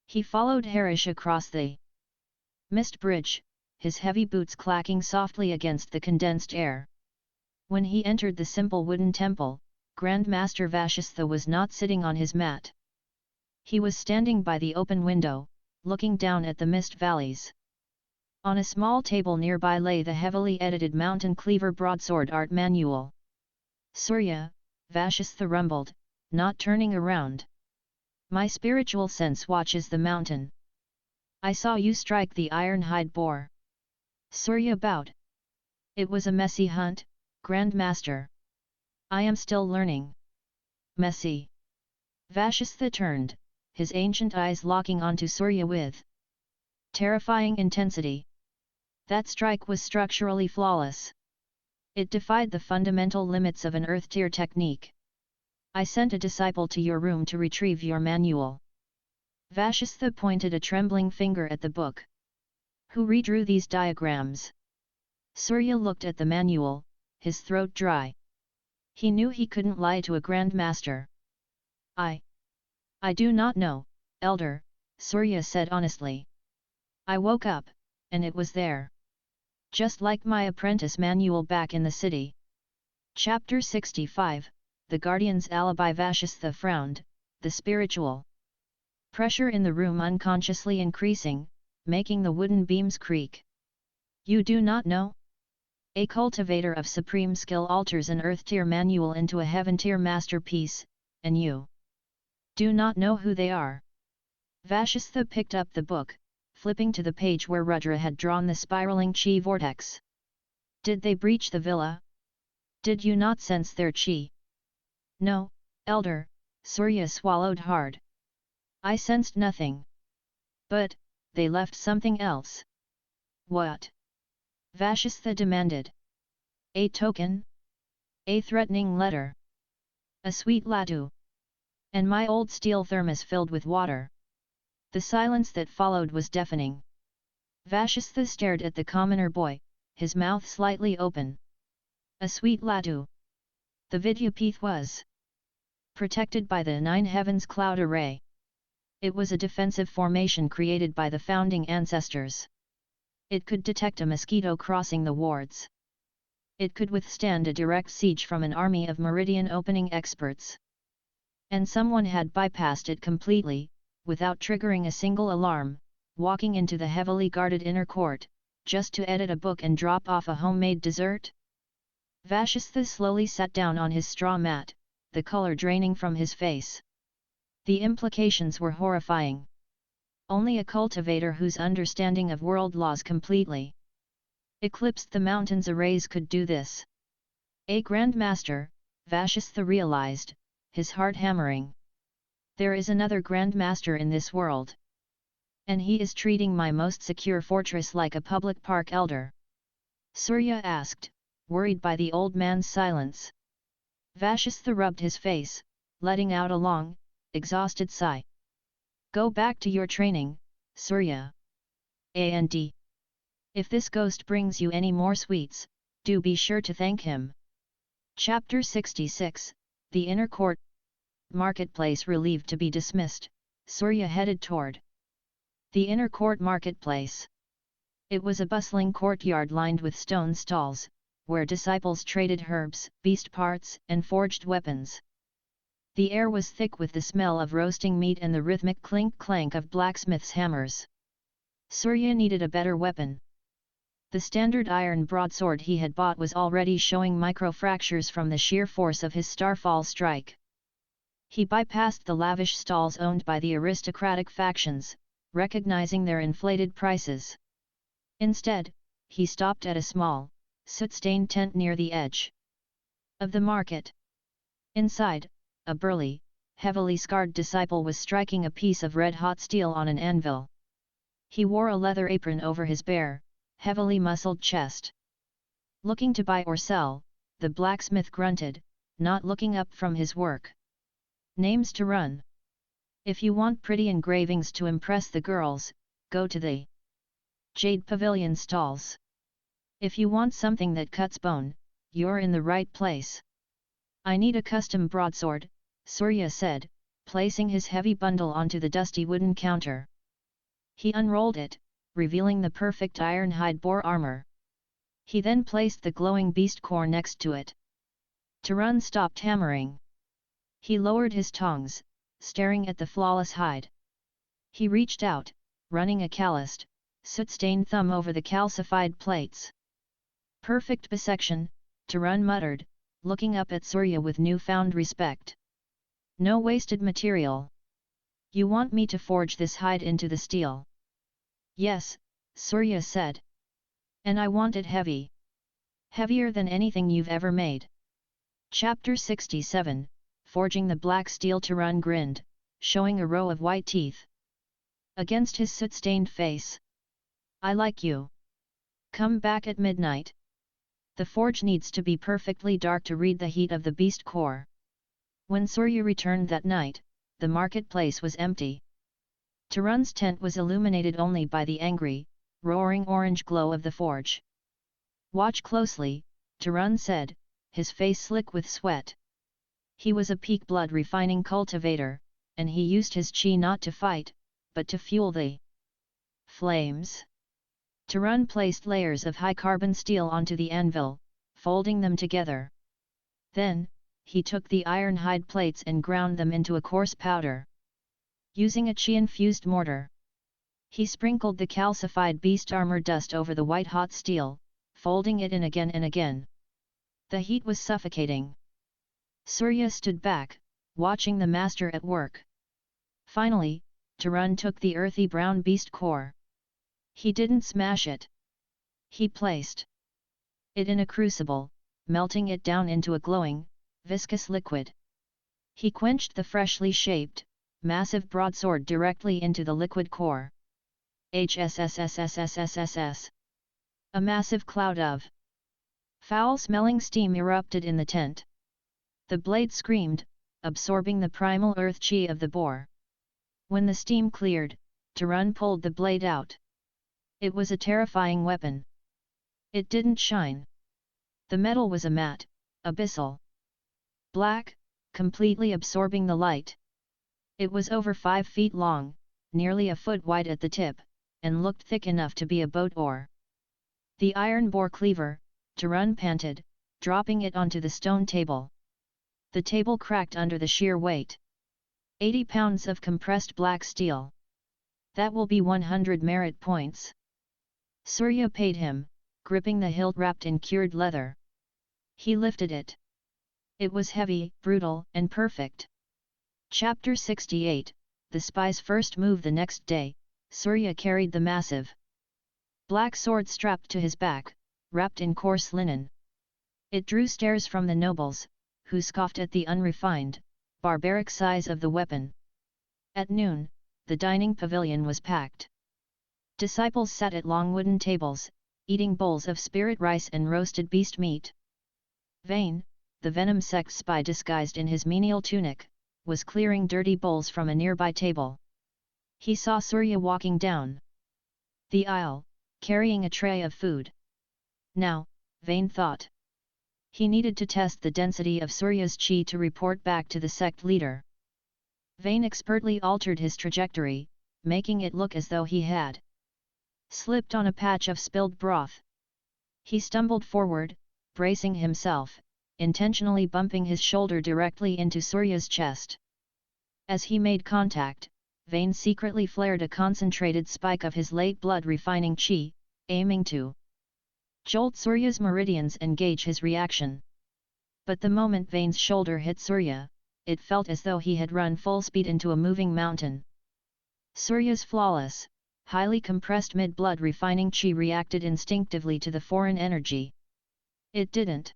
He followed Harish across the mist bridge, his heavy boots clacking softly against the condensed air. When he entered the simple wooden temple, Grand Master Vashistha was not sitting on his mat. He was standing by the open window, looking down at the mist valleys. On a small table nearby lay the heavily edited Mountain Cleaver Broadsword Art Manual. "Surya," Vashistha rumbled, not turning around. "My spiritual sense watches the mountain. I saw you strike the iron-hide boar." Surya bowed. "It was a messy hunt, Grand Master. I am still learning." "Messy?" Vashistha turned, his ancient eyes locking onto Surya with terrifying intensity. "That strike was structurally flawless. It defied the fundamental limits of an Earth-tier technique. I sent a disciple to your room to retrieve your manual." Vashistha pointed a trembling finger at the book. "Who redrew these diagrams?" Surya looked at the manual, his throat dry. He knew he couldn't lie to a Grand Master. I do not know, Elder," Surya said honestly. "I woke up, and it was there. Just like my apprentice manual back in the city." Chapter 65, The Guardian's Alibi. Vashistha frowned, the spiritual pressure in the room unconsciously increasing, making the wooden beams creak. "You do not know? A cultivator of supreme skill alters an Earth-tier manual into a Heaven-tier masterpiece, and you do not know who they are." Vashistha picked up the book, flipping to the page where Rudra had drawn the spiraling chi vortex. "Did they breach the villa? Did you not sense their chi?" "No, Elder," Surya swallowed hard. "I sensed nothing. But, they left something else." "What?" Vashistha demanded. "A token? A threatening letter? A sweet laddu? And my old steel thermos filled with water." The silence that followed was deafening. Vashistha stared at the commoner boy, his mouth slightly open. A sweet laddu. The Vidyapith was protected by the 9 heavens cloud array. It was a defensive formation created by the founding ancestors. It could detect a mosquito crossing the wards. It could withstand a direct siege from an army of meridian opening experts. And someone had bypassed it completely, without triggering a single alarm, walking into the heavily guarded inner court, just to edit a book and drop off a homemade dessert. Vashistha slowly sat down on his straw mat, the color draining from his face. The implications were horrifying. Only a cultivator whose understanding of world laws completely eclipsed the mountain's arrays could do this. A Grand Master, Vashistha realized, his heart hammering. There is another Grand Master in this world. And he is treating my most secure fortress like a public park. Elder?" Surya asked, worried by the old man's silence. Vashistha rubbed his face, letting out a long, exhausted sigh. "Go back to your training, Surya. And If this ghost brings you any more sweets, do be sure to thank him. Chapter 66, The Inner Court. Marketplace. Relieved to be dismissed, Surya headed toward the inner court marketplace. It was a bustling courtyard lined with stone stalls, where disciples traded herbs, beast parts, and forged weapons. The air was thick with the smell of roasting meat and the rhythmic clink-clank of blacksmiths' hammers. Surya needed a better weapon. The standard iron broadsword he had bought was already showing micro-fractures from the sheer force of his starfall strike. He bypassed the lavish stalls owned by the aristocratic factions, recognizing their inflated prices. Instead, he stopped at a small, soot-stained tent near the edge of the market. Inside, a burly, heavily scarred disciple was striking a piece of red-hot steel on an anvil. He wore a leather apron over his bare, heavily muscled chest. Looking to buy or sell, the blacksmith grunted, not looking up from his work. Name's Tarun. If you want pretty engravings to impress the girls, go to the Jade Pavilion stalls. If you want something that cuts bone, you're in the right place. I need a custom broadsword, Surya said, placing his heavy bundle onto the dusty wooden counter. He unrolled it, revealing the perfect iron-hide boar armor. He then placed the glowing beast core next to it. Tarun stopped hammering. He lowered his tongs, staring at the flawless hide. He reached out, running a calloused, soot-stained thumb over the calcified plates. Perfect bisection, Tarun muttered, looking up at Surya with newfound respect. No wasted material. You want me to forge this hide into the steel? Yes, Surya said. And I want it heavy. Heavier than anything you've ever made. Chapter 67, Forging the Black Steel. Tarun grinned, showing a row of white teeth against his soot-stained face. I like you. Come back at midnight. The forge needs to be perfectly dark to read the heat of the beast core. When Surya returned that night, the marketplace was empty. Tarun's tent was illuminated only by the angry, roaring orange glow of the forge. Watch closely, Tarun said, his face slick with sweat. He was a peak blood refining cultivator, and he used his chi not to fight, but to fuel the flames. Tarun placed layers of high-carbon steel onto the anvil, folding them together. Then, he took the iron hide plates and ground them into a coarse powder. Using a chi-infused mortar, he sprinkled the calcified beast armor dust over the white-hot steel, folding it in again and again. The heat was suffocating. Surya stood back, watching the master at work. Finally, Tarun took the earthy brown beast core. He didn't smash it. He placed it in a crucible, melting it down into a glowing, viscous liquid. He quenched the freshly shaped, massive broadsword directly into the liquid core. HSSSSSSSS. A massive cloud of foul-smelling steam erupted in the tent. The blade screamed, absorbing the primal earth chi of the boar. When the steam cleared, Tarun pulled the blade out. It was a terrifying weapon. It didn't shine. The metal was a matte, abyssal black, completely absorbing the light. It was over 5 feet long, nearly a foot wide at the tip, and looked thick enough to be a boat oar. The iron bore cleaver, Tarun panted, dropping it onto the stone table. The table cracked under the sheer weight. 80 pounds of compressed black steel. That will be 100 merit points. Surya paid him, gripping the hilt wrapped in cured leather. He lifted it. It was heavy, brutal, and perfect. Chapter 68, The Spy's first move. The next day, Surya carried the massive black sword strapped to his back, wrapped in coarse linen. It drew stares from the nobles, who scoffed at the unrefined, barbaric size of the weapon. At noon, the dining pavilion was packed. Disciples sat at long wooden tables, eating bowls of spirit rice and roasted beast meat. Vane, the Venom sect spy disguised in his menial tunic, was clearing dirty bowls from a nearby table. He saw Surya walking down the aisle, carrying a tray of food. Now, Vayne thought. He needed to test the density of Surya's chi to report back to the sect leader. Vayne expertly altered his trajectory, making it look as though he had slipped on a patch of spilled broth. He stumbled forward, bracing himself, intentionally bumping his shoulder directly into Surya's chest. As he made contact, Vayne secretly flared a concentrated spike of his late blood refining chi, aiming to jolt Surya's meridians and gauge his reaction. But the moment Vayne's shoulder hit Surya, it felt as though he had run full speed into a moving mountain. Surya's flawless, highly compressed mid-blood refining chi reacted instinctively to the foreign energy. It didn't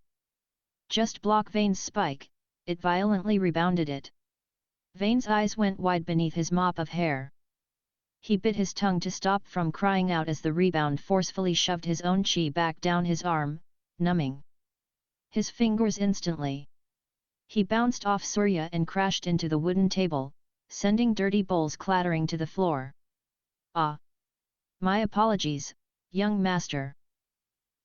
just block Vayne's spike, it violently rebounded it. Vayne's eyes went wide beneath his mop of hair. He bit his tongue to stop from crying out as the rebound forcefully shoved his own chi back down his arm, numbing his fingers instantly. He bounced off Surya and crashed into the wooden table, sending dirty bowls clattering to the floor. "Ah! My apologies, young master."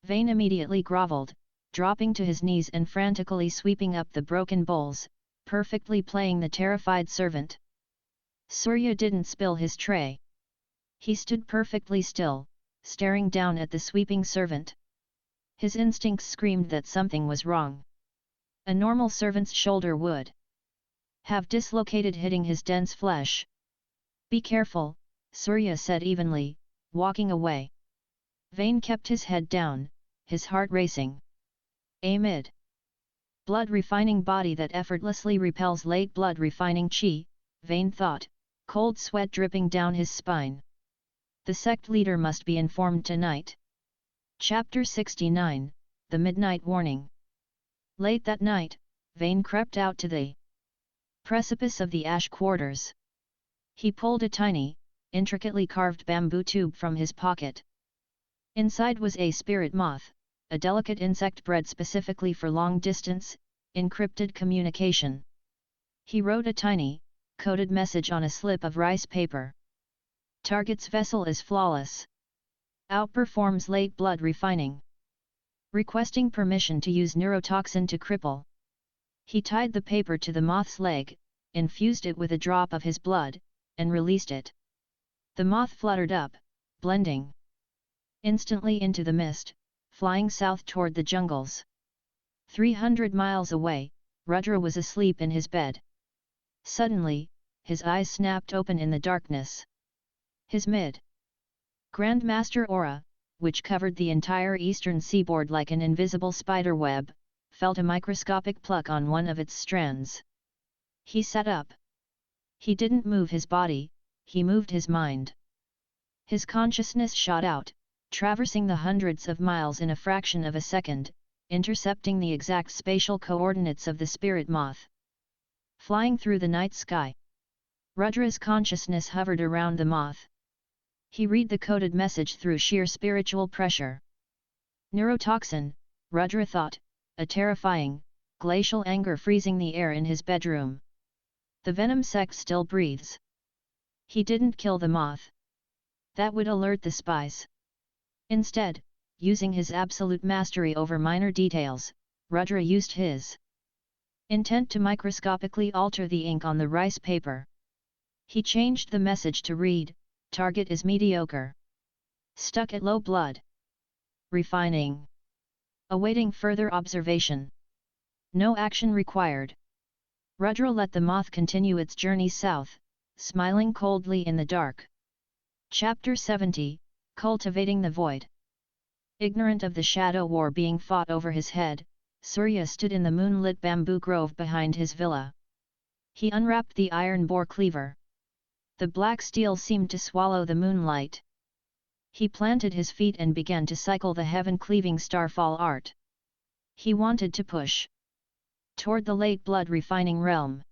Vayne immediately groveled, dropping to his knees and frantically sweeping up the broken bowls, perfectly playing the terrified servant. Surya didn't spill his tray. He stood perfectly still, staring down at the sweeping servant. His instincts screamed that something was wrong. A normal servant's shoulder would have dislocated, hitting his dense flesh. "Be careful," Surya said evenly, walking away. Vayne kept his head down, his heart racing. A mid-blood refining body that effortlessly repels late blood refining chi, Vayne thought, cold sweat dripping down his spine. The sect leader must be informed tonight. Chapter 69, The Midnight Warning. Late that night, Vayne crept out to the precipice of the ash quarters. He pulled a tiny, intricately carved bamboo tube from his pocket. Inside was a spirit moth, a delicate insect bred specifically for long-distance, encrypted communication. He wrote a tiny, coded message on a slip of rice paper. "Target's vessel is flawless. Outperforms late blood refining. Requesting permission to use neurotoxin to cripple." He tied the paper to the moth's leg, infused it with a drop of his blood, and released it. The moth fluttered up, blending instantly into the mist, flying south toward the jungles. 300 miles away, Rudra was asleep in his bed. Suddenly, his eyes snapped open in the darkness. His Grandmaster aura, which covered the entire eastern seaboard like an invisible spider web, felt a microscopic pluck on one of its strands. He sat up. He didn't move his body, he moved his mind. His consciousness shot out, traversing the hundreds of miles in a fraction of a second, intercepting the exact spatial coordinates of the spirit moth. Flying through the night sky. Rudra's consciousness hovered around the moth. He read the coded message through sheer spiritual pressure. Neurotoxin, Rudra thought, a terrifying, glacial anger freezing the air in his bedroom. The venom sect still breathes. He didn't kill the moth. That would alert the spies. Instead, using his absolute mastery over minor details, Rudra used his intent to microscopically alter the ink on the rice paper. He changed the message to read, "Target is mediocre. Stuck at low blood refining. Awaiting further observation. No action required." Rudra let the moth continue its journey south, smiling coldly in the dark. Chapter 70, Cultivating the Void. Ignorant of the shadow war being fought over his head, Surya stood in the moonlit bamboo grove behind his villa. He unwrapped the iron bore cleaver. The black steel seemed to swallow the moonlight. He planted his feet and began to cycle the heaven-cleaving starfall art. He wanted to push toward the late blood refining realm.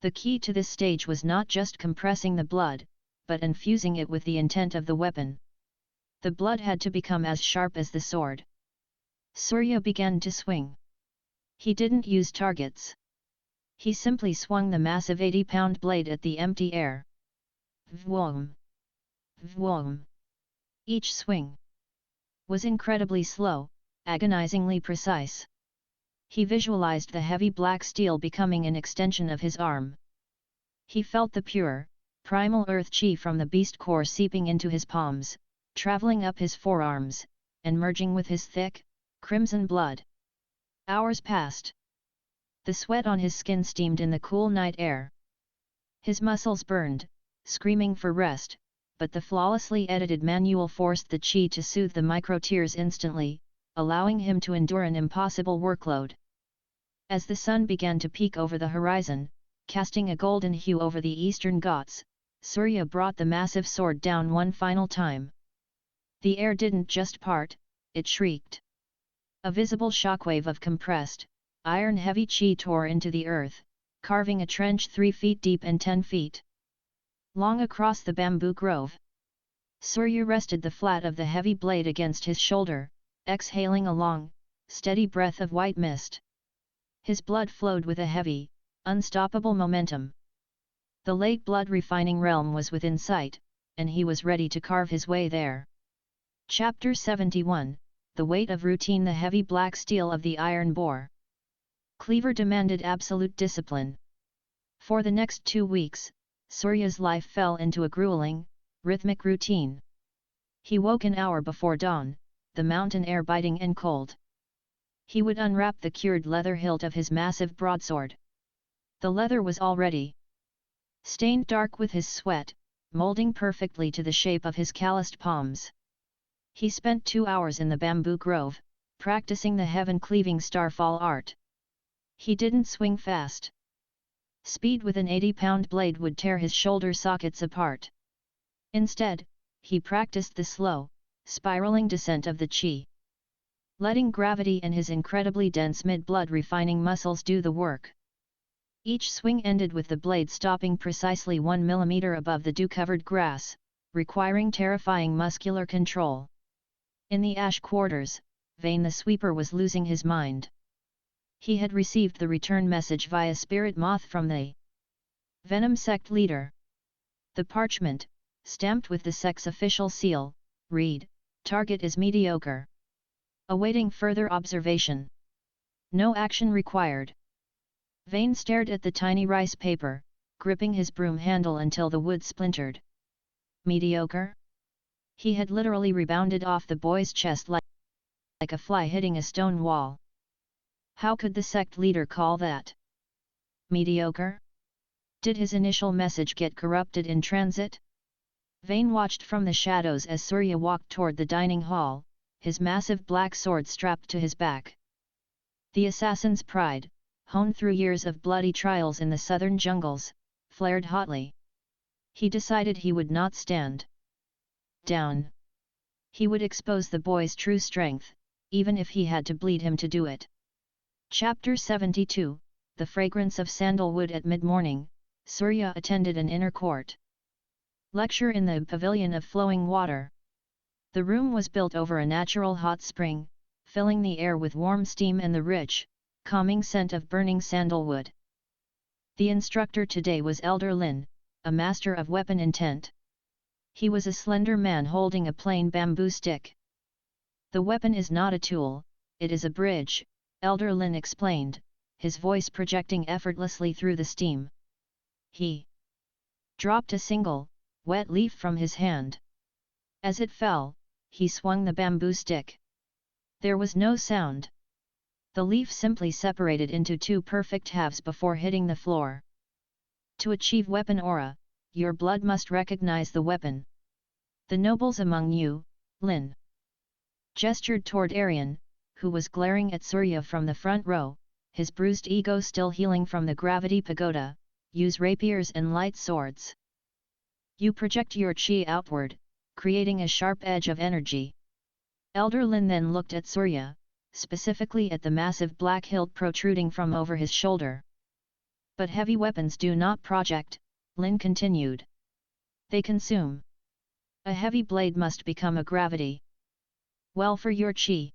The key to this stage was not just compressing the blood, but infusing it with the intent of the weapon. The blood had to become as sharp as the sword. Surya began to swing. He didn't use targets. He simply swung the massive 80-pound blade at the empty air. Vwoom! Vwoom! Each swing was incredibly slow, agonizingly precise. He visualized the heavy black steel becoming an extension of his arm. He felt the pure, primal earth chi from the beast core seeping into his palms, traveling up his forearms, and merging with his thick, crimson blood. Hours passed. The sweat on his skin steamed in the cool night air. His muscles burned, screaming for rest, but the flawlessly edited manual forced the chi to soothe the micro-tears instantly, allowing him to endure an impossible workload. As the sun began to peak over the horizon, casting a golden hue over the eastern Ghats, Surya brought the massive sword down one final time. The air didn't just part, it shrieked. A visible shockwave of compressed, iron-heavy chi tore into the earth, carving a trench 3 feet deep and 10 feet long across the bamboo grove. Surya rested the flat of the heavy blade against his shoulder, exhaling a long, steady breath of white mist. His blood flowed with a heavy, unstoppable momentum. The late blood-refining realm was within sight, and he was ready to carve his way there. Chapter 71, The Weight of Routine. The heavy black steel of the iron bore cleaver demanded absolute discipline. For the next 2 weeks, Surya's life fell into a grueling, rhythmic routine. He woke an hour before dawn, the mountain air biting and cold. He would unwrap the cured leather hilt of his massive broadsword. The leather was already stained dark with his sweat, molding perfectly to the shape of his calloused palms. He spent 2 hours in the bamboo grove, practicing the heaven-cleaving starfall art. He didn't swing fast. Speed with an 80-pound blade would tear his shoulder sockets apart. Instead, he practiced the slow, spiraling descent of the chi. Letting gravity and his incredibly dense mid-blood refining muscles do the work. Each swing ended with the blade stopping precisely 1 millimeter above the dew-covered grass, requiring terrifying muscular control. In the ash quarters, Vane the sweeper was losing his mind. He had received the return message via spirit moth from the Venom sect leader. The parchment, stamped with the sect's official seal, read, "Target is mediocre. Awaiting further observation. No action required." Vane stared at the tiny rice paper, gripping his broom handle until the wood splintered. Mediocre? He had literally rebounded off the boy's chest like a fly hitting a stone wall. How could the sect leader call that mediocre? Did his initial message get corrupted in transit? Vane watched from the shadows as Surya walked toward the dining hall, his massive black sword strapped to his back. The assassin's pride, honed through years of bloody trials in the southern jungles, flared hotly. He decided he would not stand down. He would expose the boy's true strength, even if he had to bleed him to do it. Chapter 72, The Fragrance of Sandalwood. At mid-morning, Surya attended an inner court lecture in the Pavilion of Flowing Water. The room was built over a natural hot spring, filling the air with warm steam and the rich, calming scent of burning sandalwood. The instructor today was Elder Lin, a master of weapon intent. He was a slender man holding a plain bamboo stick. "The weapon is not a tool, it is a bridge," Elder Lin explained, his voice projecting effortlessly through the steam. He dropped a single, wet leaf from his hand. As it fell, he swung the bamboo stick. There was no sound. The leaf simply separated into 2 perfect halves before hitting the floor. To achieve weapon aura, your blood must recognize the weapon. The nobles among you, Lin gestured toward Aryan, who was glaring at Surya from the front row, his bruised ego still healing from the gravity pagoda, use rapiers and light swords. You project your chi outward, creating a sharp edge of energy. Elder Lin then looked at Surya, specifically at the massive black hilt protruding from over his shoulder. But heavy weapons do not project, Lin continued. They consume. A heavy blade must become a gravity well for your chi.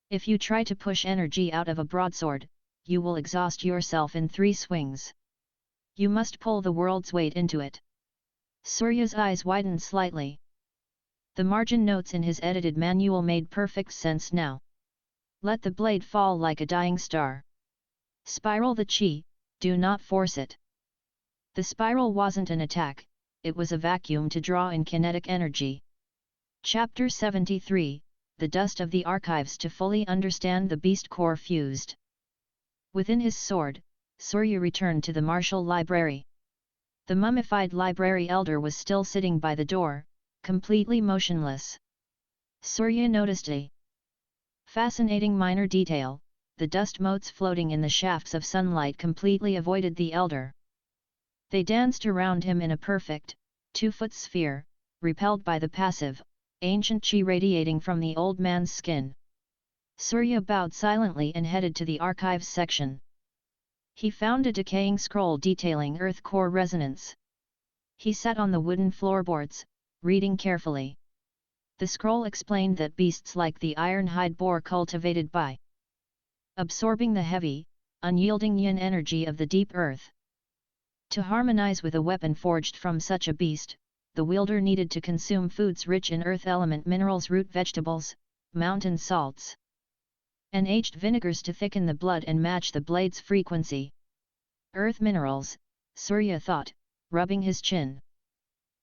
If you try to push energy out of a broadsword, you will exhaust yourself in 3 swings. You must pull the world's weight into it. Surya's eyes widened slightly. The margin notes in his edited manual made perfect sense now. Let the blade fall like a dying star. Spiral the chi, do not force it. The spiral wasn't an attack, it was a vacuum to draw in kinetic energy. Chapter 73, The Dust of the Archives. To fully understand the beast core fused within his sword, Surya returned to the martial library. The mummified library elder was still sitting by the door, completely motionless. Surya noticed a fascinating minor detail: the dust motes floating in the shafts of sunlight completely avoided the elder. They danced around him in a perfect, 2-foot sphere, repelled by the passive, ancient chi radiating from the old man's skin. Surya bowed silently and headed to the archives section. He found a decaying scroll detailing earth core resonance. He sat on the wooden floorboards, reading carefully. The scroll explained that beasts like the iron-hide boar cultivated by absorbing the heavy, unyielding yin energy of the deep earth. To harmonize with a weapon forged from such a beast, the wielder needed to consume foods rich in earth element minerals, root vegetables, mountain salts, and aged vinegars to thicken the blood and match the blade's frequency. Earth minerals, Surya thought, rubbing his chin.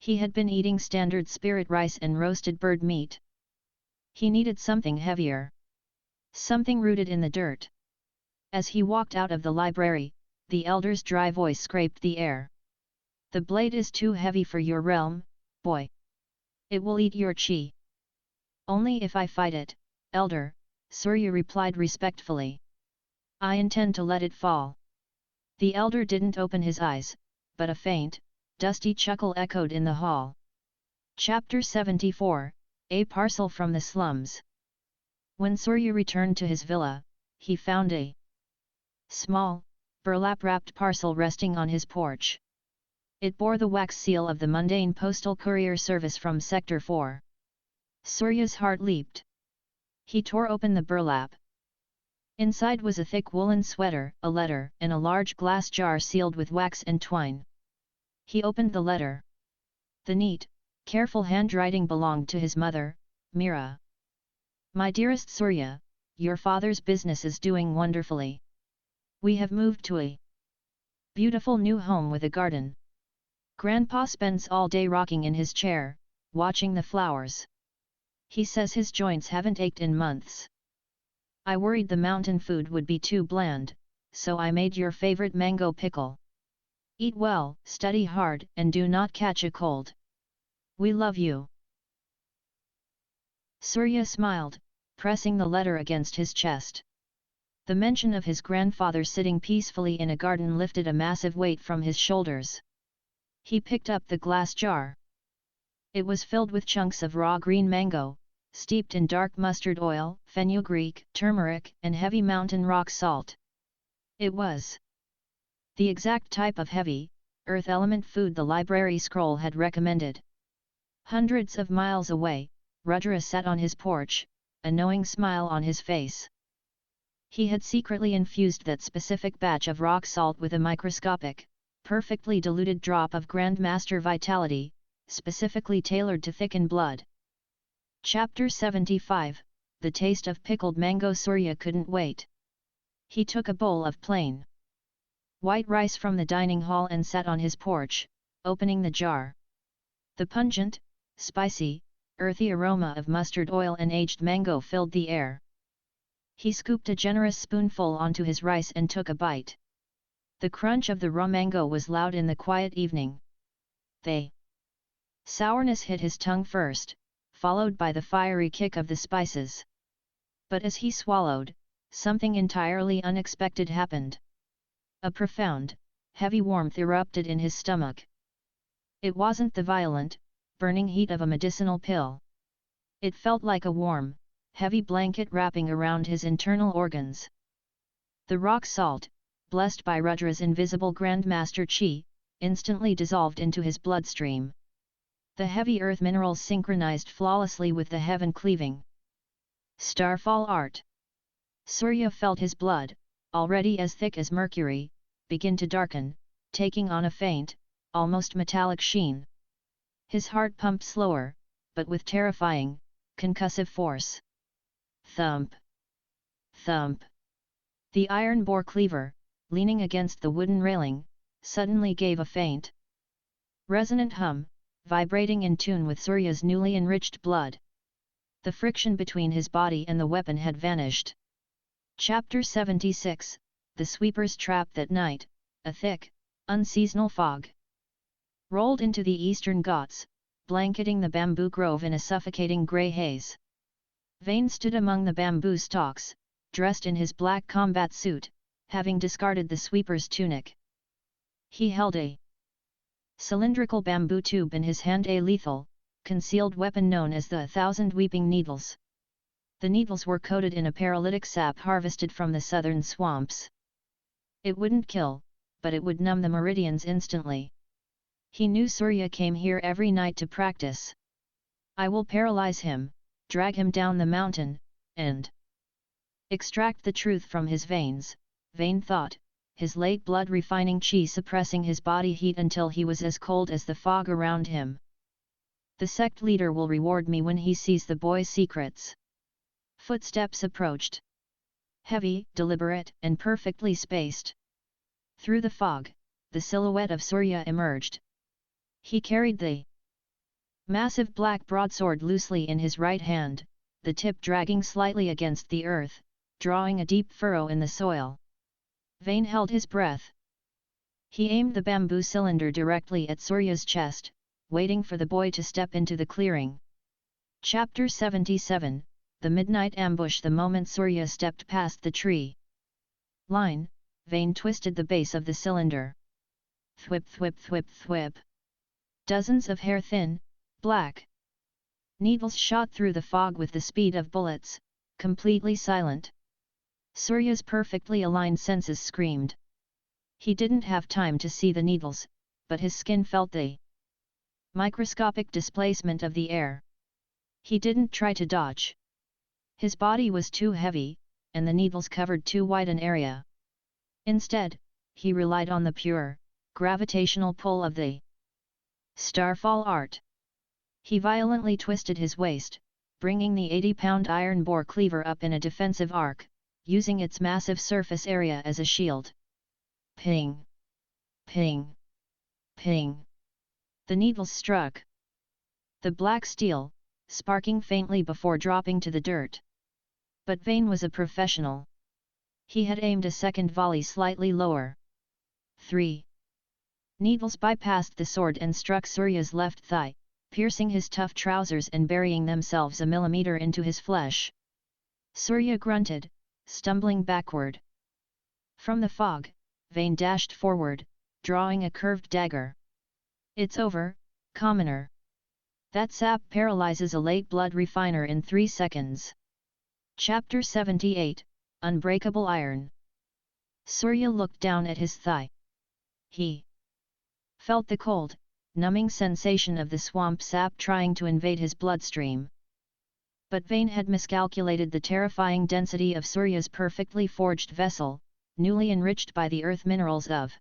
He had been eating standard spirit rice and roasted bird meat. He needed something heavier. Something rooted in the dirt. As he walked out of the library, the elder's dry voice scraped the air. The blade is too heavy for your realm, boy. It will eat your chi. Only if I fight it, elder, Surya replied respectfully. I intend to let it fall. The elder didn't open his eyes, but a faint, dusty chuckle echoed in the hall. Chapter 74, A Parcel from the Slums. When Surya returned to his villa, he found a small, burlap-wrapped parcel resting on his porch. It bore the wax seal of the mundane postal courier service from Sector 4. Surya's heart leaped. He tore open the burlap. Inside was a thick woolen sweater, a letter, and a large glass jar sealed with wax and twine. He opened the letter. The neat, careful handwriting belonged to his mother, Meera. My dearest Surya, your father's business is doing wonderfully. We have moved to a beautiful new home with a garden. Grandpa spends all day rocking in his chair, watching the flowers. He says his joints haven't ached in months. I worried the mountain food would be too bland, so I made your favorite mango pickle. Eat well, study hard, and do not catch a cold. We love you. Surya smiled, pressing the letter against his chest. The mention of his grandfather sitting peacefully in a garden lifted a massive weight from his shoulders. He picked up the glass jar. It was filled with chunks of raw green mango, steeped in dark mustard oil, fenugreek, turmeric, and heavy mountain rock salt. It was the exact type of heavy, earth element food the library scroll had recommended. Hundreds of miles away, Rudra sat on his porch, a knowing smile on his face. He had secretly infused that specific batch of rock salt with a microscopic, perfectly diluted drop of Grandmaster Vitality, specifically tailored to thicken blood. Chapter 75, The Taste of Pickled Mango. Surya couldn't wait. He took a bowl of plain white rice from the dining hall and sat on his porch, opening the jar. The pungent, spicy, earthy aroma of mustard oil and aged mango filled the air. He scooped a generous spoonful onto his rice and took a bite. The crunch of the raw mango was loud in the quiet evening. The sourness hit his tongue first, followed by the fiery kick of the spices. But as he swallowed, something entirely unexpected happened. A profound, heavy warmth erupted in his stomach. It wasn't the violent, burning heat of a medicinal pill. It felt like a warm, heavy blanket wrapping around his internal organs. The rock salt, blessed by Rudra's invisible Grandmaster Chi, instantly dissolved into his bloodstream. The heavy earth minerals synchronized flawlessly with the heaven-cleaving starfall art. Surya felt his blood, already as thick as mercury, begin to darken, taking on a faint, almost metallic sheen. His heart pumped slower, but with terrifying, concussive force. Thump! Thump! The iron bore cleaver, leaning against the wooden railing, suddenly gave a faint, resonant hum, vibrating in tune with Surya's newly enriched blood. The friction between his body and the weapon had vanished. Chapter 76, The Sweeper's Trap. That night, a thick, unseasonal fog rolled into the eastern Ghats, blanketing the bamboo grove in a suffocating grey haze. Vane stood among the bamboo stalks, dressed in his black combat suit, having discarded the sweeper's tunic. He held a cylindrical bamboo tube in his hand, a lethal, concealed weapon known as the 1,000 Weeping Needles. The needles were coated in a paralytic sap harvested from the southern swamps. It wouldn't kill, but it would numb the meridians instantly. He knew Surya came here every night to practice. I will paralyze him, drag him down the mountain, and extract the truth from his veins, Vane thought, his late blood refining chi suppressing his body heat until he was as cold as the fog around him. The sect leader will reward me when he sees the boy's secrets. Footsteps approached. Heavy, deliberate, and perfectly spaced. Through the fog, the silhouette of Surya emerged. He carried the massive black broadsword loosely in his right hand, the tip dragging slightly against the earth, drawing a deep furrow in the soil. Vane held his breath. He aimed the bamboo cylinder directly at Surya's chest, waiting for the boy to step into the clearing. Chapter 77, The Midnight Ambush. The moment Surya stepped past the tree line, Vane twisted the base of the cylinder. Thwip thwip thwip thwip. Dozens of hair-thin, black needles shot through the fog with the speed of bullets, completely silent. Surya's perfectly aligned senses screamed. He didn't have time to see the needles, but his skin felt the microscopic displacement of the air. He didn't try to dodge. His body was too heavy, and the needles covered too wide an area. Instead, he relied on the pure, gravitational pull of the Starfall art. He violently twisted his waist, bringing the 80-pound iron bore cleaver up in a defensive arc, using its massive surface area as a shield. Ping! Ping! Ping! The needles struck the black steel, sparking faintly before dropping to the dirt. But Vane was a professional. He had aimed a second volley slightly lower. 3 needles bypassed the sword and struck Surya's left thigh, piercing his tough trousers and burying themselves a millimeter into his flesh. Surya grunted, stumbling backward. From the fog, Vane dashed forward, drawing a curved dagger. It's over, commoner. That sap paralyzes a late blood refiner in 3 seconds. Chapter 78, Unbreakable Iron. Surya looked down at his thigh. He felt the cold, numbing sensation of the swamp sap trying to invade his bloodstream. But Vane had miscalculated the terrifying density of Surya's perfectly forged vessel, newly enriched by the earth minerals of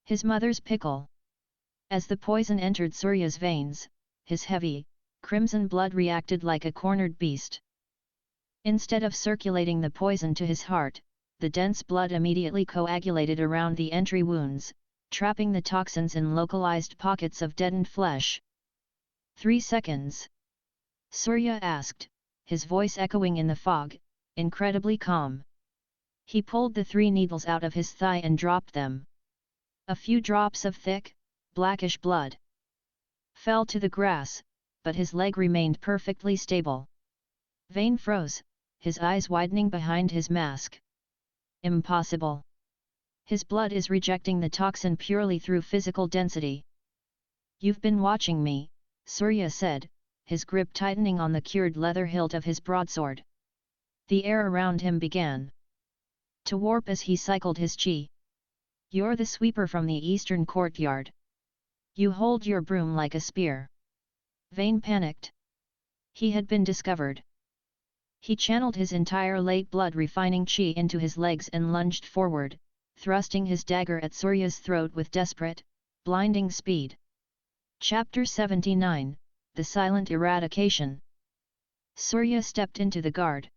his mother's pickle. As the poison entered Surya's veins, his heavy, crimson blood reacted like a cornered beast. Instead of circulating the poison to his heart, the dense blood immediately coagulated around the entry wounds, trapping the toxins in localized pockets of deadened flesh. 3 seconds? Surya asked, his voice echoing in the fog, incredibly calm. He pulled the 3 needles out of his thigh and dropped them. A few drops of thick, blackish blood fell to the grass, but his leg remained perfectly stable. Vane froze, his eyes widening behind his mask. Impossible. His blood is rejecting the toxin purely through physical density. You've been watching me, Surya said, his grip tightening on the cured leather hilt of his broadsword. The air around him began to warp as he cycled his chi. You're the sweeper from the eastern courtyard. You hold your broom like a spear. Vane panicked. He had been discovered. He channeled his entire late blood refining chi into his legs and lunged forward, thrusting his dagger at Surya's throat with desperate, blinding speed. Chapter 79, the silent eradication. Surya stepped into the guard.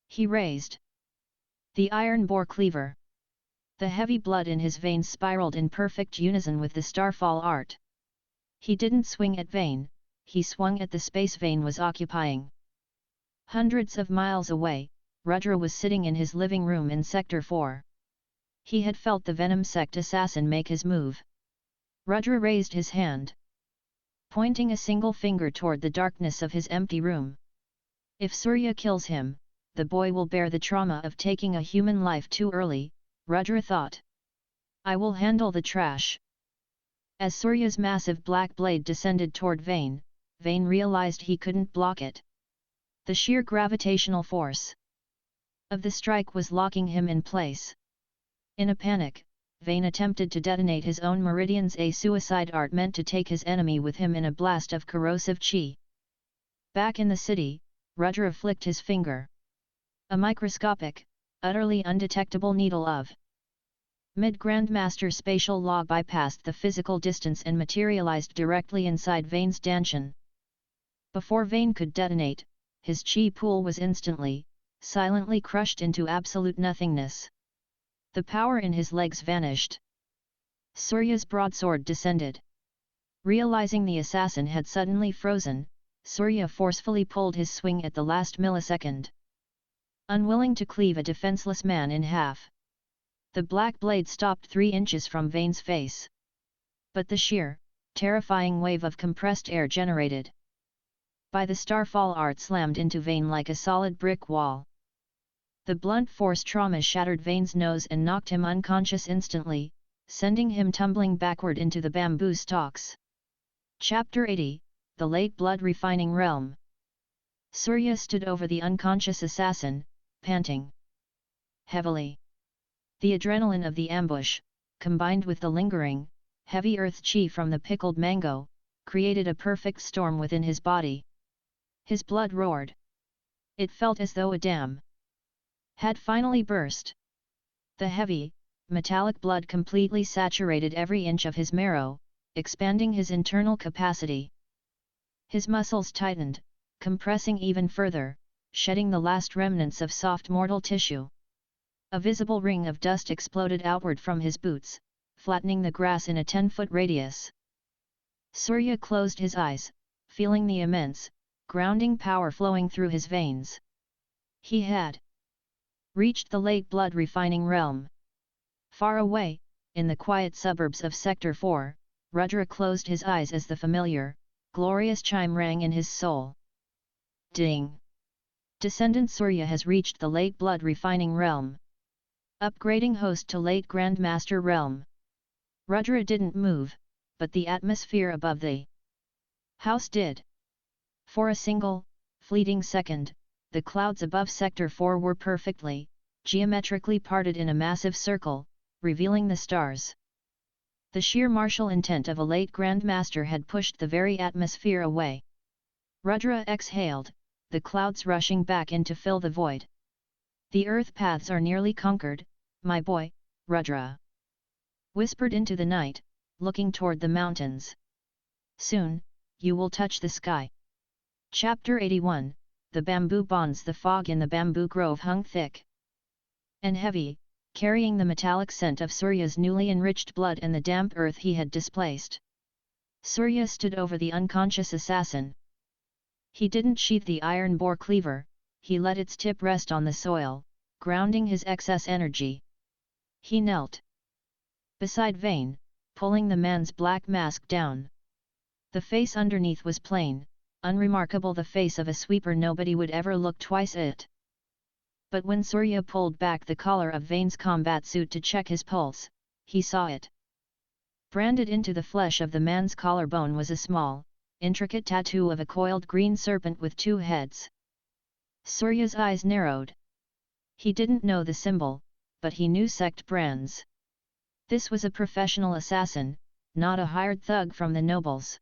He raised the iron boar cleaver. The heavy blood in his veins spiraled in perfect unison with the starfall art. He didn't swing at Vane, he swung at the space Vane was occupying. Hundreds of miles away, Rudra was sitting in his living room in Sector 4. He had felt the Venom Sect assassin make his move. Rudra raised his hand, pointing a single finger toward the darkness of his empty room. If Surya kills him, the boy will bear the trauma of taking a human life too early, Rudra thought. I will handle the trash. As Surya's massive black blade descended toward Vane, Vane realized he couldn't block it. The sheer gravitational force of the strike was locking him in place. In a panic, Vane attempted to detonate his own meridians, a suicide art meant to take his enemy with him in a blast of corrosive chi. Back in the city, Rudra flicked his finger. A microscopic, utterly undetectable needle of Mid-Grandmaster spatial law bypassed the physical distance and materialized directly inside Vane's Danshan. Before Vane could detonate, his chi pool was instantly, silently crushed into absolute nothingness. The power in his legs vanished. Surya's broadsword descended. Realizing the assassin had suddenly frozen, Surya forcefully pulled his swing at the last millisecond. Unwilling to cleave a defenseless man in half, the black blade stopped 3 inches from Vane's face. But the sheer, terrifying wave of compressed air generated by the starfall art slammed into Vane like a solid brick wall. The blunt force trauma shattered Vane's nose and knocked him unconscious instantly, sending him tumbling backward into the bamboo stalks. Chapter 80, The Late Blood Refining Realm. Surya stood over the unconscious assassin, panting heavily. The adrenaline of the ambush, combined with the lingering, heavy earth chi from the pickled mango, created a perfect storm within his body. His blood roared. It felt as though a dam had finally burst. The heavy, metallic blood completely saturated every inch of his marrow, expanding his internal capacity. His muscles tightened, compressing even further, shedding the last remnants of soft mortal tissue. A visible ring of dust exploded outward from his boots, flattening the grass in a 10-foot radius. Surya closed his eyes, feeling the immense, grounding power flowing through his veins. He had reached the late blood refining realm. Far away, in the quiet suburbs of Sector 4, Rudra closed his eyes as the familiar, glorious chime rang in his soul. Ding! Descendant Surya has reached the late blood refining realm. Upgrading host to late Grandmaster realm. Rudra didn't move, but the atmosphere above the house did. For a single, fleeting second, the clouds above Sector 4 were perfectly, geometrically parted in a massive circle, revealing the stars. The sheer martial intent of a late Grandmaster had pushed the very atmosphere away. Rudra exhaled, the clouds rushing back in to fill the void. The earth paths are nearly conquered, my boy, Rudra whispered into the night, looking toward the mountains. Soon, you will touch the sky. Chapter 81, The Bamboo Bonds. The fog in the bamboo grove hung thick and heavy, carrying the metallic scent of Surya's newly enriched blood and the damp earth he had displaced. Surya stood over the unconscious assassin. He didn't sheath the iron boar cleaver, he let its tip rest on the soil, grounding his excess energy. He knelt beside Vane, pulling the man's black mask down. The face underneath was plain, unremarkable, the face of a sweeper nobody would ever look twice at. But when Surya pulled back the collar of Vane's combat suit to check his pulse, he saw it. Branded into the flesh of the man's collarbone was a small, intricate tattoo of a coiled green serpent with 2 heads. Surya's eyes narrowed. He didn't know the symbol, but he knew sect brands. This was a professional assassin, not a hired thug from the nobles.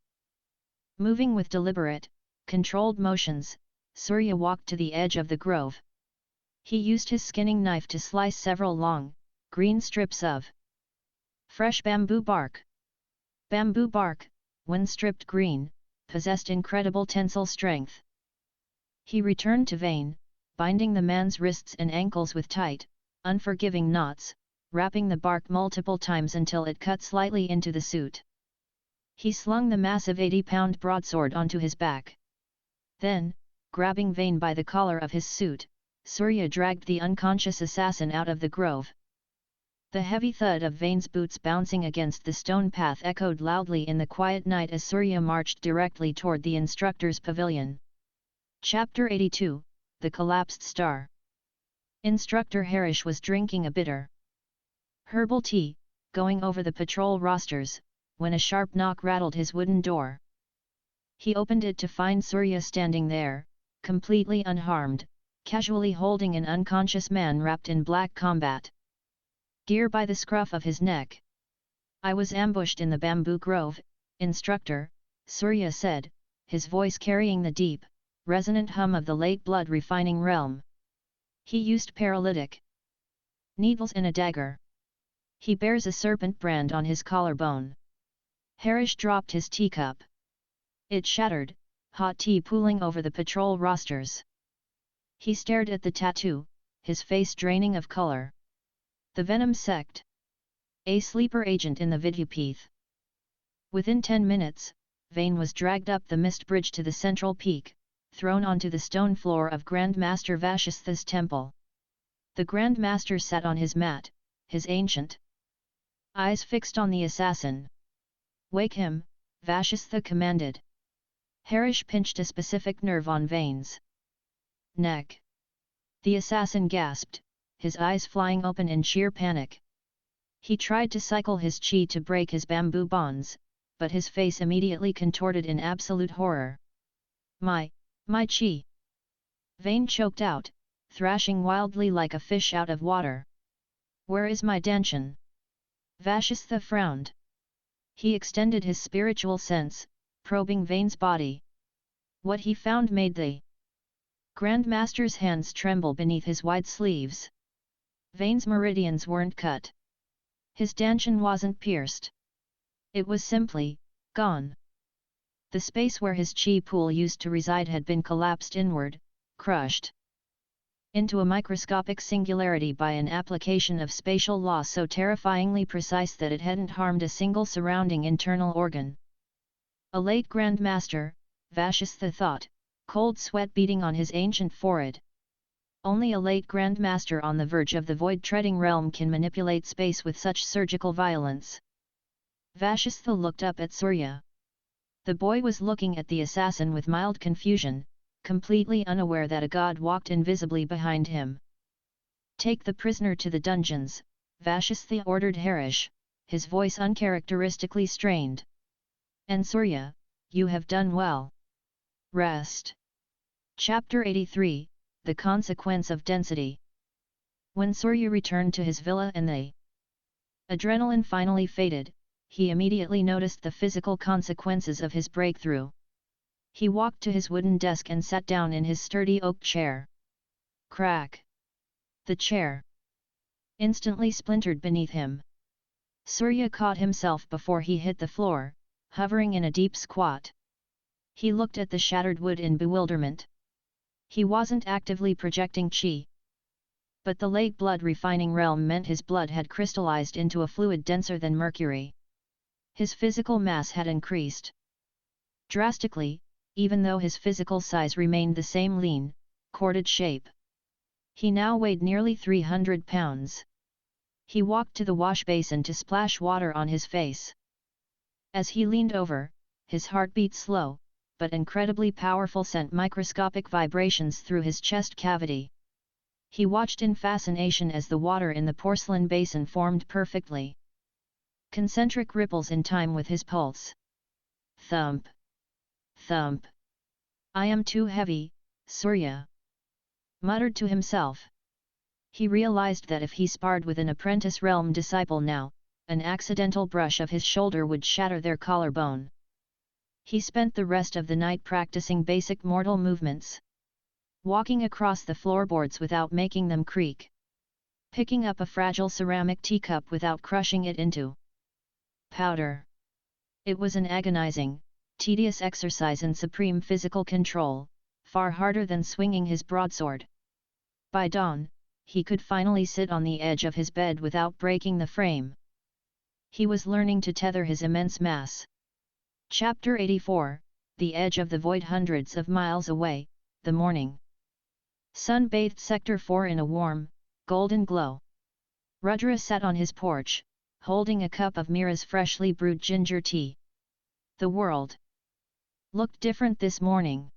Moving with deliberate, controlled motions, Surya walked to the edge of the grove. He used his skinning knife to slice several long, green strips of fresh bamboo bark. Bamboo bark, when stripped green, possessed incredible tensile strength. He returned to Vane, binding the man's wrists and ankles with tight, unforgiving knots, wrapping the bark multiple times until it cut slightly into the suit. He slung the massive 80-pound broadsword onto his back. Then, grabbing Vane by the collar of his suit, Surya dragged the unconscious assassin out of the grove. The heavy thud of Vane's boots bouncing against the stone path echoed loudly in the quiet night as Surya marched directly toward the instructor's pavilion. Chapter 82, The Collapsed Star. Instructor Harish was drinking a bitter herbal tea, going over the patrol rosters, when a sharp knock rattled his wooden door. He opened it to find Surya standing there, completely unharmed, casually holding an unconscious man wrapped in black combat gear by the scruff of his neck. "I was ambushed in the bamboo grove, Instructor," Surya said, his voice carrying the deep, resonant hum of the late blood-refining realm. "He used paralytic needles and a dagger. He bears a serpent brand on his collarbone." Harish dropped his teacup. It shattered, hot tea pooling over the patrol rosters. He stared at the tattoo, his face draining of color. The Venom Sect. A sleeper agent in the Vidyapith. Within 10 minutes, Vane was dragged up the mist bridge to the central peak, thrown onto the stone floor of Grand Master Vashistha's temple. The Grand Master sat on his mat, his ancient eyes fixed on the assassin. "Wake him," Vashistha commanded. Harish pinched a specific nerve on Vane's neck. The assassin gasped, his eyes flying open in sheer panic. He tried to cycle his chi to break his bamboo bonds, but his face immediately contorted in absolute horror. My chi!" Vane choked out, thrashing wildly like a fish out of water. "Where is my Danshan?" Vashistha frowned. He extended his spiritual sense, probing Vane's body. What he found made the Grand Master's hands tremble beneath his wide sleeves. Vane's meridians weren't cut. His Danshan wasn't pierced. It was simply gone. The space where his chi pool used to reside had been collapsed inward, crushed into a microscopic singularity by an application of spatial law so terrifyingly precise that it hadn't harmed a single surrounding internal organ. A late Grand Master, Vashistha thought, cold sweat beading on his ancient forehead. Only a late Grand Master on the verge of the void-treading realm can manipulate space with such surgical violence. Vashistha looked up at Surya. The boy was looking at the assassin with mild confusion, completely unaware that a god walked invisibly behind him. "Take the prisoner to the dungeons," Vashistha ordered Harish, his voice uncharacteristically strained. "And Surya, you have done well. Rest." Chapter 83, The Consequence of Density. When Surya returned to his villa and the adrenaline finally faded, he immediately noticed the physical consequences of his breakthrough. He walked to his wooden desk and sat down in his sturdy oak chair. Crack! The chair instantly splintered beneath him. Surya caught himself before he hit the floor, hovering in a deep squat. He looked at the shattered wood in bewilderment. He wasn't actively projecting chi. But the late blood-refining realm meant his blood had crystallized into a fluid denser than mercury. His physical mass had increased drastically, even though his physical size remained the same lean, corded shape. He now weighed nearly 300 pounds. He walked to the wash basin to splash water on his face. As he leaned over, his heartbeat slow, but incredibly powerful, sent microscopic vibrations through his chest cavity. He watched in fascination as the water in the porcelain basin formed perfectly concentric ripples in time with his pulse. Thump! Thump! "I am too heavy," Surya muttered to himself. He realized that if he sparred with an apprentice realm disciple now, an accidental brush of his shoulder would shatter their collarbone. He spent the rest of the night practicing basic mortal movements. Walking across the floorboards without making them creak. Picking up a fragile ceramic teacup without crushing it into powder. It was an agonizing, tedious exercise and supreme physical control, far harder than swinging his broadsword. By dawn, he could finally sit on the edge of his bed without breaking the frame. He was learning to tether his immense mass. Chapter 84, The Edge of the Void. Hundreds of miles away, the morning sun bathed Sector 4 in a warm, golden glow. Rudra sat on his porch, holding a cup of Mira's freshly brewed ginger tea. The world looked different this morning.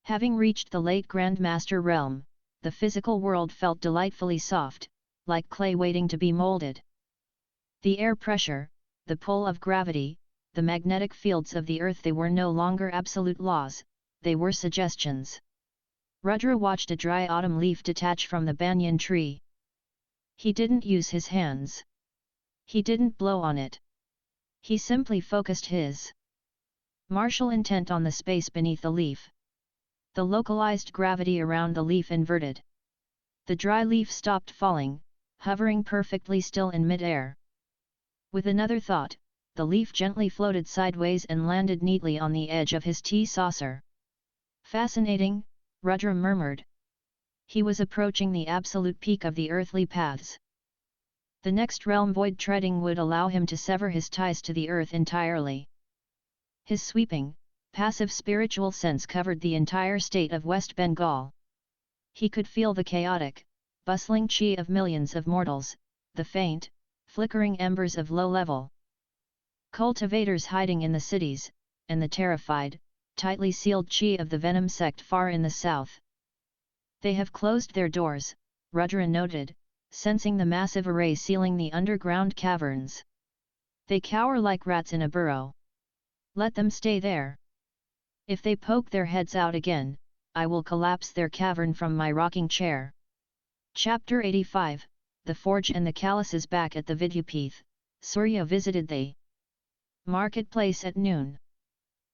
Having reached the late Grand Master realm, the physical world felt delightfully soft, like clay waiting to be molded. The air pressure, the pull of gravity, the magnetic fields of the earth, they were no longer absolute laws, they were suggestions. Rudra watched a dry autumn leaf detach from the banyan tree. He didn't use his hands. He didn't blow on it. He simply focused his martial intent on the space beneath the leaf. The localized gravity around the leaf inverted. The dry leaf stopped falling, hovering perfectly still in mid-air. With another thought, the leaf gently floated sideways and landed neatly on the edge of his tea saucer. Fascinating, Rudra murmured. He was approaching the absolute peak of the earthly paths. The next realm void treading would allow him to sever his ties to the earth entirely. His sweeping, passive spiritual sense covered the entire state of West Bengal. He could feel the chaotic, bustling chi of millions of mortals, the faint, flickering embers of low-level cultivators hiding in the cities, and the terrified, tightly sealed chi of the Venom sect far in the south. They have closed their doors, Rudra noted, sensing the massive array sealing the underground caverns. They cower like rats in a burrow. Let them stay there. If they poke their heads out again, I will collapse their cavern from my rocking chair. Chapter 85, The Forge and the Calluses. Back at the Vidyapith, Surya visited the marketplace at noon.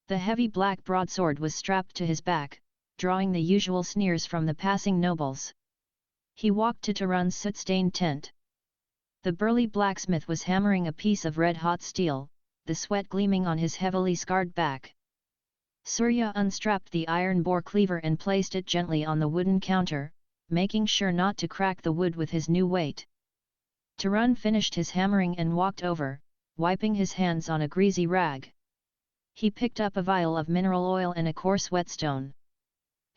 The heavy black broadsword was strapped to his back, drawing the usual sneers from the passing nobles. He walked to Tarun's soot-stained tent. The burly blacksmith was hammering a piece of red-hot steel, the sweat gleaming on his heavily scarred back. Surya unstrapped the iron bore cleaver and placed it gently on the wooden counter, making sure not to crack the wood with his new weight. Tarun finished his hammering and walked over, wiping his hands on a greasy rag. He picked up a vial of mineral oil and a coarse whetstone.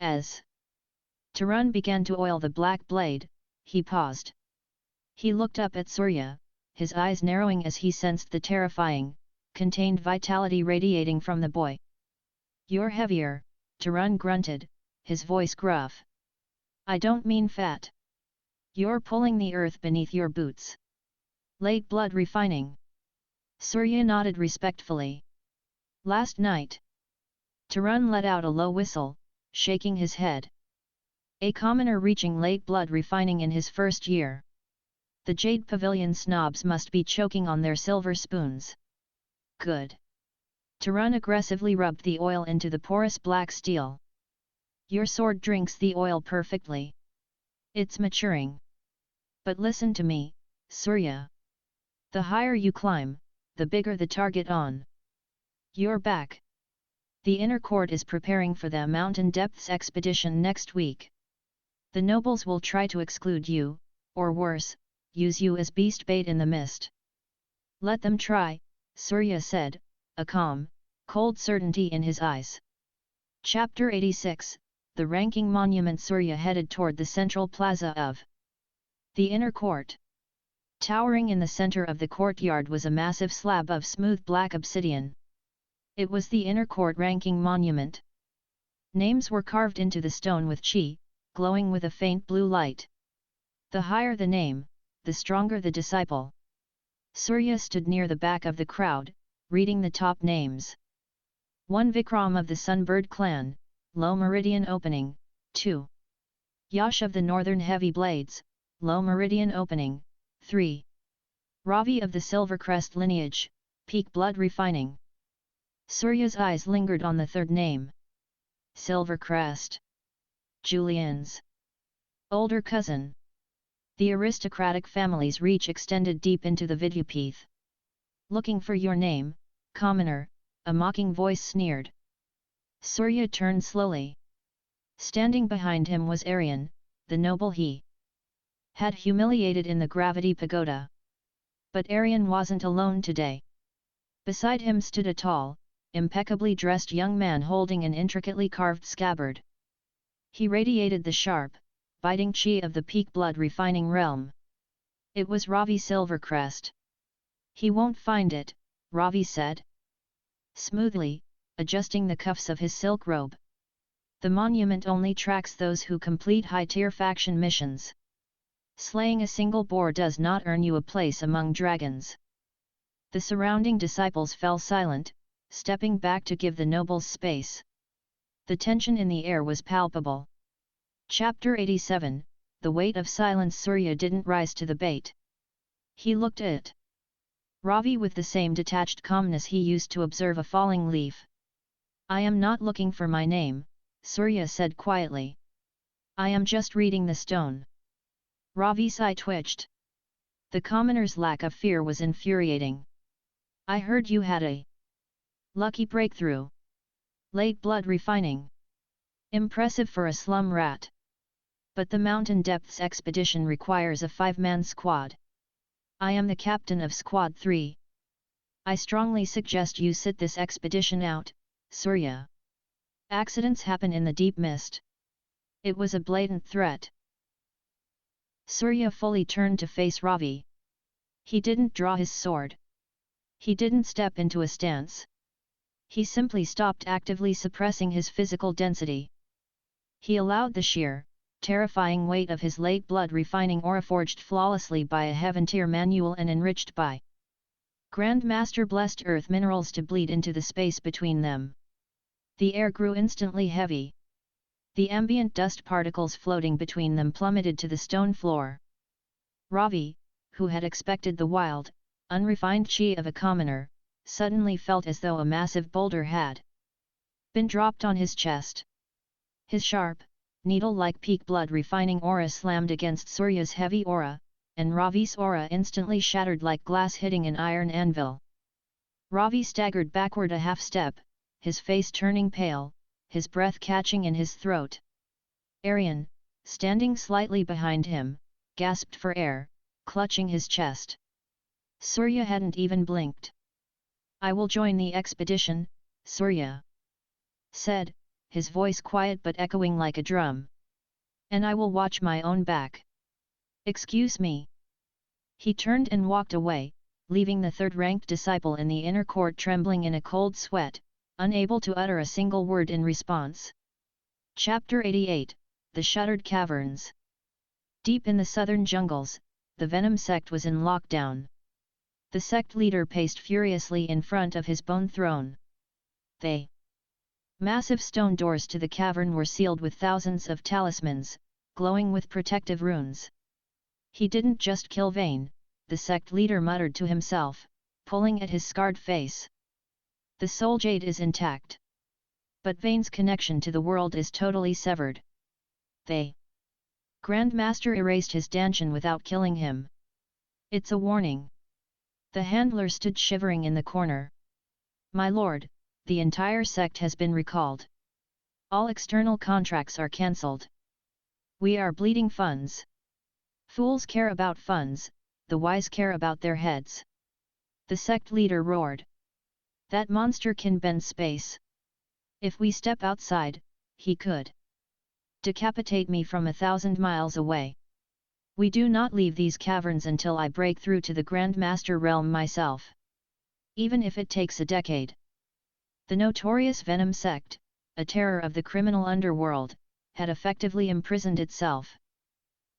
As Tarun began to oil the black blade, he paused. He looked up at Surya, his eyes narrowing as he sensed the terrifying, contained vitality radiating from the boy. "You're heavier," Tarun grunted, his voice gruff. "I don't mean fat. You're pulling the earth beneath your boots." "Late blood refining." Surya nodded respectfully. "Last night." Tarun let out a low whistle, shaking his head. A commoner reaching late blood refining in his first year. The Jade Pavilion snobs must be choking on their silver spoons. Good. Tarun aggressively rubbed the oil into the porous black steel. "Your sword drinks the oil perfectly. It's maturing. But listen to me, Surya. The higher you climb, the bigger the target on your back. The inner court is preparing for the Mountain Depths expedition next week. The nobles will try to exclude you, or worse, use you as beast bait in the mist. Let them try," Surya said, a calm, cold certainty in his eyes. Chapter 86, The Ranking Monument. Surya headed toward the central plaza of the inner court. Towering in the center of the courtyard was a massive slab of smooth black obsidian. It was the inner court ranking monument. Names were carved into the stone with chi, glowing with a faint blue light. The higher the name, the stronger the disciple. Surya stood near the back of the crowd, reading the top names. 1. Vikram of the Sunbird clan, low meridian opening, 2. Yash of the Northern Heavy Blades, low meridian opening, 3. Ravi of the Silvercrest lineage, peak blood refining. Surya's eyes lingered on the third name. Silvercrest. Julian's older cousin. The aristocratic family's reach extended deep into the Vidyapith. "Looking for your name, commoner," a mocking voice sneered. Surya turned slowly. Standing behind him was Aryan, the noble he had humiliated in the Gravity Pagoda. But Aryan wasn't alone today. Beside him stood a tall, impeccably dressed young man holding an intricately carved scabbard. He radiated the sharp, biting chi of the peak blood refining realm. It was Ravi Silvercrest. He won't find it, Ravi said. Smoothly, adjusting the cuffs of his silk robe. The monument only tracks those who complete high-tier faction missions. Slaying a single boar does not earn you a place among dragons. The surrounding disciples fell silent, stepping back to give the nobles space. The tension in the air was palpable. Chapter 87, The Weight of Silence. Surya didn't rise to the bait. He looked at Ravi with the same detached calmness he used to observe a falling leaf. I am not looking for my name, Surya said quietly. I am just reading the stone. Ravi's eye twitched. The commoner's lack of fear was infuriating. I heard you had a lucky breakthrough. Late blood refining. Impressive for a slum rat. But the Mountain Depths expedition requires a 5-man squad. I am the captain of Squad 3. I strongly suggest you sit this expedition out, Surya. Accidents happen in the deep mist. It was a blatant threat. Surya fully turned to face Ravi. He didn't draw his sword. He didn't step into a stance. He simply stopped actively suppressing his physical density. He allowed the sheer, terrifying weight of his late blood refining aura, forged flawlessly by a heaven-tier manual and enriched by Grandmaster blessed earth minerals, to bleed into the space between them. The air grew instantly heavy. The ambient dust particles floating between them plummeted to the stone floor. Ravi, who had expected the wild, unrefined chi of a commoner, suddenly felt as though a massive boulder had been dropped on his chest. His sharp, needle-like peak blood refining aura slammed against Surya's heavy aura, and Ravi's aura instantly shattered like glass hitting an iron anvil. Ravi staggered backward a half step, his face turning pale, his breath catching in his throat. Aryan, standing slightly behind him, gasped for air, clutching his chest. Surya hadn't even blinked. I will join the expedition, Surya said, his voice quiet but echoing like a drum. And I will watch my own back. Excuse me. He turned and walked away, leaving the third-ranked disciple in the inner court trembling in a cold sweat, unable to utter a single word in response. Chapter 88, The Shuttered Caverns. Deep in the southern jungles, the Venom sect was in lockdown. The sect leader paced furiously in front of his bone throne. The massive stone doors to the cavern were sealed with thousands of talismans, glowing with protective runes. He didn't just kill Vayne, the sect leader muttered to himself, pulling at his scarred face. The soul jade is intact. But Vayne's connection to the world is totally severed. The Grandmaster erased his Danshan without killing him. It's a warning. The handler stood shivering in the corner. My lord, the entire sect has been recalled. All external contracts are cancelled. We are bleeding funds. Fools care about funds, the wise care about their heads. The sect leader roared. That monster can bend space. If we step outside, he could decapitate me from 1,000 miles away. We do not leave these caverns until I break through to the Grandmaster realm myself. Even if it takes a decade. The notorious Venom sect, a terror of the criminal underworld, had effectively imprisoned itself.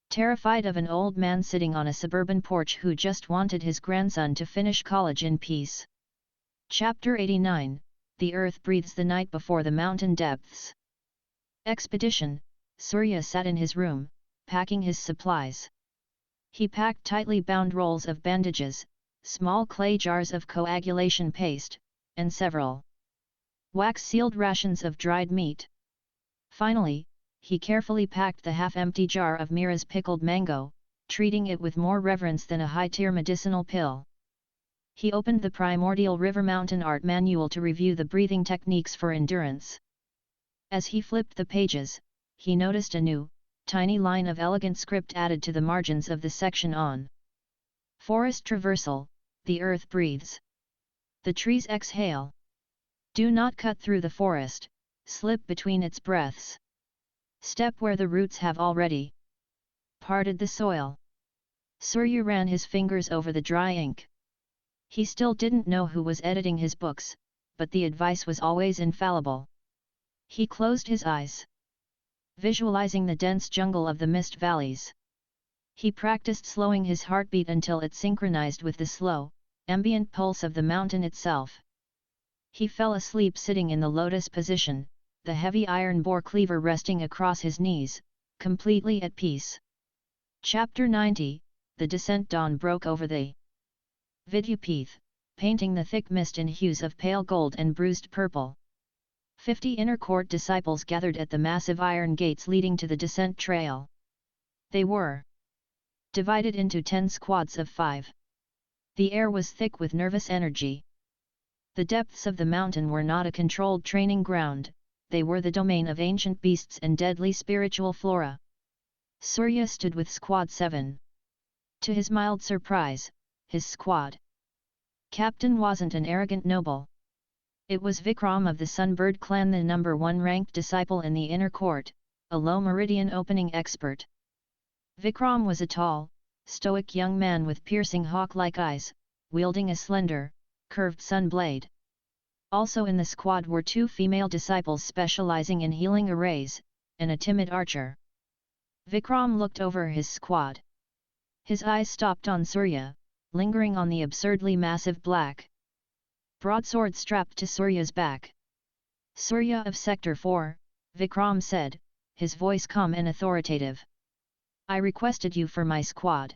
Terrified of an old man sitting on a suburban porch who just wanted his grandson to finish college in peace. Chapter 89, The Earth Breathes. The night before the Mountain Depths expedition, Surya sat in his room, packing his supplies. He packed tightly bound rolls of bandages, small clay jars of coagulation paste, and several wax-sealed rations of dried meat. Finally, he carefully packed the half-empty jar of Mira's pickled mango, treating it with more reverence than a high-tier medicinal pill. He opened the Primordial River Mountain Art Manual to review the breathing techniques for endurance. As he flipped the pages, he noticed a new, tiny line of elegant script added to the margins of the section on forest traversal. The earth breathes. The trees exhale. Do not cut through the forest, slip between its breaths. Step where the roots have already parted the soil. Surya ran his fingers over the dry ink. He still didn't know who was editing his books, but the advice was always infallible. He closed his eyes, visualizing the dense jungle of the mist valleys. He practiced slowing his heartbeat until it synchronized with the slow, ambient pulse of the mountain itself. He fell asleep sitting in the lotus position, the heavy iron bore cleaver resting across his knees, completely at peace. Chapter 90, The Descent. Dawn broke over the Vidyapith, painting the thick mist in hues of pale gold and bruised purple. 50 inner court disciples gathered at the massive iron gates leading to the descent trail. They were divided into 10 squads of 5. The air was thick with nervous energy. The depths of the mountain were not a controlled training ground, they were the domain of ancient beasts and deadly spiritual flora. Surya stood with Squad 7. To his mild surprise, his squad captain wasn't an arrogant noble. It was Vikram of the Sunbird clan, the number 1 ranked disciple in the inner court, a low meridian opening expert. Vikram was a tall, stoic young man with piercing hawk-like eyes, wielding a slender, curved sun blade. Also in the squad were 2 female disciples specializing in healing arrays, and a timid archer. Vikram looked over his squad. His eyes stopped on Surya, lingering on the absurdly massive black broadsword strapped to Surya's back. "Surya of Sector 4, Vikram said, his voice calm and authoritative. "I requested you for my squad.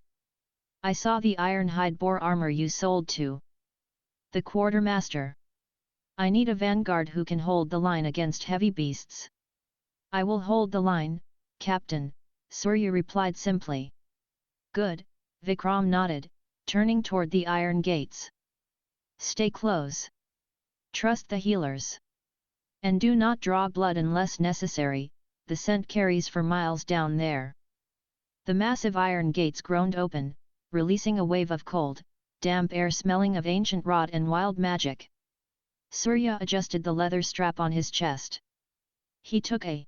I saw the iron-hide boar armor you sold to the quartermaster. I need a vanguard who can hold the line against heavy beasts." "I will hold the line, Captain," Surya replied simply. "Good," Vikram nodded, turning toward the iron gates. "Stay close. Trust the healers. And do not draw blood unless necessary, the scent carries for miles down there." The massive iron gates groaned open, releasing a wave of cold, damp air smelling of ancient rot and wild magic. Surya adjusted the leather strap on his chest. He took a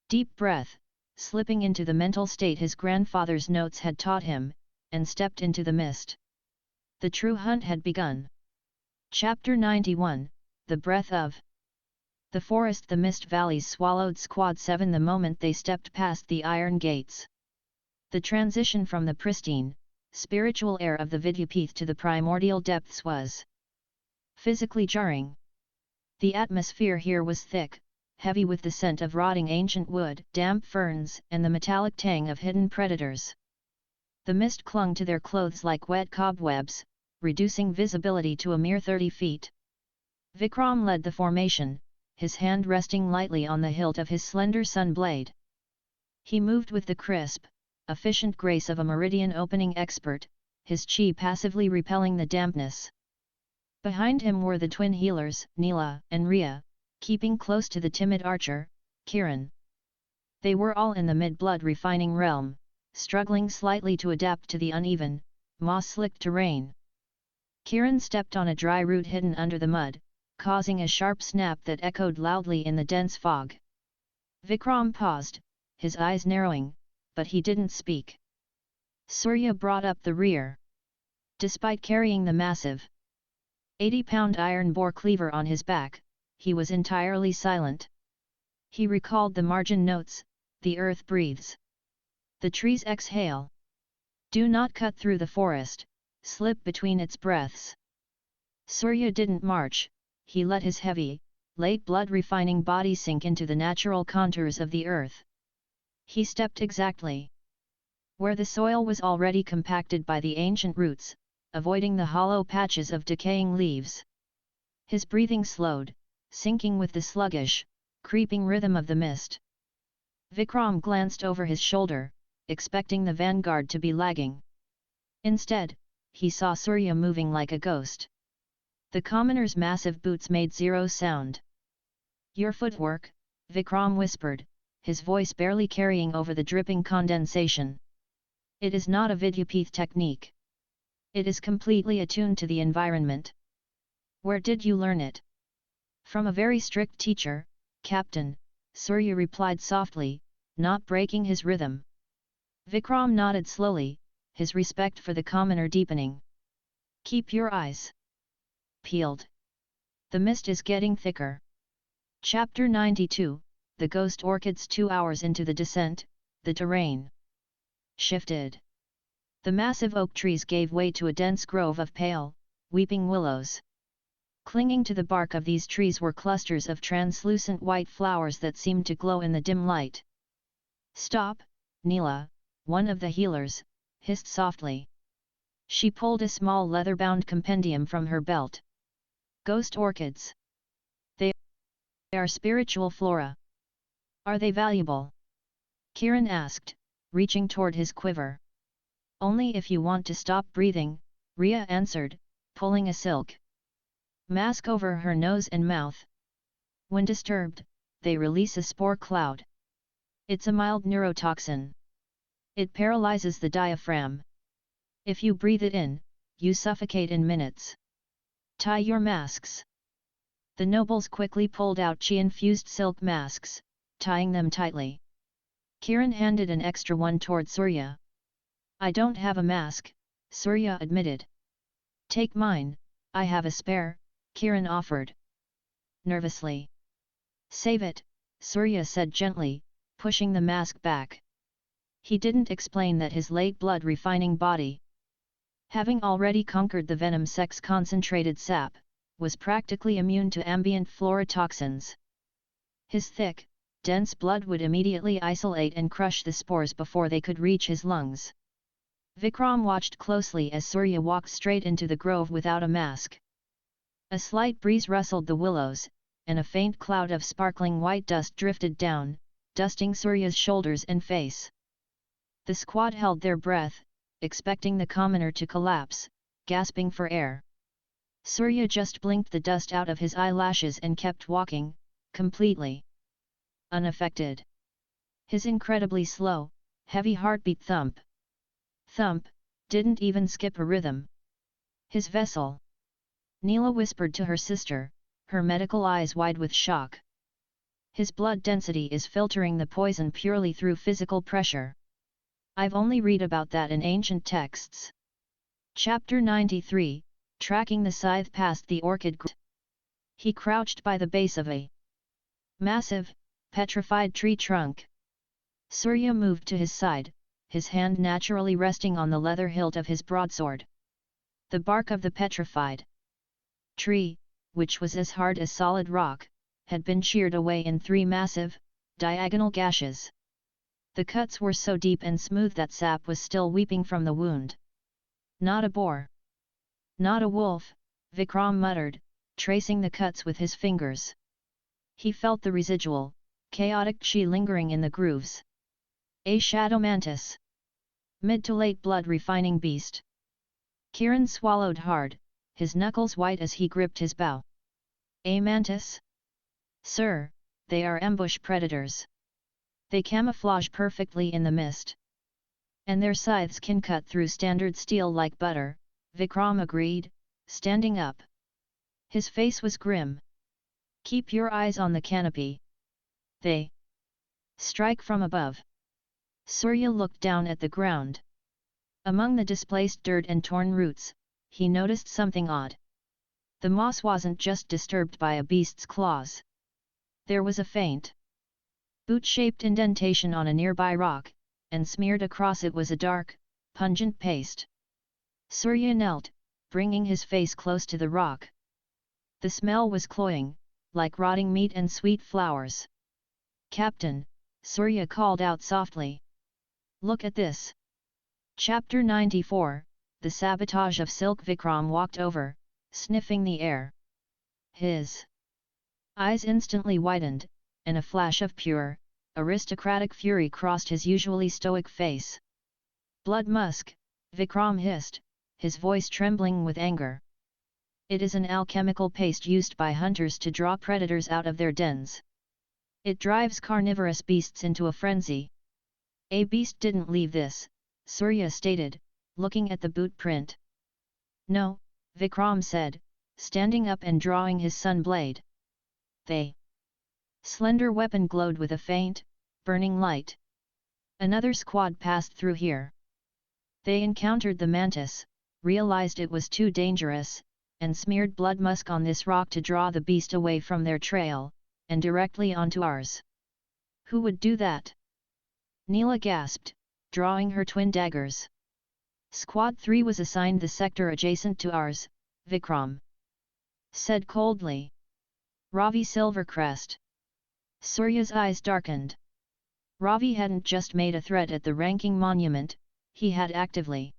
deep breath, slipping into the mental state his grandfather's notes had taught him, and stepped into the mist. The true hunt had begun. Chapter 91, The Breath of the Forest. The mist valleys swallowed Squad 7 the moment they stepped past the iron gates. The transition from the pristine, spiritual air of the Vidyapith to the primordial depths was physically jarring. The atmosphere here was thick, heavy with the scent of rotting ancient wood, damp ferns, and the metallic tang of hidden predators. The mist clung to their clothes like wet cobwebs, reducing visibility to a mere 30 feet. Vikram led the formation, his hand resting lightly on the hilt of his slender sun blade. He moved with the crisp, efficient grace of a meridian opening expert, his chi passively repelling the dampness. Behind him were the twin healers, Neela and Riya, keeping close to the timid archer, Kiran. They were all in the mid-blood refining realm, struggling slightly to adapt to the uneven, moss-slicked terrain. Kiran stepped on a dry root hidden under the mud, causing a sharp snap that echoed loudly in the dense fog. Vikram paused, his eyes narrowing, but he didn't speak. Surya brought up the rear. Despite carrying the massive 80-pound iron bore cleaver on his back, he was entirely silent. He recalled the margin notes: the earth breathes. The trees exhale. Do not cut through the forest, slip between its breaths. Surya didn't march, he let his heavy, late blood refining body sink into the natural contours of the earth. He stepped exactly where the soil was already compacted by the ancient roots, avoiding the hollow patches of decaying leaves. His breathing slowed, syncing with the sluggish, creeping rhythm of the mist. Vikram glanced over his shoulder, expecting the vanguard to be lagging. Instead, he saw Surya moving like a ghost. The commoner's massive boots made zero sound. "Your footwork," Vikram whispered, his voice barely carrying over the dripping condensation. "It is not a Vidyapith technique. It is completely attuned to the environment." "Where did you learn it?" "From a very strict teacher, Captain," Surya replied softly, not breaking his rhythm. Vikram nodded slowly, his respect for the commoner deepening. "Keep your eyes peeled. The mist is getting thicker." Chapter 92, The Ghost Orchids. 2 hours into the descent, the terrain shifted. The massive oak trees gave way to a dense grove of pale, weeping willows. Clinging to the bark of these trees were clusters of translucent white flowers that seemed to glow in the dim light. "Stop, Neela," one of the healers hissed softly. She pulled a small leather-bound compendium from her belt. "Ghost orchids. They are spiritual flora. Are they valuable?" Kiran asked, reaching toward his quiver. "Only if you want to stop breathing," Ria answered, pulling a silk mask over her nose and mouth. "When disturbed, they release a spore cloud. It's a mild neurotoxin. It paralyzes the diaphragm. If you breathe it in, you suffocate in minutes. Tie your masks." The nobles quickly pulled out chi-infused silk masks, tying them tightly. Kiran handed an extra one toward Surya. "I don't have a mask," Surya admitted. "Take mine, I have a spare," Kiran offered. Nervously. "Save it," Surya said gently, pushing the mask back. He didn't explain that his late blood-refining body, having already conquered the venom sex concentrated sap, was practically immune to ambient flora toxins. His thick, dense blood would immediately isolate and crush the spores before they could reach his lungs. Vikram watched closely as Surya walked straight into the grove without a mask. A slight breeze rustled the willows, and a faint cloud of sparkling white dust drifted down, dusting Surya's shoulders and face. The squad held their breath, expecting the commoner to collapse, gasping for air. Surya just blinked the dust out of his eyelashes and kept walking, completely unaffected. His incredibly slow, heavy heartbeat thump, didn't even skip a rhythm. "His vessel," Neela whispered to her sister, her medical eyes wide with shock. "His blood density is filtering the poison purely through physical pressure. I've only read about that in ancient texts." Chapter 93, Tracking the Scythe past the orchid grove. He crouched by the base of a massive, petrified tree trunk. Surya moved to his side, his hand naturally resting on the leather hilt of his broadsword. The bark of the petrified tree, which was as hard as solid rock, had been sheared away in 3 massive, diagonal gashes. The cuts were so deep and smooth that sap was still weeping from the wound. "Not a boar. Not a wolf," Vikram muttered, tracing the cuts with his fingers. He felt the residual, chaotic chi lingering in the grooves. "A shadow mantis. Mid to late blood-refining beast." Kiran swallowed hard, his knuckles white as he gripped his bow. "A mantis? Sir, they are ambush predators. They camouflage perfectly in the mist. And their scythes can cut through standard steel like butter," Vikram agreed, standing up. His face was grim. "Keep your eyes on the canopy. They strike from above." Surya looked down at the ground. Among the displaced dirt and torn roots, he noticed something odd. The moss wasn't just disturbed by a beast's claws. There was a faint, boot-shaped indentation on a nearby rock, and smeared across it was a dark, pungent paste. Surya knelt, bringing his face close to the rock. The smell was cloying, like rotting meat and sweet flowers. "Captain," Surya called out softly. "Look at this." Chapter 94, The Sabotage of Silk. Vikram walked over, sniffing the air. His eyes instantly widened, and a flash of pure, aristocratic fury crossed his usually stoic face. "Blood musk," Vikram hissed, his voice trembling with anger. It is an alchemical paste used by hunters to draw predators out of their dens. It drives carnivorous beasts into a frenzy. A beast didn't leave this, Surya stated, looking at the boot print. No, Vikram said, standing up and drawing his sun blade. The slender weapon glowed with a faint, burning light. Another squad passed through here. They encountered the mantis, realized it was too dangerous, and smeared blood musk on this rock to draw the beast away from their trail, and directly onto ours. Who would do that? Neela gasped, drawing her twin daggers. Squad 3 was assigned the sector adjacent to ours, Vikram said coldly. Ravi Silvercrest. Surya's eyes darkened. Ravi hadn't just made a threat at the ranking monument, he had actively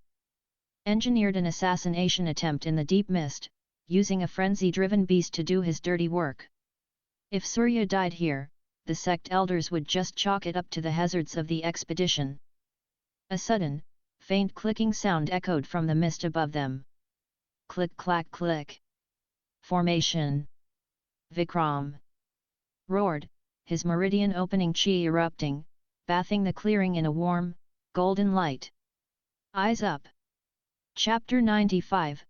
engineered an assassination attempt in the deep mist, using a frenzy-driven beast to do his dirty work. If Surya died here, the sect elders would just chalk it up to the hazards of the expedition. A sudden, faint clicking sound echoed from the mist above them. Click clack click. Formation. Vikram roared, his meridian opening chi erupting, bathing the clearing in a warm, golden light. Eyes up. Chapter 95,